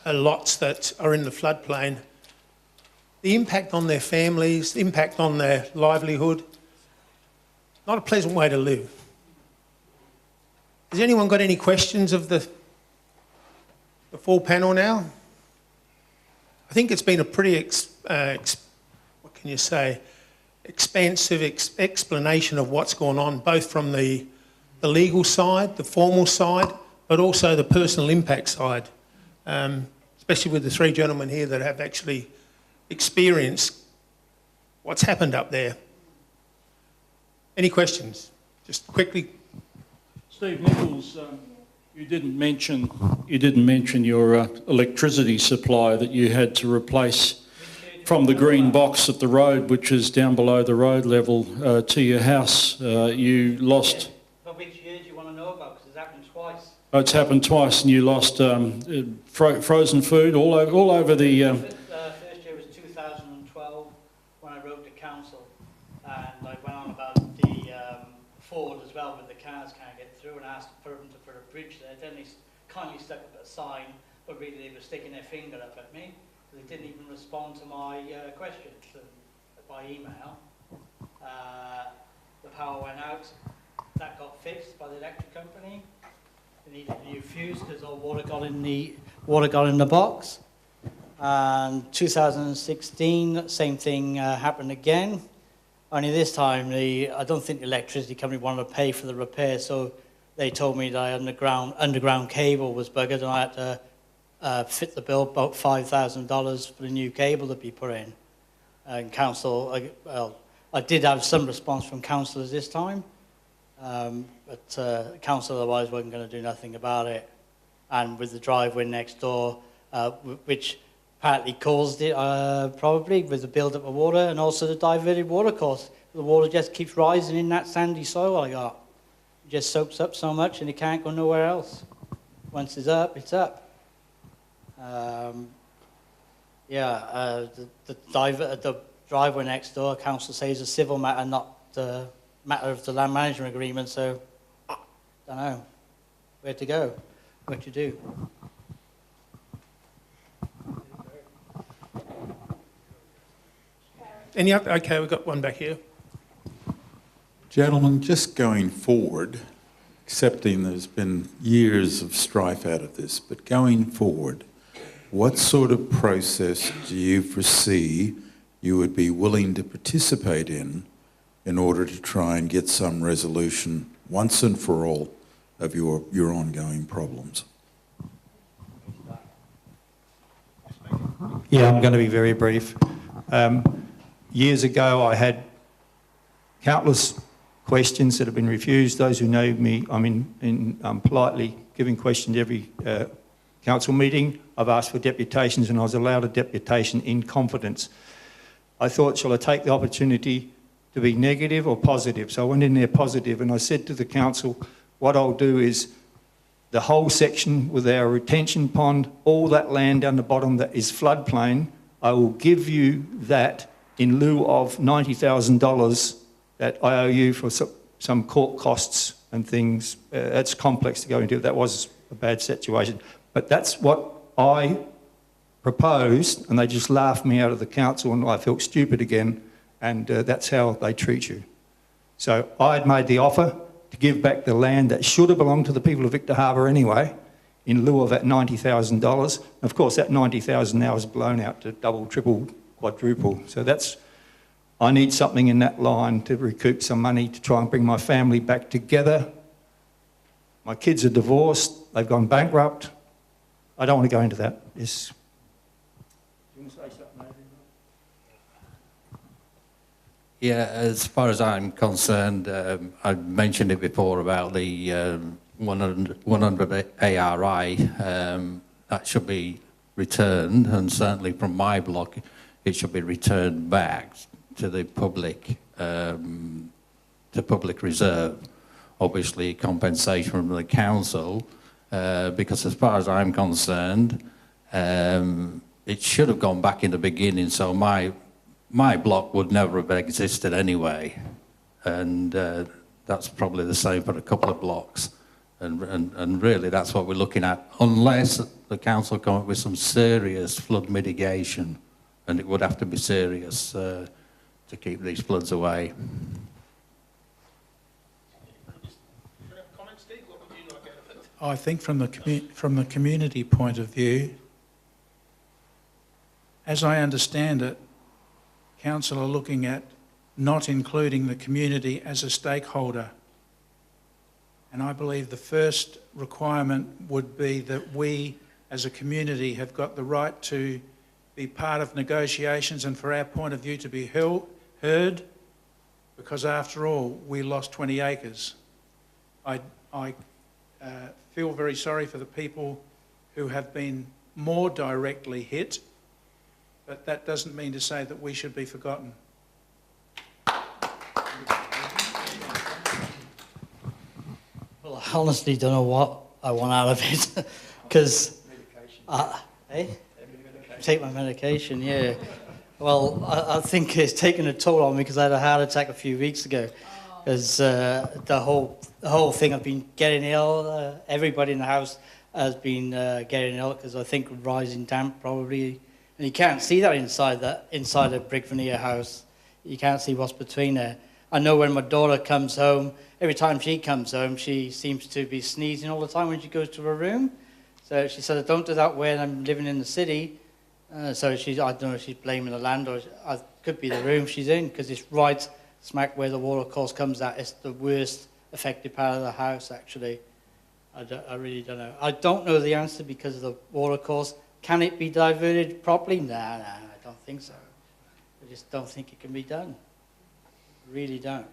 lots that are in the floodplain, the impact on their families, the impact on their livelihood, not a pleasant way to live. Has anyone got any questions of the full panel now? I think it's been a pretty, what can you say, expansive explanation of what's gone on, both from the legal side, the formal side, but also the personal impact side, especially with the 3 gentlemen here that have actually experienced what's happened up there. Any questions? Just quickly. Steve Nichols, you didn't mention your electricity supply that you had to replace from the green box at the road, which is down below the road level, to your house. You lost. But which year do you want to know about? Because it's happened twice. Oh, it's happened twice, and you lost frozen food all over the. First year was 2012 when I wrote to council, and I went on about the Ford as well, with the cars can't get through, and asked for them to put a bridge there. Then they kindly stuck up a sign, but really they were sticking their finger up at me. They didn't even respond to my questions by email. The power went out. That got fixed by the electric company. They needed a new fuse because all water got in the box. And 2016, same thing happened again. Only this time, I don't think the electricity company wanted to pay for the repair, so they told me that underground cable was buggered, and I had to fit the bill, about $5,000 for the new cable to be put in. And council, I did have some response from councillors this time, but council otherwise wasn't going to do nothing about it. And with the driveway next door, which partly caused it, probably, with the build-up of water and also the diverted water course. The water just keeps rising in that sandy soil I got. It just soaks up so much and it can't go nowhere else. Once it's up, it's up. The driveway next door, council says is a civil matter, not the matter of the land management agreement, so I don't know where to go, what to do. Any other? Okay, we've got one back here. Gentlemen, just going forward, accepting there's been years of strife out of this, but going forward, what sort of process do you foresee you would be willing to participate in order to try and get some resolution once and for all of your ongoing problems? Yeah, I'm going to be very brief. Years ago, I had countless questions that have been refused. Those who know me, I'm politely giving questions every council meeting. I've asked for deputations and I was allowed a deputation in confidence. I thought, shall I take the opportunity to be negative or positive? So I went in there positive and I said to the council, what I'll do is the whole section with our retention pond, all that land down the bottom that is floodplain, I will give you that in lieu of $90,000 that I owe you for some court costs and things. That's complex to go into. That was a bad situation. But that's what I proposed, and they just laughed me out of the council, and I felt stupid again, and that's how they treat you. So I'd made the offer to give back the land that should have belonged to the people of Victor Harbour anyway, in lieu of that $90,000. Of course, that $90,000 now is blown out to double, triple, quadruple. So I need something in that line to recoup some money to try and bring my family back together. My kids are divorced, they've gone bankrupt. I don't want to go into that. Yes. Do you want to say something, Adrian? Yeah, as far as I'm concerned, I mentioned it before about the 100 ARI, that should be returned, and certainly from my block, it should be returned back to the public, to public reserve. Obviously, compensation from the council, because as far as I'm concerned, it should have gone back in the beginning, so my block would never have existed anyway, and that's probably the same for a couple of blocks, and really that's what we're looking at, unless the council come up with some serious flood mitigation, and it would have to be serious to keep these floods away. I think from the community point of view, as I understand it, council are looking at not including the community as a stakeholder. And I believe the first requirement would be that we as a community have got the right to be part of negotiations and for our point of view to be heard, because after all, we lost 20 acres. I feel very sorry for the people who have been more directly hit, but that doesn't mean to say that we should be forgotten. Well, I honestly don't know what I want out of it, because take my medication, yeah. Well, I think it's taken a toll on me because I had a heart attack a few weeks ago. Because the whole thing, I've been getting ill. Everybody in the house has been getting ill because I think rising damp probably. And you can't see that inside a brick veneer house. You can't see what's between there. I know when my daughter comes home, every time she comes home, she seems to be sneezing all the time when she goes to her room. So she said, don't do that when I'm living in the city. So I don't know if she's blaming the land or it could be the room she's in, because it's right smack where the water course comes at. It's the worst affected part of the house, actually. I really don't know. I don't know the answer because of the water course. Can it be diverted properly? No, I don't think so. I just don't think it can be done. Really don't.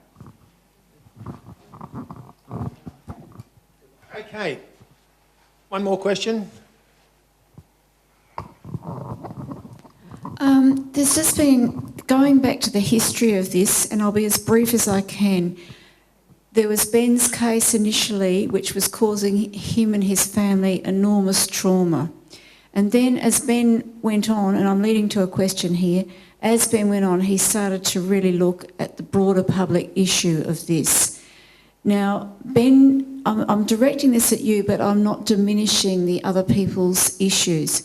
Okay. One more question. There's just been, going back to the history of this, and I'll be as brief as I can, there was Ben's case initially, which was causing him and his family enormous trauma. And then as Ben went on, and I'm leading to a question here, as Ben went on, he started to really look at the broader public issue of this. Now, Ben, I'm directing this at you, but I'm not diminishing the other people's issues.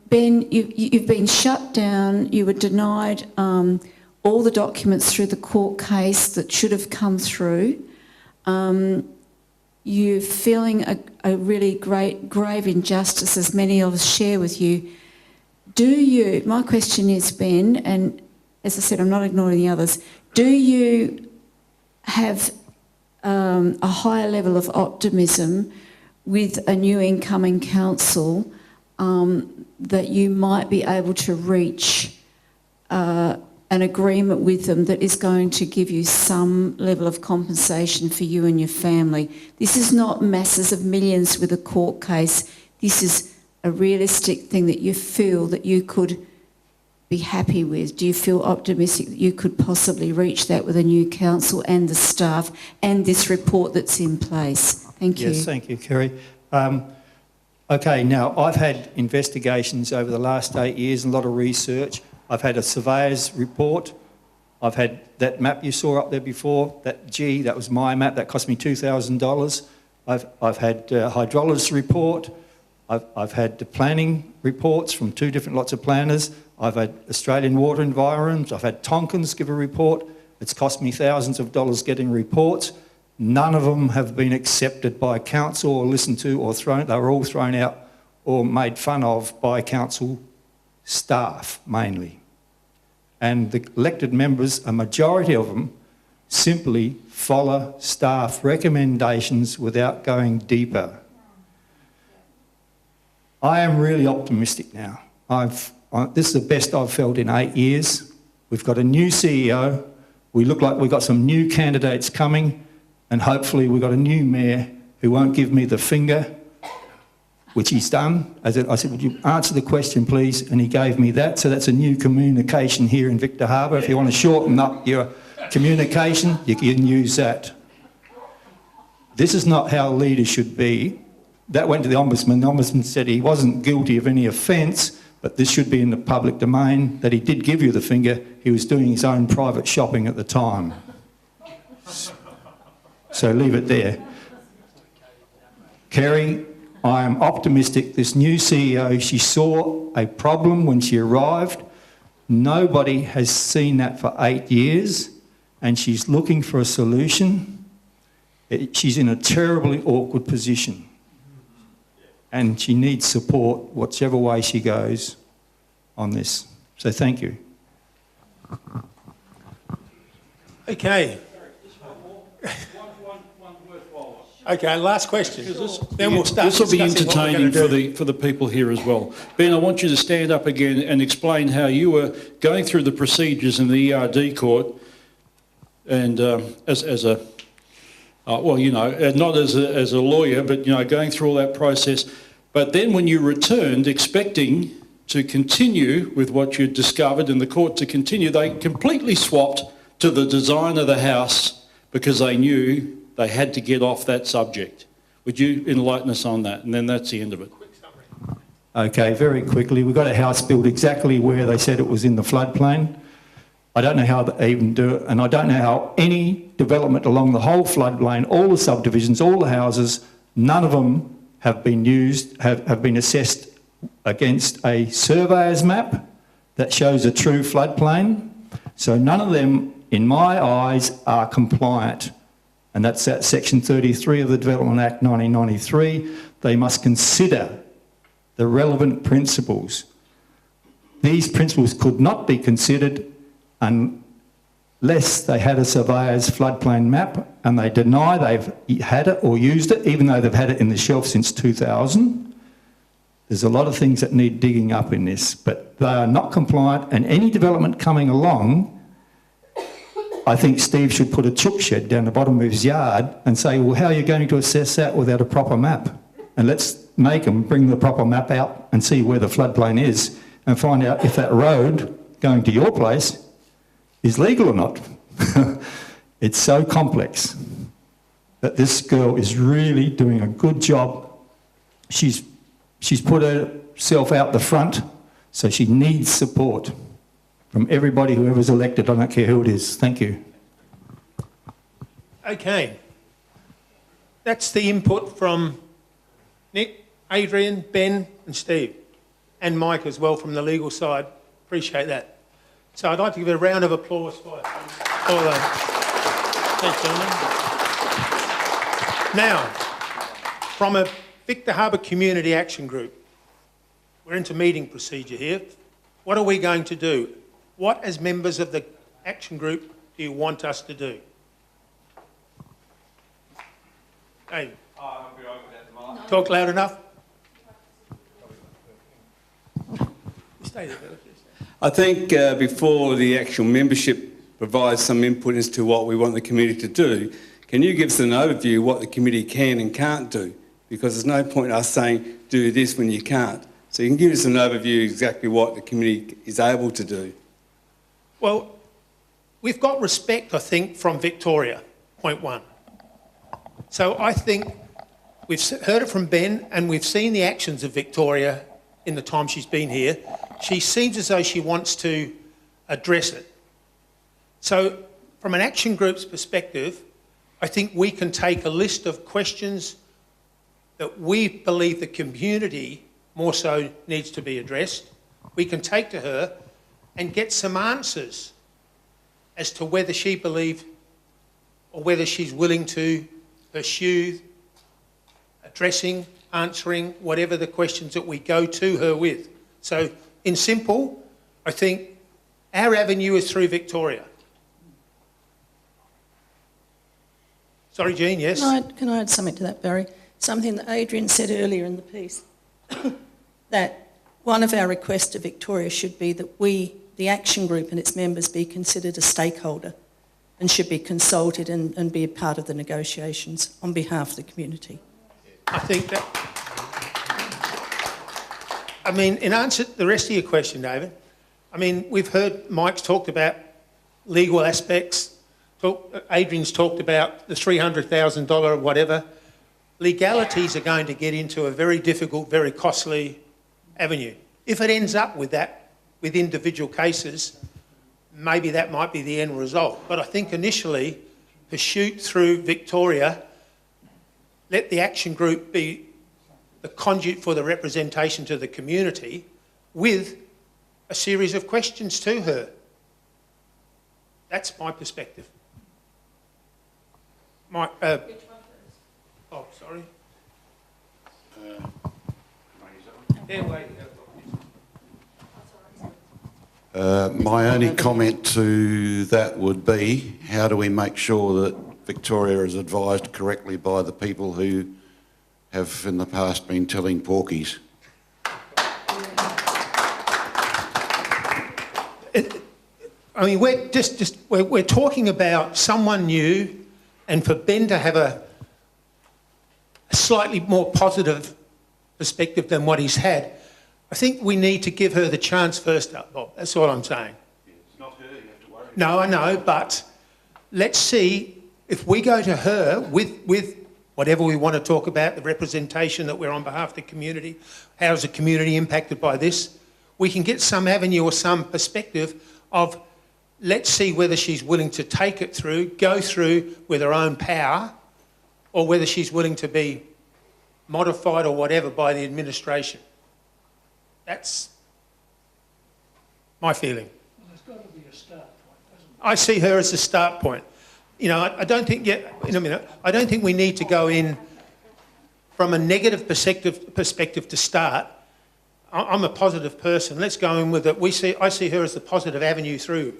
Ben, you've been shut down, you were denied all the documents through the court case that should have come through. You're feeling a really grave injustice, as many of us share with you. My question is, Ben, and as I said, I'm not ignoring the others, do you have a higher level of optimism with a new incoming council that you might be able to reach an agreement with them that is going to give you some level of compensation for you and your family? This is not masses of millions with a court case. This is a realistic thing that you feel that you could be happy with. Do you feel optimistic that you could possibly reach that with a new council and the staff and this report that's in place? Thank you. Yes, thank you, Kerry. Okay, now I've had investigations over the last 8 years and a lot of research. I've had a surveyor's report. I've had that map you saw up there before, that was my map, that cost me $2,000. I've had a hydrologist report. I've had the planning reports from 2 different lots of planners. I've had Australian Water Environment. I've had Tonkins give a report. It's cost me thousands of dollars getting reports. None of them have been accepted by council or listened to or thrown. They were all thrown out or made fun of by council staff mainly. And the elected members, a majority of them, simply follow staff recommendations without going deeper. I am really optimistic now. This is the best I've felt in 8 years. We've got a new CEO. We look like we've got some new candidates coming, and hopefully we've got a new mayor who won't give me the finger, which he's done. I said, would you answer the question, please? And he gave me that. So that's a new communication here in Victor Harbor. If you want to shorten up your communication, you can use that. This is not how leaders should be. That went to the Ombudsman. The Ombudsman said he wasn't guilty of any offence, but this should be in the public domain, that he did give you the finger. He was doing his own private shopping at the time. So leave it there. Kerry, I am optimistic. This new CEO, she saw a problem when she arrived. Nobody has seen that for 8 years, and she's looking for a solution. She's in a terribly awkward position, and she needs support whichever way she goes on this. So thank you. Okay. Okay, last question. Then we'll start. This will be discussing what we're entertaining gonna do. for the people here as well. Ben, I want you to stand up again and explain how you were going through the procedures in the ERD court, and as a well, you know, not as a lawyer, but you know, going through all that process. But then when you returned, expecting to continue with what you'd discovered in the court to continue, they completely swapped to the design of the house because they knew they had to get off that subject. Would you enlighten us on that? And then that's the end of it. Okay, very quickly. We got a house built exactly where they said it was in the floodplain. I don't know how they even do it, and I don't know how any development along the whole floodplain, all the subdivisions, all the houses, none of them have been used, have been assessed against a surveyor's map that shows a true floodplain. So none of them, in my eyes, are compliant. And that's at Section 33 of the Development Act 1993. They must consider the relevant principles. These principles could not be considered unless they had a surveyor's floodplain map, and they deny they've had it or used it, even though they've had it in the shelf since 2000. There's a lot of things that need digging up in this, but they are not compliant, and any development coming along, I think Steve should put a chook shed down the bottom of his yard and say, well, how are you going to assess that without a proper map? And let's make them bring the proper map out and see where the floodplain is and find out if that road going to your place is legal or not. It's so complex. But this girl is really doing a good job. She's put herself out the front, so she needs support from everybody, whoever's elected. I don't care who it is. Thank you. Okay. That's the input from Nick, Adrian, Ben and Steve, and Mike as well from the legal side. Appreciate that. So I'd like to give a round of applause for them. Thanks, gentlemen. Now, from a Victor Harbor Community Action Group, we're into meeting procedure here. What are we going to do? What, as members of the action group, do you want us to do? Hey, talk loud enough. Stay there, please. I think before the actual membership provides some input as to what we want the committee to do, can you give us an overview of what the committee can and can't do? Because there's no point in us saying, do this when you can't. So you can give us an overview exactly what the committee is able to do. Well, we've got respect, I think, from Victoria, point one. So I think we've heard it from Ben and we've seen the actions of Victoria in the time she's been here. She seems as though she wants to address it. So from an action group's perspective, I think we can take a list of questions that we believe the community more so needs to be addressed, we can take to her and get some answers as to whether she believes or whether she's willing to pursue addressing, answering whatever the questions that we go to her with. So, in simple, I think our avenue is through Victoria. Sorry, Jean, yes? Can I add something to that, Barry? Something that Adrian said earlier in the piece, that one of our requests to Victoria should be that we, the action group and its members, be considered a stakeholder and should be consulted and be a part of the negotiations on behalf of the community. I think that... I mean, in answer to the rest of your question, David, I mean, we've heard Mike's talked about legal aspects, Adrian's talked about the $300,000 whatever. Legalities are going to get into a very difficult, very costly avenue. If it ends up with that, with individual cases, maybe that might be the end result. But I think initially, pursuit through Victoria, let the action group be the conduit for the representation to the community with a series of questions to her. That's my perspective. My, oh, sorry. My only comment to that would be, how do we make sure that Victoria is advised correctly by the people who have in the past been telling porkies? I mean, we're talking about someone new, and for Ben to have a slightly more positive perspective than what he's had, I think we need to give her the chance first up, Bob. That's all I'm saying. It's not her you have to worry about. No, I know, but let's see if we go to her with whatever we want to talk about, the representation that we're on behalf of the community, how is the community impacted by this, we can get some avenue or some perspective of, let's see whether she's willing to take it through, go through with her own power, or whether she's willing to be modified or whatever by the administration. That's my feeling. Well, there's got to be a start point, doesn't there? I see her as a start point. You know, I don't think yet. In a minute, I don't think we need to go in from a negative perspective to start. I'm a positive person. Let's go in with it. I see her as the positive avenue through.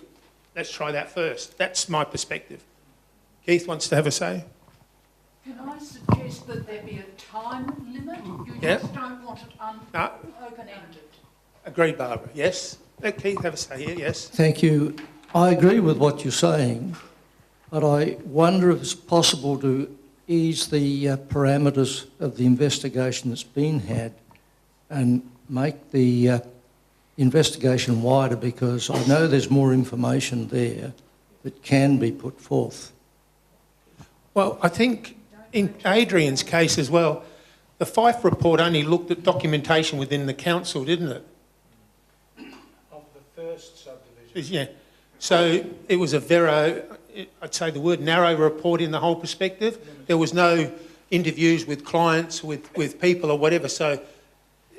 Let's try that first. That's my perspective. Keith wants to have a say. Can I suggest that there be a time limit? You just don't want it open-ended. Agreed, Barbara. Yes. Let Keith have a say here. Yes. Thank you. I agree with what you're saying, but I wonder if it's possible to ease the parameters of the investigation that's been had and make the investigation wider, because I know there's more information there that can be put forth. Well, I think in Adrian's case as well, the Fife report only looked at documentation within the council, didn't it? Of the first subdivision. Yeah. So it was a very, I'd say the word narrow report in the whole perspective. There was no interviews with clients, with people or whatever. So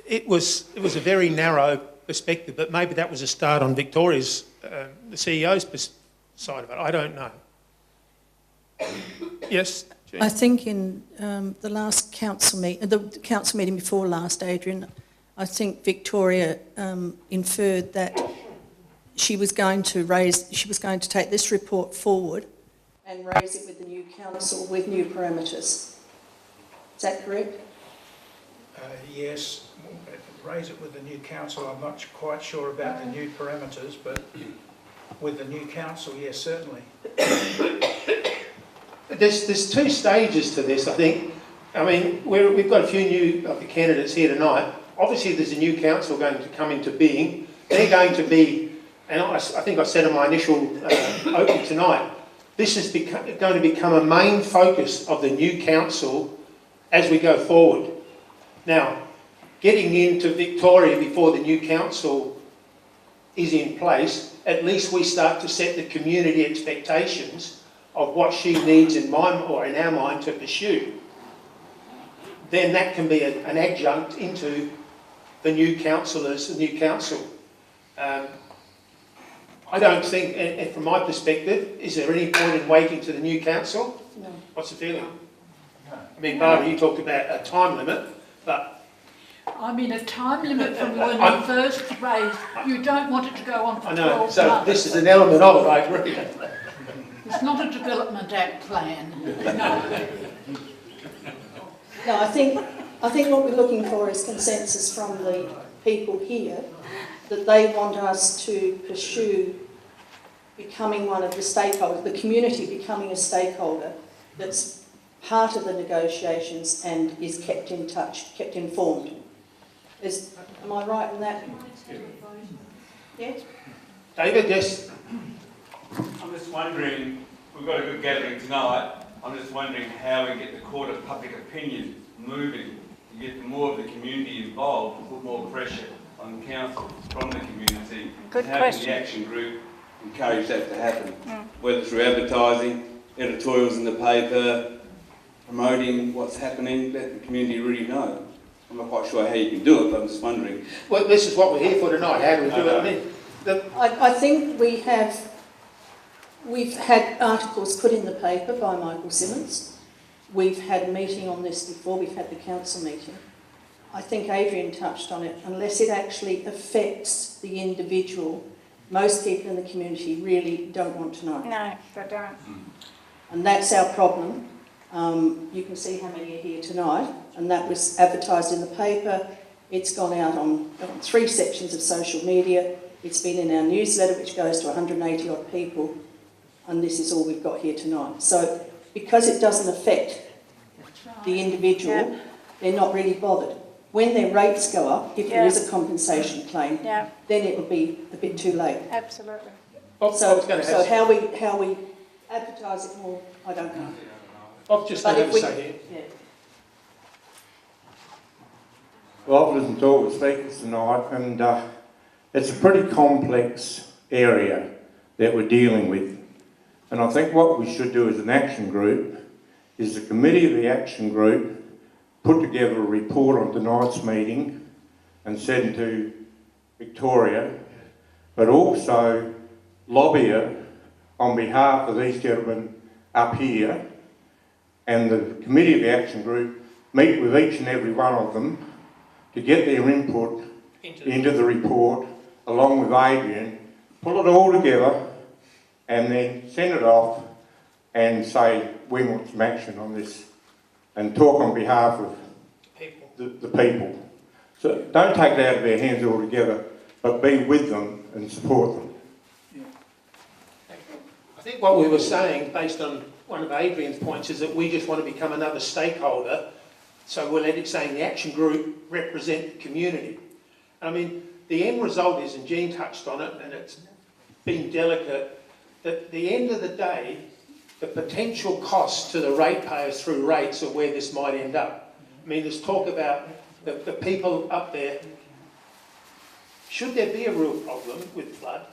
it was a very narrow perspective, but maybe that was a start on Victoria's, the CEO's side of it. I don't know. Yes, Jean? I think in the last council meeting, the council meeting before last, Adrian, I think Victoria inferred that she was going to take this report forward and raise it with the new council with new parameters. Is that correct? Yes, raise it with the new council. I'm not quite sure about the new parameters, but with the new council, yes, certainly. There's two stages to this, I think. I mean, we've got a few new of the candidates here tonight. Obviously, there's a new council going to come into being. They're going to be, and I think I said in my initial opening tonight, this is going to become a main focus of the new council as we go forward. Now, getting into Victoria before the new council is in place, at least we start to set the community expectations of what she needs in our mind to pursue. then that can be an adjunct into the new councillors, the new council. I don't think, and from my perspective, is there any point in waiting to the new council? No. What's the feeling? I mean, Barbara, you talked about a time limit, but... I mean, a time limit from when we first raised, you don't want it to go on for 12 months. I know, so this is an element of it, I agree. It's not a Development Act plan, no. No, I think what we're looking for is consensus from the people here that they want us to pursue becoming one of the stakeholders, the community becoming a stakeholder that's part of the negotiations and is kept in touch, kept informed. Am I right in that? Yes? David, yes? I'm just wondering, we've got a good gathering tonight, I'm just wondering how we get the court of public opinion moving to get more of the community involved and put more pressure on council from the community. Good how question. can the action group encourage that to happen? Whether through advertising, editorials in the paper, promoting what's happening, let the community really know. I'm not quite sure how you can do it, but I'm just wondering. Well, this is what we're here for tonight. How do we do it? I mean, I think we've had articles put in the paper by Michael Simmons. We've had a meeting on this before. We've had the council meeting. I think Adrian touched on it. Unless it actually affects the individual, most people in the community really don't want to know. No, they don't. And that's our problem. You can see how many are here tonight, and that was advertised in the paper. It's gone out on 3 sections of social media. It's been in our newsletter, which goes to 180 odd people, and this is all we've got here tonight. So because it doesn't affect the individual, they're not really bothered. When their rates go up, if there is a compensation claim, then it will be a bit too late. Absolutely. So how we advertise it more, I don't know. I've just had to say here. Yeah. Well, I've listened to all the speakers tonight, and it's a pretty complex area that we're dealing with. And I think what we should do as an action group is the committee of the action group put together a report on tonight's meeting and send to Victoria, but also lobby it on behalf of these gentlemen up here, and the committee of the action group meet with each and every one of them to get their input into the report, along with Adrian, pull it all together and then send it off and say we want some action on this and talk on behalf of the people. So don't take it out of their hands altogether, but be with them and support them. I think what we were saying, based on one of Adrian's points, is that we just want to become another stakeholder, so we're saying the action group represent the community. I mean, the end result is, and Jean touched on it, and it's been delicate, that at the end of the day, the potential costs to the ratepayers through rates are where this might end up. I mean, there's talk about the people up there. Should there be a real problem with flood,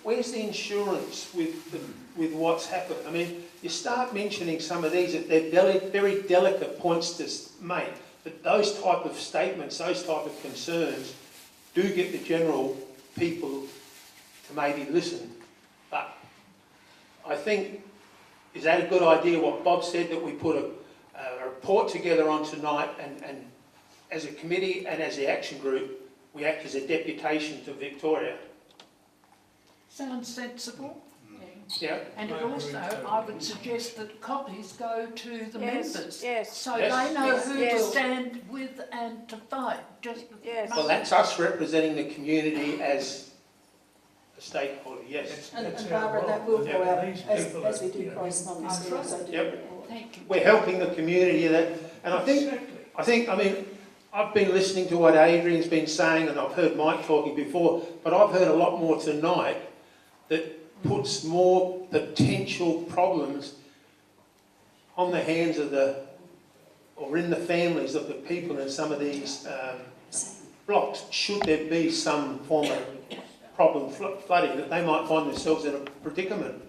where's the insurance with what's happened? I mean, you start mentioning some of these, they're very delicate points to make, but those type of statements, those type of concerns do get the general people to maybe listen. But I think, is that a good idea, what Bob said, that we put a report together on tonight, and as a committee and as the action group, we act as a deputation to Victoria? Sounds sensible. Yeah. And it also, I would suggest that copies go to the members, so Yes. they know who Yes. to stand with and to fight. Well, that's us representing the community as a stakeholder, yes. And Barbara, that will go out as we do correspondence. We also do Yep. Thank you. We're helping the community, and I mean, I've been listening to what Adrian's been saying, and I've heard Mike talking before, but I've heard a lot more tonight that puts more potential problems on the hands of or in the families of the people in some of these blocks, should there be some form of problem flooding, that they might find themselves in a predicament.